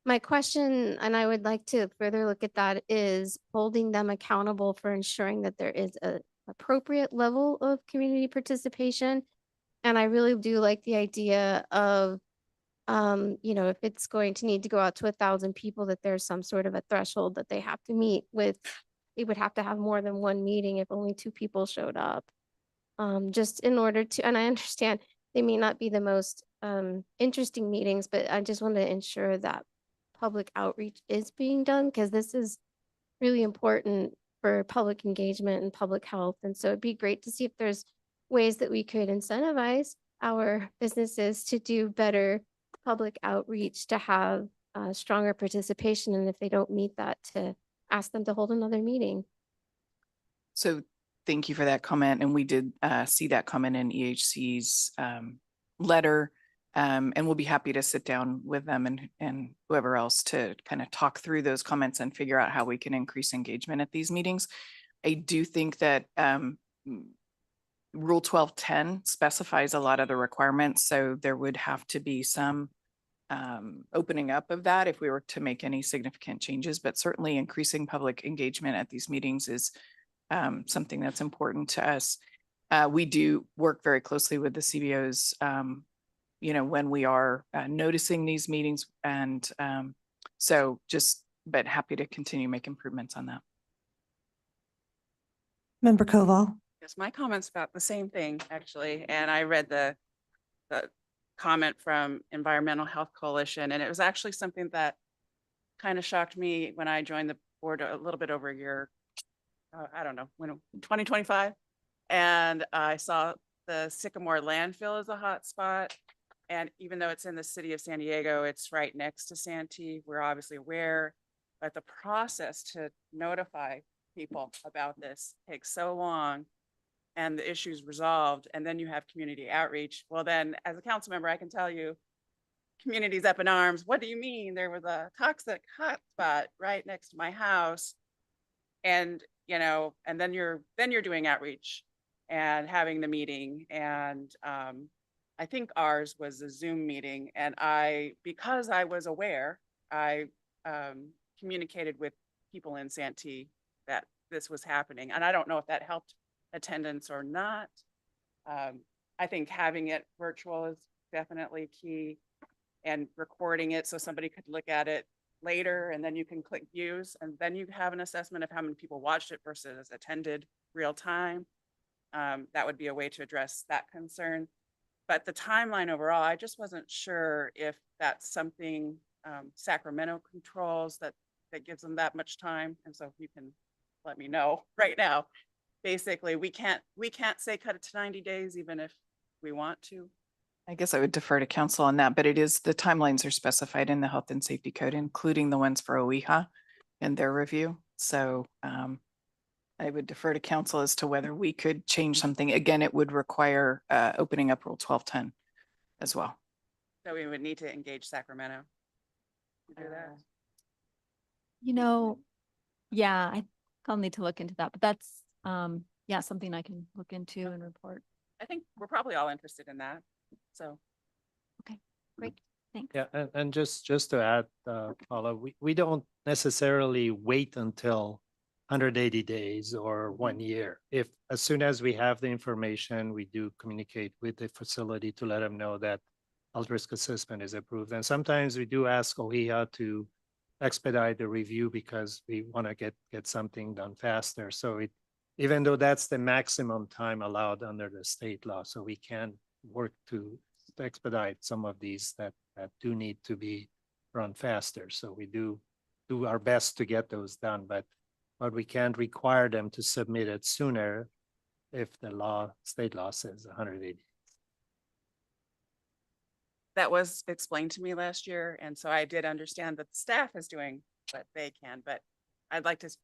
My question, and I would like to further look at that, is holding them accountable for ensuring that there is a appropriate level of community participation. And I really do like the idea of, if it's going to need to go out to 1,000 people, that there's some sort of a threshold that they have to meet with. It would have to have more than one meeting if only 2 people showed up. Just in order to, and I understand they may not be the most interesting meetings, but I just want to ensure that public outreach is being done, because this is really important for public engagement and public health. And so it'd be great to see if there's ways that we could incentivize our businesses to do better public outreach, to have stronger participation, and if they don't meet that, to ask them to hold another meeting. So thank you for that comment. And we did see that comment in EHC's letter. And we'll be happy to sit down with them and whoever else to kind of talk through those comments and figure out how we can increase engagement at these meetings. I do think that Rule 1210 specifies a lot of the requirements, so there would have to be some opening up of that if we were to make any significant changes, but certainly increasing public engagement at these meetings is something that's important to us. We do work very closely with the CBOs, when we are noticing these meetings, and but happy to continue make improvements on that. Member Koval. Yes, my comments about the same thing, actually, and I read the comment from Environmental Health Coalition, and it was actually something that kind of shocked me when I joined the board a little bit over a year, I don't know, when 2025, and I saw the Sycamore landfill as a hot spot. And even though it's in the city of San Diego, it's right next to Santee. We're obviously aware, but the process to notify people about this takes so long and the issue's resolved, and then you have community outreach. Well, then as a council member, I can tell you, community's up in arms. What do you mean? There was a toxic hotspot right next to my house. And, you know, and then you're doing outreach and having the meeting. And I think ours was a Zoom meeting. And because I was aware, I communicated with people in Santee that this was happening. And I don't know if that helped attendance or not. I think having it virtual is definitely key, and recording it so somebody could look at it later, and then you can click views, and then you have an assessment of how many people watched it versus attended real time. That would be a way to address that concern. But the timeline overall, I just wasn't sure if that's something Sacramento controls that gives them that much time. And so if you can let me know right now, basically we can't say cut it to 90 days, even if we want to. I guess I would defer to council on that, but it is, the timelines are specified in the Health and Safety Code, including the ones for OEHA and their review. So I would defer to council as to whether we could change something. Again, it would require opening up Rule 1210 as well. So we would need to engage Sacramento to do that. You know, yeah, I'll need to look into that, but that's, yeah, something I can look into and report. I think we're probably all interested in that. So. Okay, great. Thanks. Yeah, and just to add, Paula, we don't necessarily wait until 180 days or 1 year. If as soon as we have the information, we do communicate with the facility to let them know that health risk assessment is approved. And sometimes we do ask OEHA to expedite the review because we want to get something done faster. So even though that's the maximum time allowed under the state law, so we can work to expedite some of these that do need to be run faster. So we do our best to get those done, but we can't require them to submit it sooner if the state law says 180. That was explained to me last year. And so I did understand that the staff is doing what they can, but I'd like to,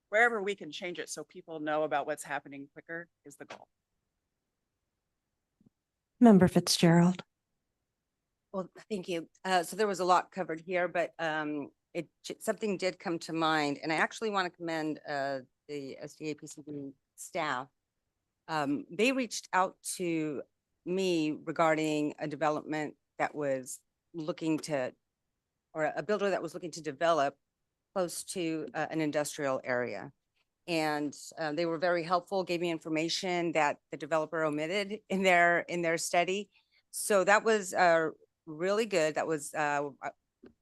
wherever we can change it so people know about what's happening quicker is the goal. Member Fitzgerald. Well, thank you. So there was a lot covered here, but something did come to mind, and I actually want to commend the SDAPCD staff. They reached out to me regarding a development that was looking to, or a builder that was looking to develop close to an industrial area. And they were very helpful, gave me information that the developer omitted in their study. So that was really good. That was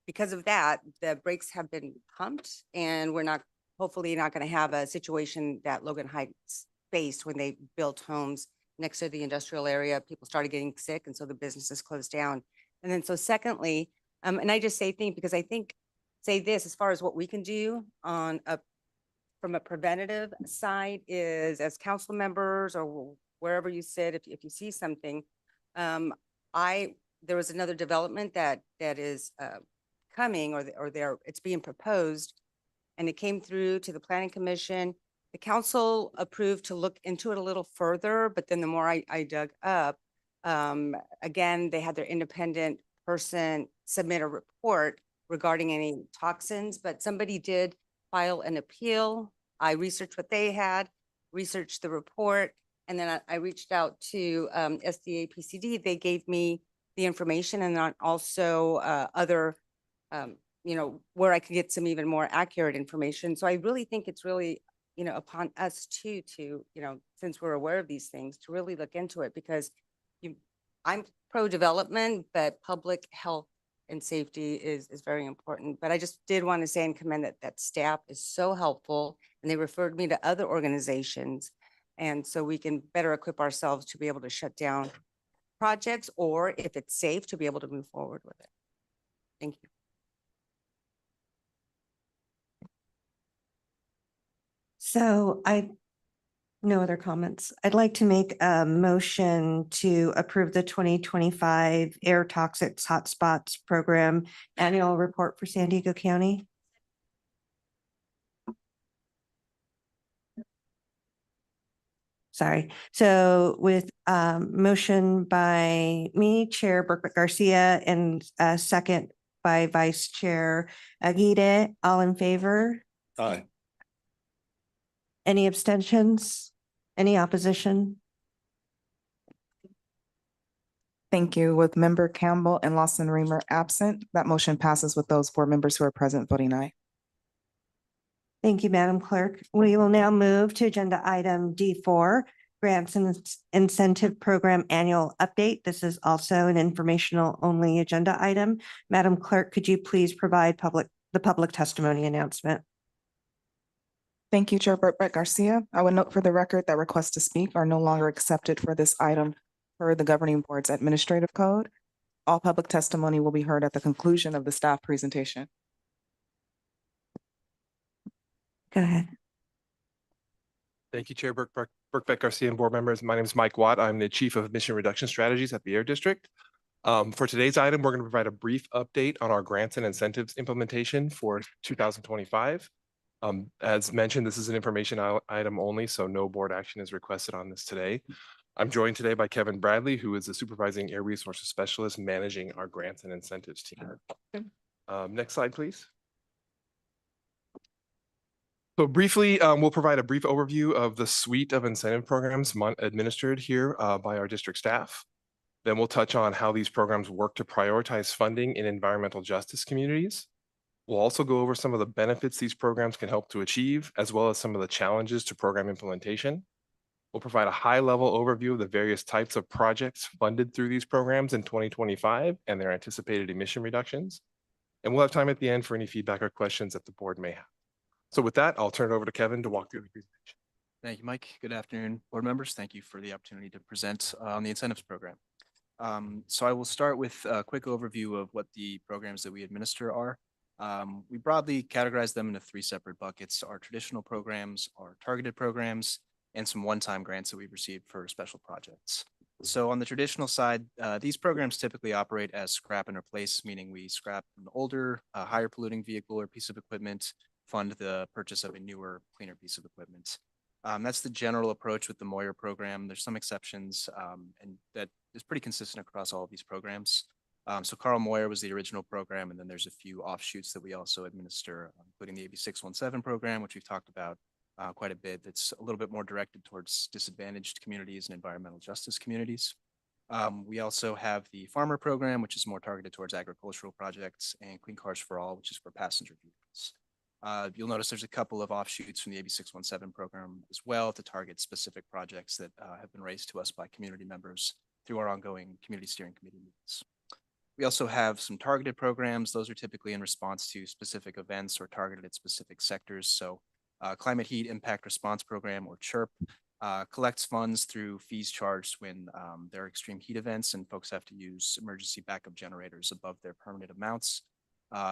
because of that, the brakes have been pumped, and we're hopefully not going to have a situation that Logan Heights faced when they built homes next to the industrial area. People started getting sick, and so the businesses closed down. And then so secondly, and I just say because I think say this as far as what we can do on from a preventative side is, as council members or wherever you sit, if you see something, there was another development that is coming, or it's being proposed, and it came through to the planning commission. The council approved to look into it a little further, but then the more I dug up, again, they had their independent person submit a report regarding any toxins, but somebody did file an appeal. I researched what they had, researched the report, and then I reached out to SDAPCD. They gave me the information, and then also other, where I could get some even more accurate information. So I really think it's really, upon us too, to, since we're aware of these things, to really look into it, because I'm pro-development, but public health and safety is very important. But I just did want to say and commend that staff is so helpful, and they referred me to other organizations And so we can better equip ourselves to be able to shut down projects, or if it's safe, to be able to move forward with it. Thank you. So no other comments. I'd like to make a motion to approve the 2025 Air Toxics Hotspots Program Annual Report for San Diego County. Sorry. So with motion by me, Chair Burkett Garcia, and a second by Vice Chair Aguirre, all in favor? Aye. Any abstentions? Any opposition? Thank you. With Member Campbell and Lawson Reamer absent, that motion passes with those 4 members who are present voting aye. Thank you, Madam Clerk. We will now move to agenda item D4, Grants and Incentive Program Annual Update. This is also an informational only agenda item. Madam Clerk, could you please provide the public testimony announcement? Thank you, Chair Brett Garcia. I would note for the record that requests to speak are no longer accepted for this item per the governing board's administrative code. All public testimony will be heard at the conclusion of the staff presentation. Go ahead. Thank you, Chair Burkett Garcia and board members. My name is Mike Watt. I'm the Chief of Emission Reduction Strategies at the Air District. For today's item, we're going to provide a brief update on our grants and incentives implementation for 2025. As mentioned, this is an information item only, so no board action is requested on this today. I'm joined today by Kevin Bradley, who is the Supervising Air Resources Specialist managing our grants and incentives team. Next slide, please. So briefly, we'll provide a brief overview of the suite of incentive programs administered here by our district staff. Then we'll touch on how these programs work to prioritize funding in environmental justice communities. We'll also go over some of the benefits these programs can help to achieve, as well as some of the challenges to program implementation. We'll provide a high-level overview of the various types of projects funded through these programs in 2025 and their anticipated emission reductions. And we'll have time at the end for any feedback or questions that the board may have. So with that, I'll turn it over to Kevin to walk through the presentation. Thank you, Mike. Good afternoon, board members. Thank you for the opportunity to present on the incentives program. So I will start with a quick overview of what the programs that we administer are. We broadly categorize them into 3 separate buckets: our traditional programs, our targeted programs, and some one-time grants that we've received for special projects. So on the traditional side, these programs typically operate as scrap and replace, meaning we scrap an older, higher polluting vehicle or piece of equipment, fund the purchase of a newer, cleaner piece of equipment. That's the general approach with the Moyer program. There's some exceptions, and that is pretty consistent across all of these programs. So Carl Moyer was the original program, and then there's a few offshoots that we also administer, including the AB 617 program, which we've talked about quite a bit. That's a little bit more directed towards disadvantaged communities and environmental justice communities. We also have the Farmer program, which is more targeted towards agricultural projects, and Clean Cars for All, which is for passenger vehicles. You'll notice there's a couple of offshoots from the AB 617 program as well to target specific projects that have been raised to us by community members through our ongoing community steering committee meetings. We also have some targeted programs. Those are typically in response to specific events or targeted at specific sectors. So Climate Heat Impact Response Program, or CHIRP, collects funds through fees charged when there are extreme heat events and folks have to use emergency backup generators above their permanent amounts.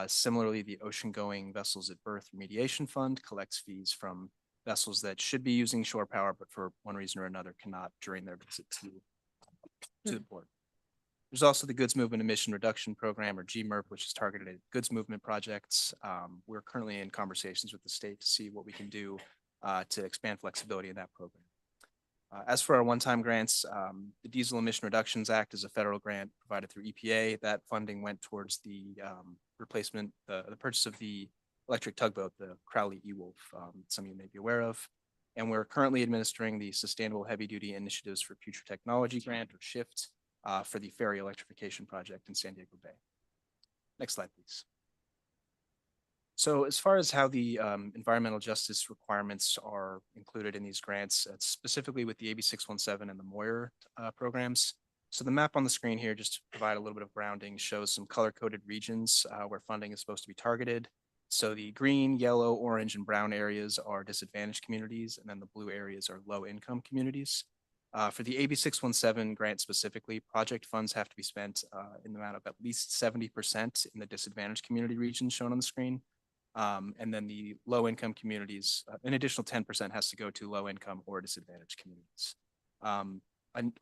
Similarly, the Ocean-Going Vessels at Berth Remediation Fund collects fees from vessels that should be using shore power, but for one reason or another cannot during their visit to the port. There's also the Goods Movement Emission Reduction Program, or GMERP, which is targeted at goods movement projects. We're currently in conversations with the state to see what we can do to expand flexibility in that program. As for our one-time grants, the Diesel Emission Reductions Act is a federal grant provided through EPA. That funding went towards the replacement, the purchase of the electric tugboat, the Crowley E-Wolf, some of you may be aware of. And we're currently administering the Sustainable Heavy Duty Initiatives for Future Technology Grant, or SHIFT, for the ferry electrification project in San Diego Bay. Next slide, please. So as far as how the environmental justice requirements are included in these grants, specifically with the AB 617 and the Moyer programs. So the map on the screen here, just to provide a little bit of grounding, shows some color-coded regions where funding is supposed to be targeted. So the green, yellow, orange, and brown areas are disadvantaged communities, and then the blue areas are low-income communities. For the AB 617 grant specifically, project funds have to be spent in the amount of at least 70% in the disadvantaged community regions shown on the screen. And then the low-income communities, an additional 10% has to go to low-income or disadvantaged communities.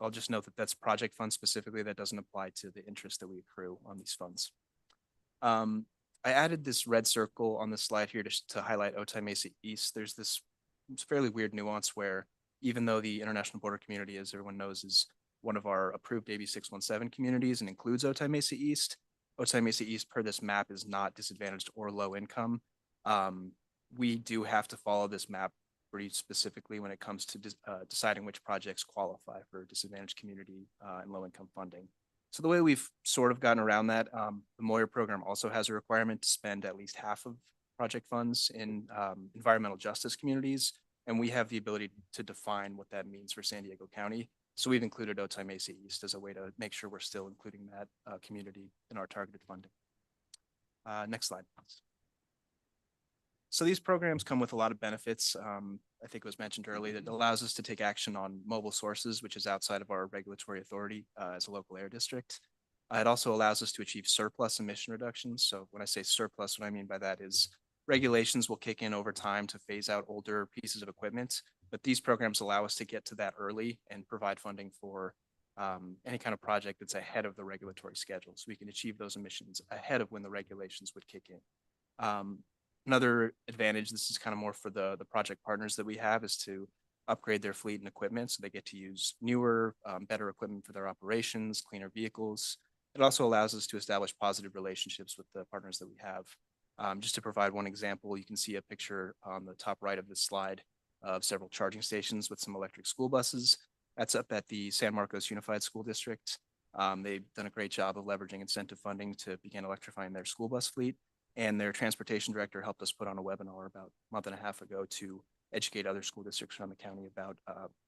I'll just note that that's project funds specifically. That doesn't apply to the interest that we accrue on these funds. I added this red circle on the slide here to highlight Otay Mesa East. There's this fairly weird nuance where even though the International Border Community, as everyone knows, is one of our approved AB 617 communities and includes Otay Mesa East per this map is not disadvantaged or low income. We do have to follow this map pretty specifically when it comes to deciding which projects qualify for disadvantaged community and low income funding. So the way we've sort of gotten around that, the Moyer program also has a requirement to spend at least half of project funds in environmental justice communities. And we have the ability to define what that means for San Diego County. So we've included Otay Mesa East as a way to make sure we're still including that community in our targeted funding. Next slide, please. So these programs come with a lot of benefits. I think it was mentioned earlier that it allows us to take action on mobile sources, which is outside of our regulatory authority as a local air district. It also allows us to achieve surplus emission reductions. So when I say surplus, what I mean by that is regulations will kick in over time to phase out older pieces of equipment, but these programs allow us to get to that early and provide funding for any kind of project that's ahead of the regulatory schedule. So we can achieve those emissions ahead of when the regulations would kick in. Another advantage, this is kind of more for the project partners that we have, is to upgrade their fleet and equipment so they get to use newer, better equipment for their operations, cleaner vehicles. It also allows us to establish positive relationships with the partners that we have. Just to provide one example, you can see a picture on the top right of this slide of several charging stations with some electric school buses. That's up at the San Marcos Unified School District. They've done a great job of leveraging incentive funding to begin electrifying their school bus fleet. And their transportation director helped us put on a webinar about a month and a half ago to educate other school districts around the county about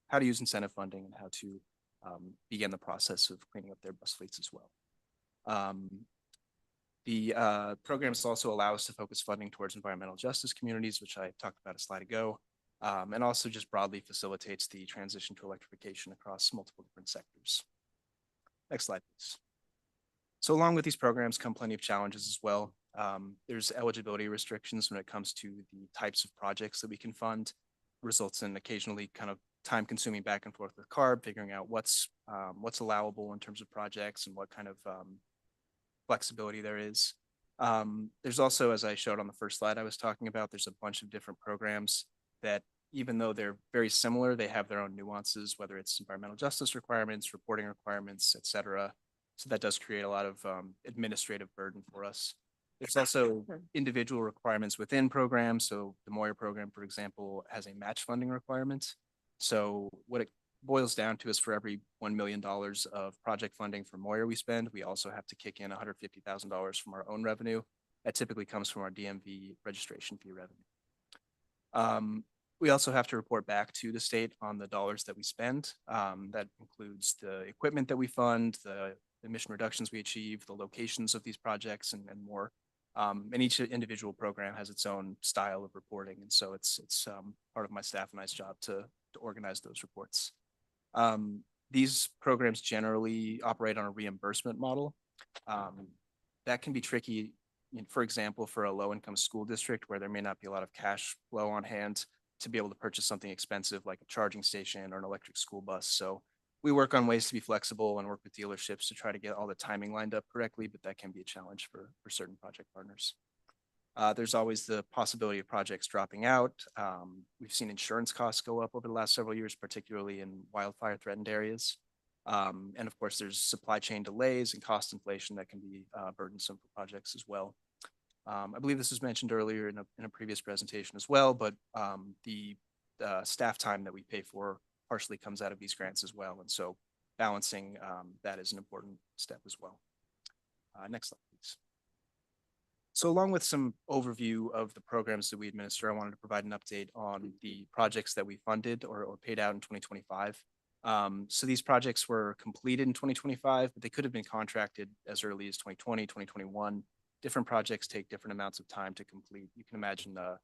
how to use incentive funding and how to begin the process of cleaning up their bus fleets as well. The programs also allow us to focus funding towards environmental justice communities, which I talked about a slide ago, and also just broadly facilitates the transition to electrification across multiple different sectors. Next slide, please. So along with these programs come plenty of challenges as well. There's eligibility restrictions when it comes to the types of projects that we can fund. Results in occasionally kind of time-consuming back and forth with CARB, figuring out what's allowable in terms of projects and what kind of flexibility there is. There's also, as I showed on the first slide I was talking about, there's a bunch of different programs that, even though they're very similar, they have their own nuances, whether it's environmental justice requirements, reporting requirements, et cetera. So that does create a lot of administrative burden for us. There's also individual requirements within programs. So the Moyer program, for example, has a match funding requirement. So what it boils down to is for every $1 million of project funding for Moyer we spend, we also have to kick in $150,000 from our own revenue. That typically comes from our DMV registration fee revenue. We also have to report back to the state on the dollars that we spend. That includes the equipment that we fund, the emission reductions we achieve, the locations of these projects, and more. And each individual program has its own style of reporting. And so it's part of my staff and I's job to organize those reports. These programs generally operate on a reimbursement model. That can be tricky, for example, for a low-income school district where there may not be a lot of cash flow on hand to be able to purchase something expensive like a charging station or an electric school bus. So we work on ways to be flexible and work with dealerships to try to get all the timing lined up correctly, but that can be a challenge for certain project partners. There's always the possibility of projects dropping out. We've seen insurance costs go up over the last several years, particularly in wildfire threatened areas. And of course, there's supply chain delays and cost inflation that can be burdensome for projects as well. I believe this was mentioned earlier in a previous presentation as well, but the staff time that we pay for partially comes out of these grants as well. And so balancing that is an important step as well. Next slide, please. So along with some overview of the programs that we administer, I wanted to provide an update on the projects that we funded or paid out in 2025. So these projects were completed in 2025, but they could have been contracted as early as 2020, 2021. different projects take different amounts of time to complete. You can imagine a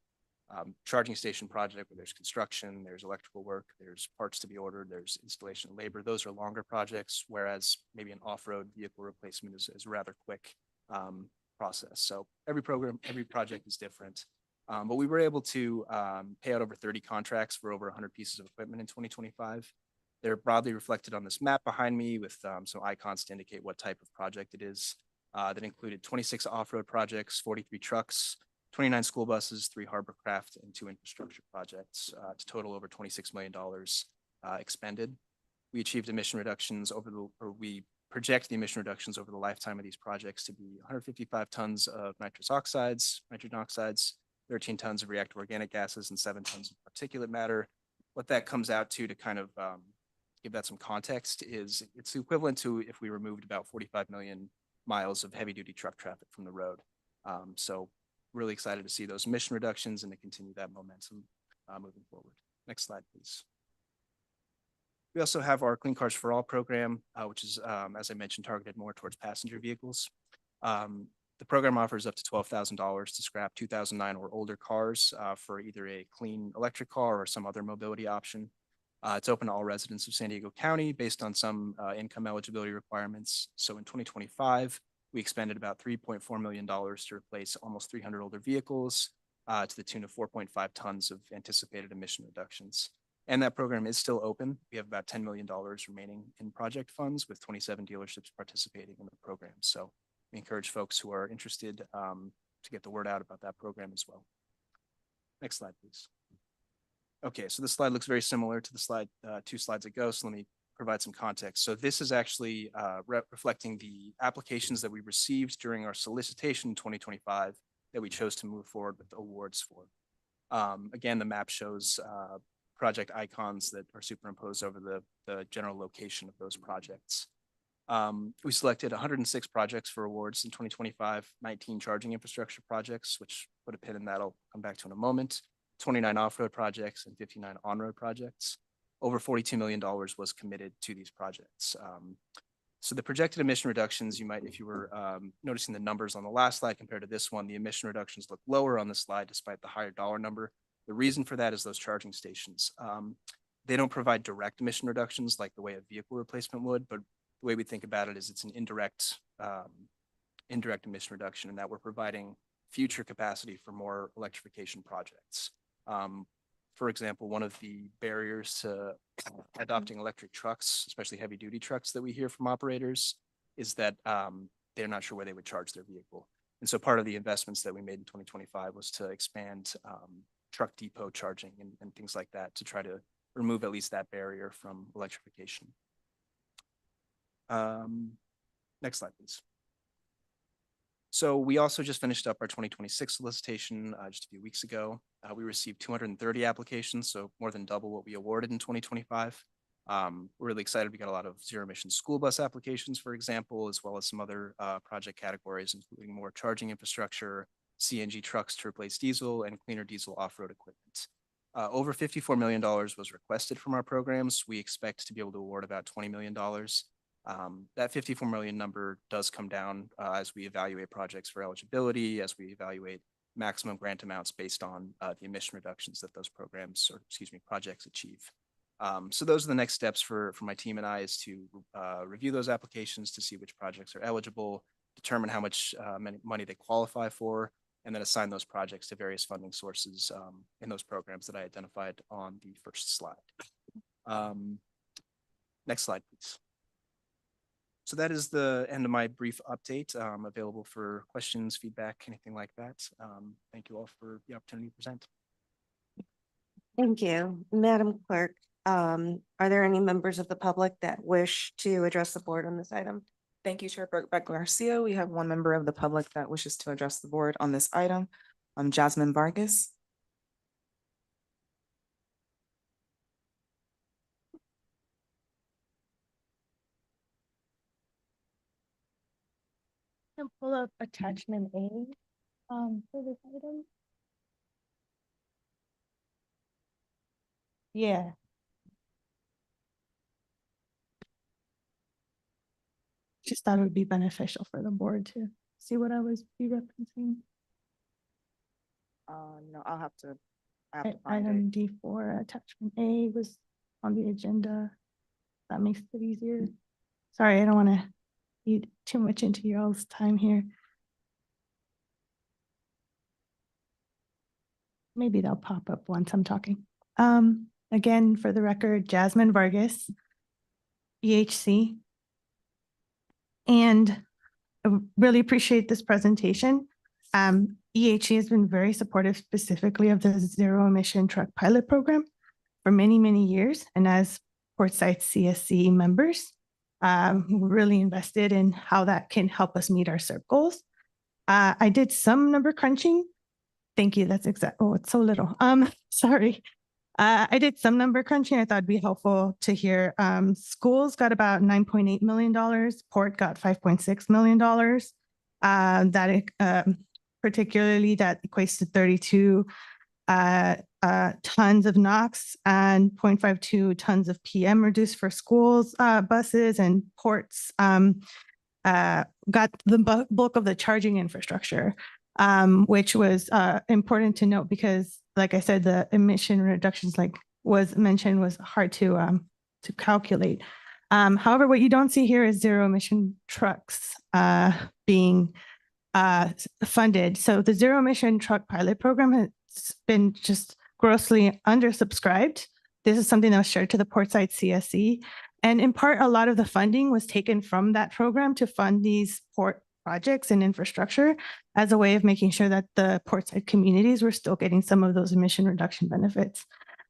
charging station project where there's construction, there's electrical work, there's parts to be ordered, there's installation labor. Those are longer projects, whereas maybe an off-road vehicle replacement is a rather quick process. So every project is different. But we were able to pay out over 30 contracts for over 100 pieces of equipment in 2025. They're broadly reflected on this map behind me with some icons to indicate what type of project it is. That included 26 off-road projects, 43 trucks, 29 school buses, 3 hovercraft, and 2 infrastructure projects to total over $26 million expended. We achieved emission reductions we project the emission reductions over the lifetime of these projects to be 155 tons of nitrous oxides, nitrogen oxides, 13 tons of reactive organic gases, and 7 tons of particulate matter. What that comes out to kind of give that some context is it's equivalent to if we removed about 45 million miles of heavy duty truck traffic from the road. So really excited to see those emission reductions and to continue that momentum moving forward. Next slide, please. We also have our Clean Cars for All program, which is, as I mentioned, targeted more towards passenger vehicles. The program offers up to $12,000 to scrap 2009 or older cars for either a clean electric car or some other mobility option. It's open to all residents of San Diego County based on some income eligibility requirements. So in 2025, we expended about $3.4 million to replace almost 300 older vehicles to the tune of 4.5 tons of anticipated emission reductions. And that program is still open. We have about $10 million remaining in project funds with 27 dealerships participating in the program. So we encourage folks who are interested to get the word out about that program as well. Next slide, please. Okay, so this slide looks very similar to the slide 2 slides ago. So let me provide some context. So this is actually reflecting the applications that we received during our solicitation in 2025 that we chose to move forward with awards for. Again, the map shows project icons that are superimposed over the general location of those projects. We selected 106 projects for awards in 2025, 19 charging infrastructure projects, which put a pin in that I'll come back to in a moment, 29 off-road projects and 59 on-road projects. Over $42 million was committed to these projects. So the projected emission reductions, if you were noticing the numbers on the last slide compared to this one, the emission reductions look lower on the slide despite the higher dollar number. The reason for that is those charging stations. They don't provide direct emission reductions like the way a vehicle replacement would, but the way we think about it is it's an indirect emission reduction in that we're providing future capacity for more electrification projects. For example, one of the barriers to adopting electric trucks, especially heavy duty trucks that we hear from operators, is that they're not sure where they would charge their vehicle. And so part of the investments that we made in 2025 was to expand truck depot charging and things like that to try to remove at least that barrier from electrification. Next slide, please. So we also just finished up our 2026 solicitation just a few weeks ago. We received 230 applications, so more than double what we awarded in 2025. We're really excited. We got a lot of zero emission school bus applications, for example, as well as some other project categories, including more charging infrastructure, CNG trucks to replace diesel, and cleaner diesel off-road equipment. Over $54 million was requested from our programs. We expect to be able to award about $20 million. That 54 million number does come down as we evaluate projects for eligibility, as we evaluate maximum grant amounts based on the emission reductions that those projects achieve. So those are the next steps for my team and I, is to review those applications to see which projects are eligible, determine how much money they qualify for, and then assign those projects to various funding sources in those programs that I identified on the first slide. Next slide, please. So that is the end of my brief update. Available for questions, feedback, anything like that. Thank you all for the opportunity to present. Thank you. Madam Clerk, are there any members of the public that wish to address the board on this item? Thank you, Chair Burke Garcia. We have one member of the public that wishes to address the board on this item. Jasmine Vargas. Can pull up attachment A for this item. Yeah. Just thought it would be beneficial for the board to see what I was be referencing? No, I have to find it. Item D4, attachment A was on the agenda. That makes it easier. Sorry, I don't want to eat too much into y'all's time here. Maybe they'll pop up once I'm talking. Again, for the record, Jasmine Vargas, EHC. And I really appreciate this presentation. EHC has been very supportive specifically of the zero emission truck pilot program for many, many years. And as Portside CSC members, we're really invested in how that can help us meet our CERP goals. I did some number crunching. Thank you. That's exact. Oh, it's so little. Sorry. I did some number crunching. I thought it'd be helpful to hear. Schools got about $9.8 million. Port got $5.6 million. Particularly that equates to 32 tons of NOx and 0.52 tons of PM reduced for schools, buses, and ports got the bulk of the charging infrastructure, which was important to note because, like I said, the emission reductions, like was mentioned, was hard to calculate. However, what you don't see here is zero emission trucks being funded. So the zero emission truck pilot program has been just grossly undersubscribed. This is something that was shared to the Portside CSC. And in part, a lot of the funding was taken from that program to fund these port projects and infrastructure as a way of making sure that the Portside communities were still getting some of those emission reduction benefits.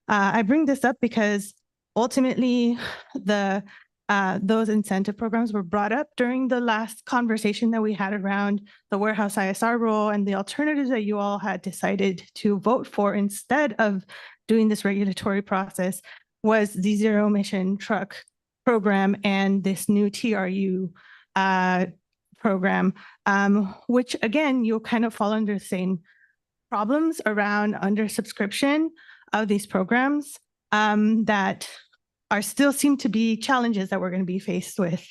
I bring this up because ultimately those incentive programs were brought up during the last conversation that we had around the warehouse ISR rule and the alternatives that you all had decided to vote for instead of doing this regulatory process was the zero emission truck program and this new TRU program, which again, you'll kind of fall under the same problems around undersubscription of these programs that are still seem to be challenges that we're going to be faced with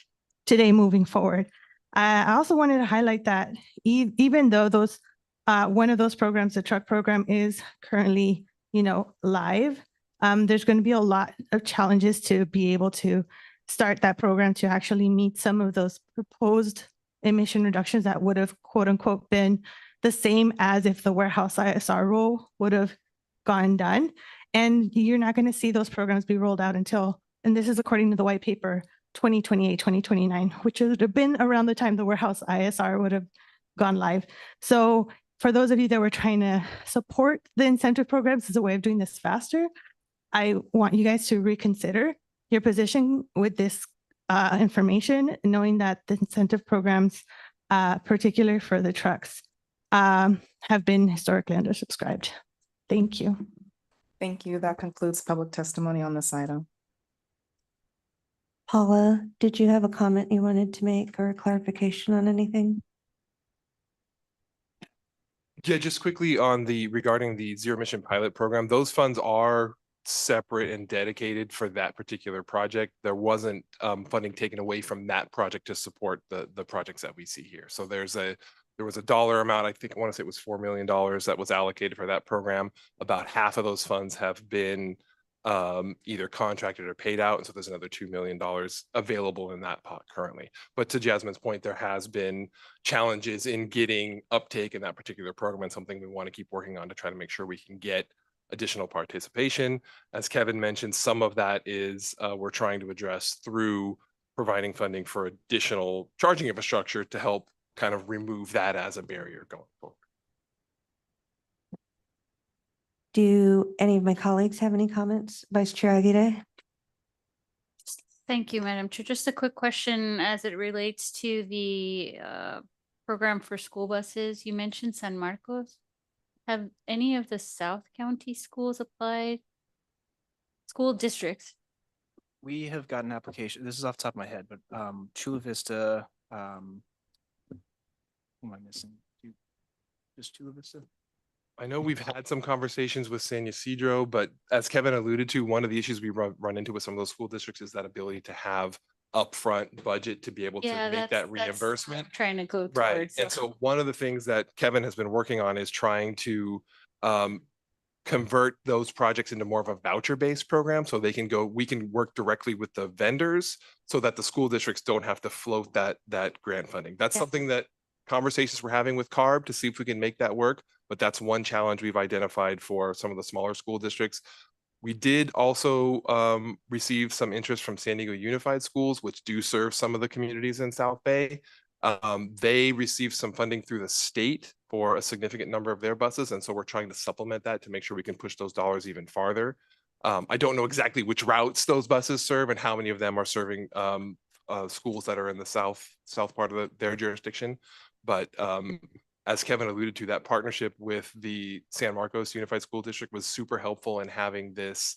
today moving forward. I also wanted to highlight that even though those one of those programs, the truck program, is currently, live, there's going to be a lot of challenges to be able to start that program to actually meet some of those proposed emission reductions that would have, quote unquote, been the same as if the warehouse ISR rule would have gone done. And you're not going to see those programs be rolled out until, and this is according to the white paper, 2028, 2029, which would have been around the time the warehouse ISR would have gone live. So for those of you that were trying to support the incentive programs as a way of doing this faster, I want you guys to reconsider your position with this information, knowing that the incentive programs, particularly for the trucks, have been historically undersubscribed. Thank you. Thank you. That concludes public testimony on this item. Paula, did you have a comment you wanted to make or a clarification on anything? Yeah, just quickly on regarding the zero emission pilot program, those funds are separate and dedicated for that particular project. There wasn't funding taken away from that project to support the projects that we see here. So there was a dollar amount, I think I want to say it was $4 million that was allocated for that program. About half of those funds have been either contracted or paid out. And so there's another $2 million available in that pot currently. But to Jasmine's point, there has been challenges in getting uptake in that particular program, and something we want to keep working on to try to make sure we can get additional participation. As Kevin mentioned, some of that is we're trying to address through providing funding for additional charging infrastructure to help kind of remove that as a barrier going forward. Do any of my colleagues have any comments? Vice Chair Aguirre? Thank you, Madam Chair. Just a quick question as it relates to the program for school buses. You mentioned San Marcos. Have any of the South County schools applied? School districts? We have gotten application. This is off the top of my head, but Chula Vista, who am I missing? Just Chula Vista? I know we've had some conversations with San Ysidro, but as Kevin alluded to, one of the issues we run into with some of those school districts is that ability to have upfront budget to be able to Yeah, make that reimbursement. Trying to go Right. towards. And so one of the things that Kevin has been working on is trying to convert those projects into more of a voucher-based program so we can work directly with the vendors so that the school districts don't have to float that grant funding. That's Yeah. something that conversations we're having with CARB to see if we can make that work, but that's one challenge we've identified for some of the smaller school districts. We did also receive some interest from San Diego Unified Schools, which do serve some of the communities in South Bay. They received some funding through the state for a significant number of their buses. And so we're trying to supplement that to make sure we can push those dollars even farther. I don't know exactly which routes those buses serve and how many of them are serving schools that are in the south part of their jurisdiction. But as Kevin alluded to, that partnership with the San Marcos Unified School District was super helpful in having this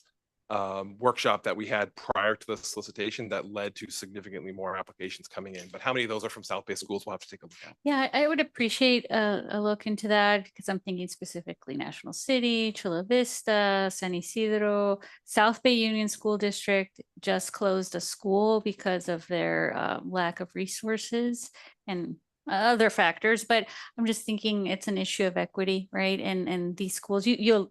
workshop that we had prior to the solicitation that led to significantly more applications coming in. But how many of those are from South Bay schools? We'll have to take a look at. Yeah, I would appreciate a look into that because I'm thinking specifically National City, Chula Vista, San Isidro, South Bay Union School District just closed a school because of their lack of resources and other factors. But I'm just thinking it's an issue of equity, right? And these schools, you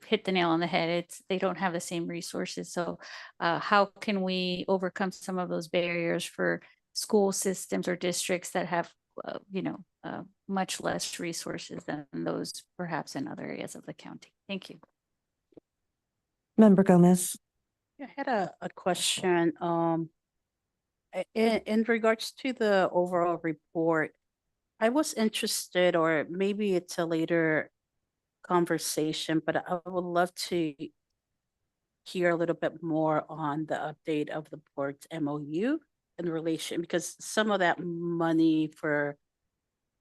hit the nail on the head. They don't have the same resources. So how can we overcome some of those barriers for school systems or districts that have, much less resources than those perhaps in other areas of the county? Thank you. Member Gomez. I had a question. In regards to the overall report, I was interested, or maybe it's a later conversation, but I would love to hear a little bit more on the update of the port's MOU in relation, because some of that money for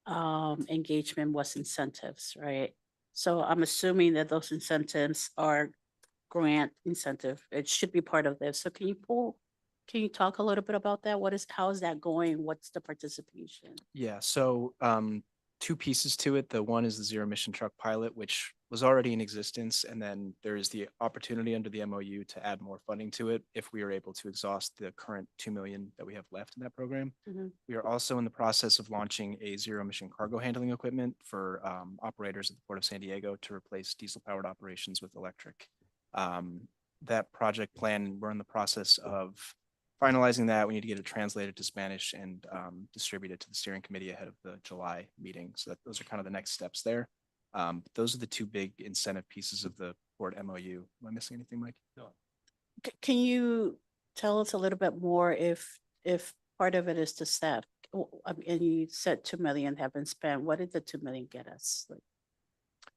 engagement was incentives, right? So I'm assuming that those incentives are grant incentive. It should be part of this. So can you talk a little bit about that? How is that going? What's the participation? Yeah, so two pieces to it. The one is the zero emission truck pilot, which was already in existence. And then there is the opportunity under the MOU to add more funding to it if we are able to exhaust the current 2 million that we have left in that program. We are also in the process of launching a zero emission cargo handling equipment for operators at the Port of San Diego to replace diesel powered operations with electric. That project plan, we're in the process of finalizing that. We need to get it translated to Spanish and distribute it to the steering committee ahead of the July meeting. So those are kind of the next steps there. Those are the two big incentive pieces of the Port MOU. Am I missing anything, Mike? No. Can you tell us a little bit more if part of it is to staff? And you said 2 million have been spent. What did the 2 million get us? Like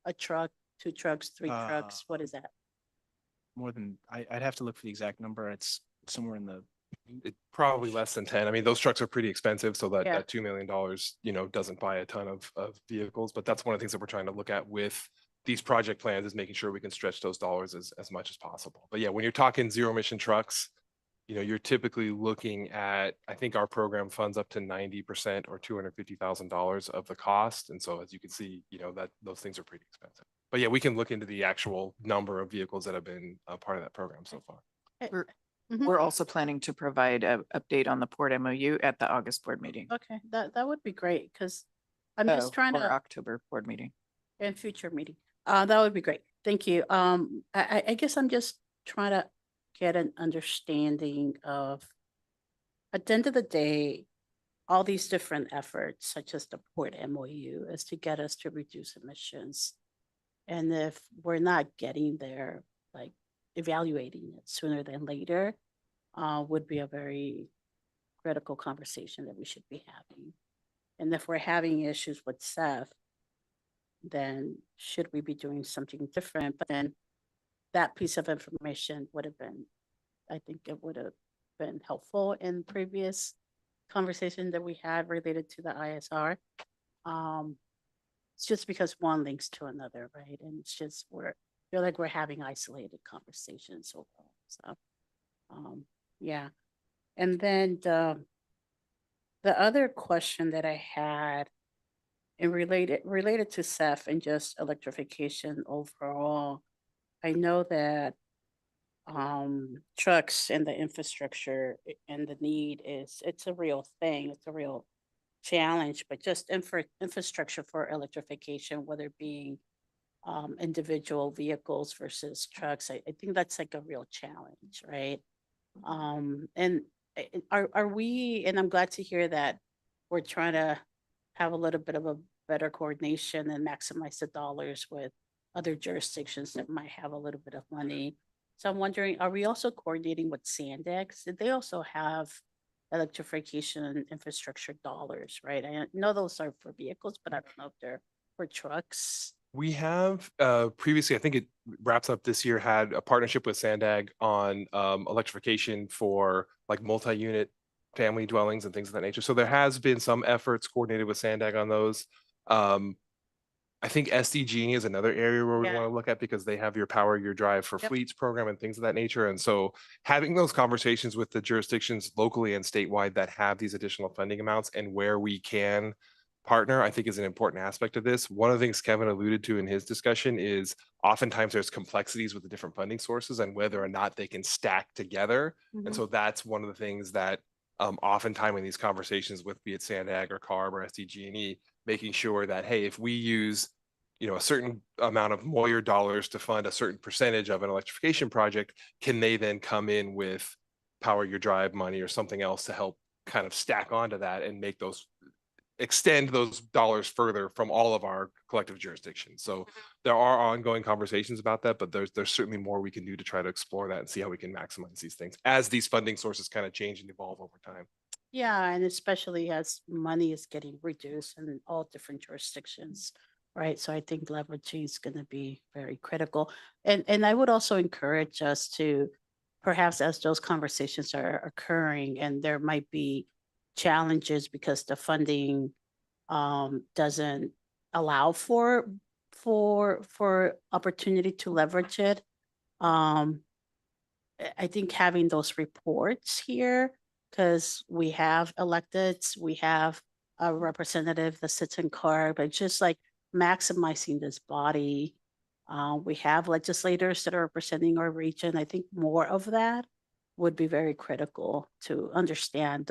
a truck, 2 trucks, 3 trucks? What is that? More than, I'd have to look for the exact number. It's somewhere in the probably less than 10. I mean, those trucks are pretty expensive, so that Yeah. $2 million, doesn't buy a ton of vehicles. But that's one of the things that we're trying to look at with these project plans, is making sure we can stretch those dollars as much as possible. But yeah, when you're talking zero emission trucks, you're typically looking at, I think our program funds up to 90% or $250,000 of the cost. And so as you can see, that those things are pretty expensive. But yeah, we can look into the actual number of vehicles that have been a part of that program so far. We're also planning to provide an update on the Port MOU at the August board meeting. Okay, that would be great, because I'm just trying or to. October board meeting. And future meeting. That would be great. Thank you. I guess I'm just trying to get an understanding of, at the end of the day, all these different efforts, such as the Port MOU, is to get us to reduce emissions. And if we're not getting there, like evaluating it sooner than later, would be a very critical conversation that we should be having. And if we're having issues with SEF, then should we be doing something different? But then that piece of information would have been, I think it would have been helpful in previous conversation that we had related to the ISR. It's just because one links to another, right? And it's just, feel like we're having isolated conversations overall. So, yeah. And then the other question that I had, and related to SEF and just electrification overall, I know that trucks and the infrastructure and the need it's a real thing. It's a real challenge, but just infrastructure for electrification, whether it being individual vehicles versus trucks, I think that's like a real challenge, right? And are we, and I'm glad to hear that we're trying to have a little bit of a better coordination and maximize the dollars with other jurisdictions that might have a little bit of money. So I'm wondering, are we also coordinating with Sandex? Did they also have electrification infrastructure dollars, right? I know those are for vehicles, but I don't know if they're for trucks. We have previously, I think it wraps up this year, had a partnership with Sandag on electrification for like multi-unit family dwellings and things of that nature. So there has been some efforts coordinated with Sandag on those. I think SDG is another area where we want to look at because they have your Power Your Drive for Fleets program and things of that nature. And so having those conversations with the jurisdictions locally and statewide that have these additional funding amounts and where we can partner, I think is an important aspect of this. One of the things Kevin alluded to in his discussion is oftentimes there's complexities with the different funding sources and whether or not they can stack together. And so that's one of the things that oftentimes in these conversations with be it Sandag or CARB or SDG&E, making sure that, hey, if we use a certain amount of Moyer dollars to fund a certain percentage of an electrification project, can they then come in with Power Your Drive money or something else to help kind of stack onto that and make those extend those dollars further from all of our collective jurisdictions. So there are ongoing conversations about that, but there's certainly more we can do to try to explore that and see how we can maximize these things as these funding sources kind of change and evolve over time. Yeah, and especially as money is getting reduced in all different jurisdictions, right? So I think leveraging is going to be very critical. And I would also encourage us to, perhaps as those conversations are occurring and there might be challenges because the funding doesn't allow for opportunity to leverage it. I think having those reports here, because we have electeds, we have a representative that sits in CARB, but just like maximizing this body. We have legislators that are representing our region. I think more of that would be very critical to understand.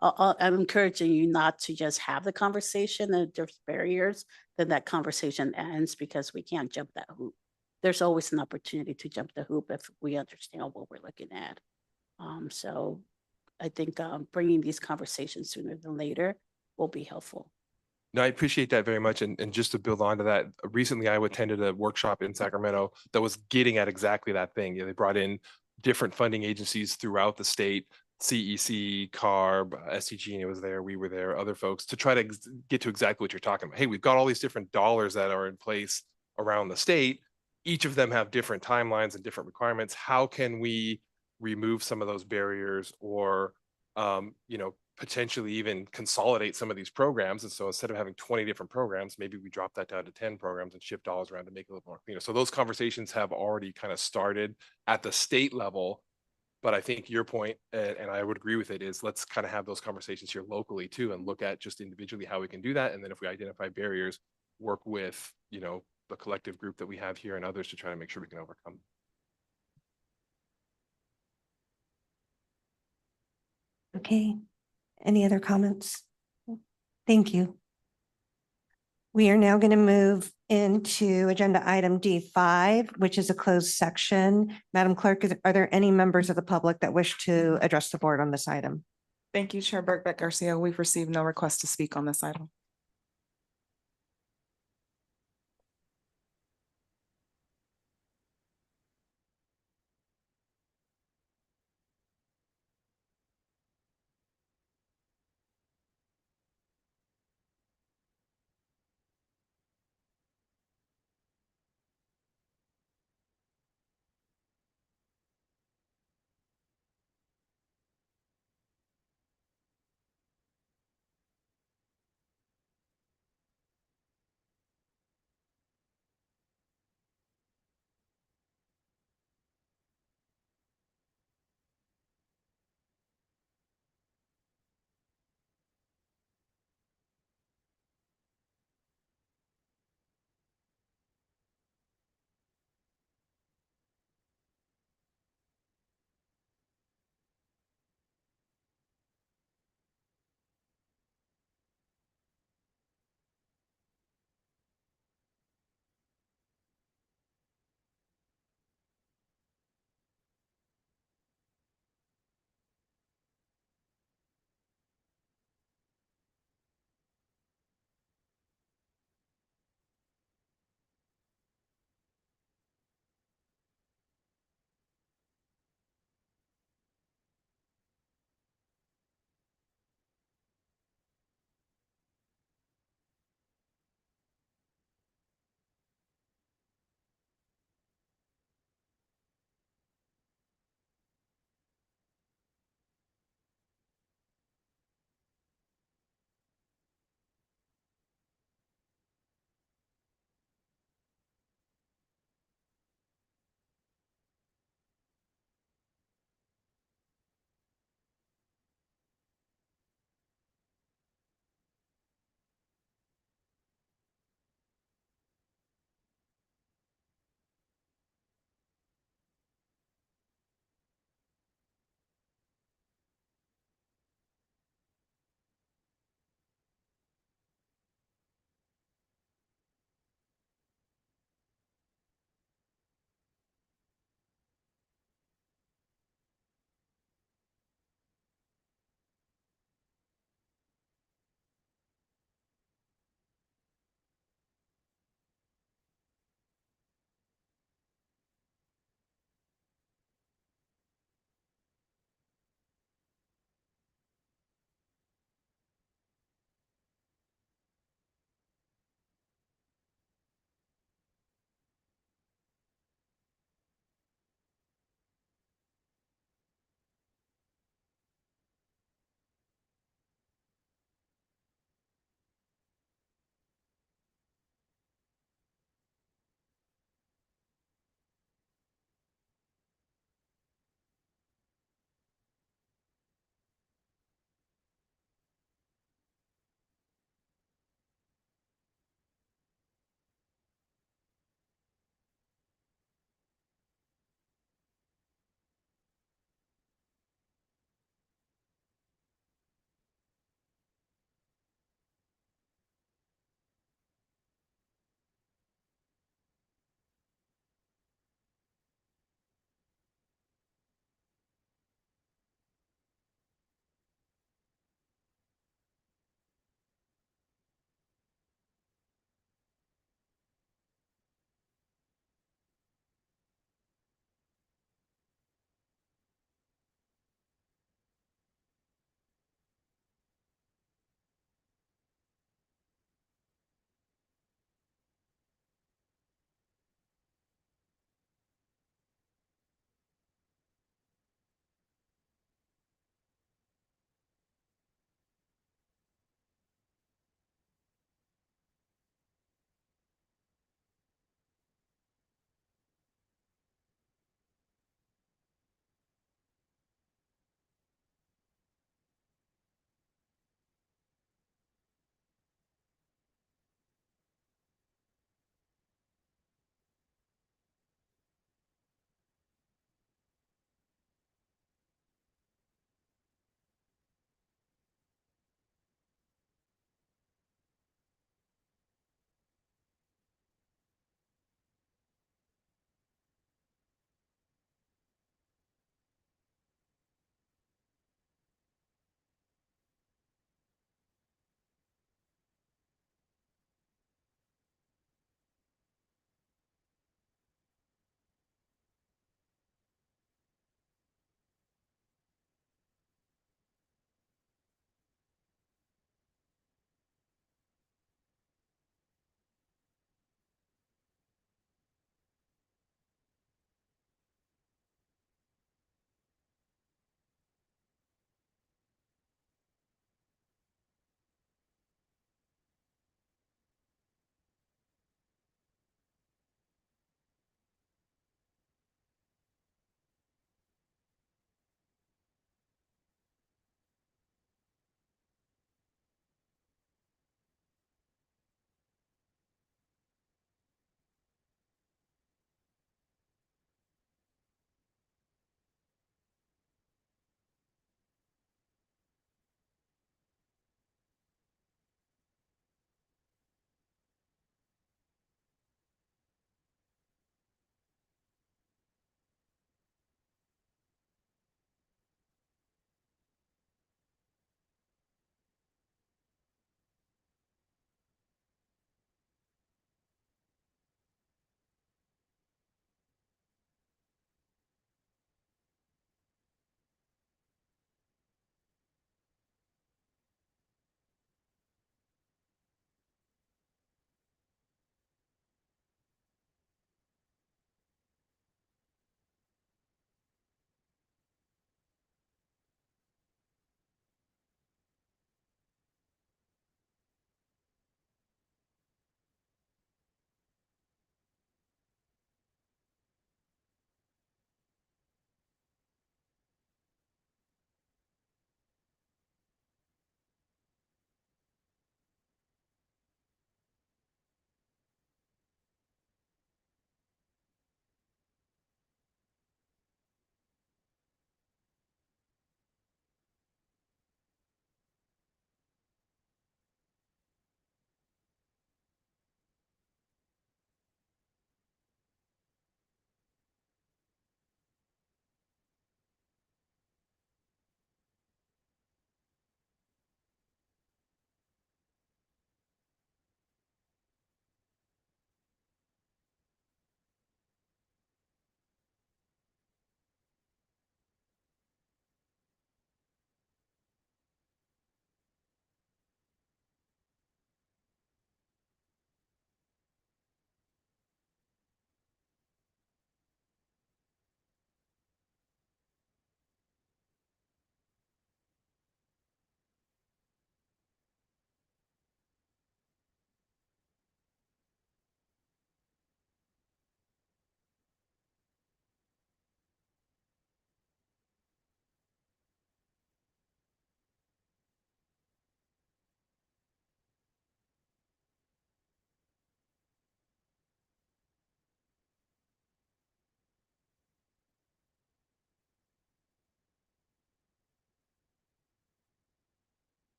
I'm encouraging you not to just have the conversation and there's barriers, then that conversation ends because we can't jump that hoop. There's always an opportunity to jump the hoop if we understand what we're looking at. So I think bringing these conversations sooner than later will be helpful. No, I appreciate that very much. And just to build on to that, recently I attended a workshop in Sacramento that was getting at exactly that thing. They brought in different funding agencies throughout the state, CEC, CARB, SDG was there, we were there, other folks, to try to get to exactly what you're talking about. Hey, we've got all these different dollars that are in place around the state. Each of them have different timelines and different requirements. How can we remove some of those barriers or, potentially even consolidate some of these programs? And so instead of having 20 different programs, maybe we drop that down to 10 programs and shift dollars around to make it a little more cleaner. So those conversations have already kind of started at the state level. But I think your point, and I would agree with it, is let's kind of have those conversations here locally too, and look at just individually how we can do that. And then if we identify barriers, work with, the collective group that we have here and others to try to make sure we can overcome. Okay. Any other comments? Thank you. We are now going to move into agenda item D5, which is a closed section. Madam Clerk, are there any members of the public that wish to address the board on this item? Thank you, Chair Bergbeck Garcia. We've received no request to speak on this item.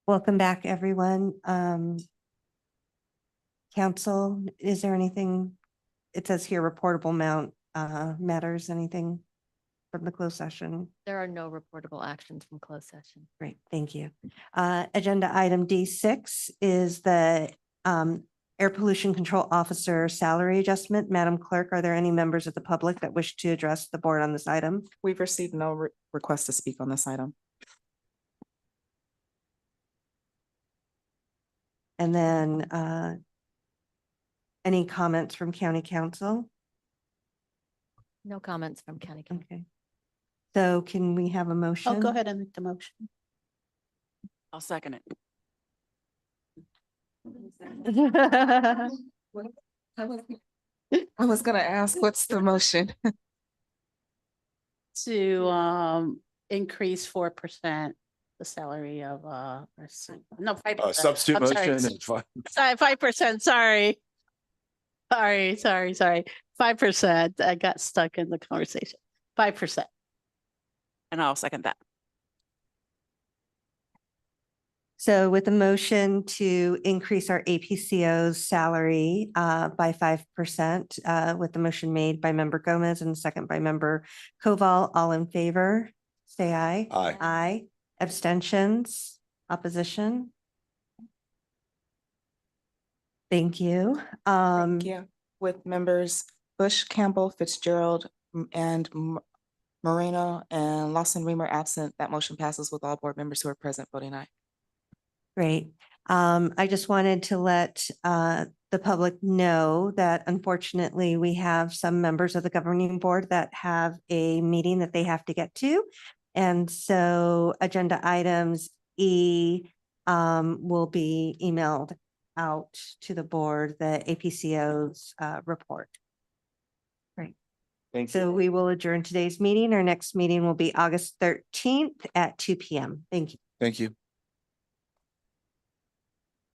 Welcome back, everyone. Council, is there anything, it says here reportable matters, anything from the closed session? There are no reportable actions from closed session. Great, thank you. Agenda item D6 is the Air Pollution Control Officer salary adjustment. Madam Clerk, are there any members of the public that wish to address the board on this item? We've received no request to speak on this item. And then any comments from County Council? No comments from county council. Okay. So can we have a motion? Oh, go ahead and make the motion. I'll second it. I was gonna ask, what's the motion? To increase 4% the salary of let's see, no, 5%. Substitute I'm sorry. motion. It's fine. Sorry, 5%, sorry. Sorry. 5%. I got stuck in the conversation. 5%. And I'll second that. So with a motion to increase our APCO's salary by 5%, with the motion made by member Gomez and second by member Koval, all in favor, say aye. Aye. Aye. Abstentions, opposition? Thank you. Yeah, with members Bush, Campbell, Fitzgerald, and Moreno and Lawson Reamer absent, that motion passes with all board members who are present voting aye. Great. I just wanted to let the public know that unfortunately we have some members of the governing board that have a meeting that they have to get to. And so agenda items E will be emailed out to the board, the APCO's report. Great. Thank So we will adjourn today's meeting. Our next meeting will be August 13th at 2 p.m. Thank you. Thank you.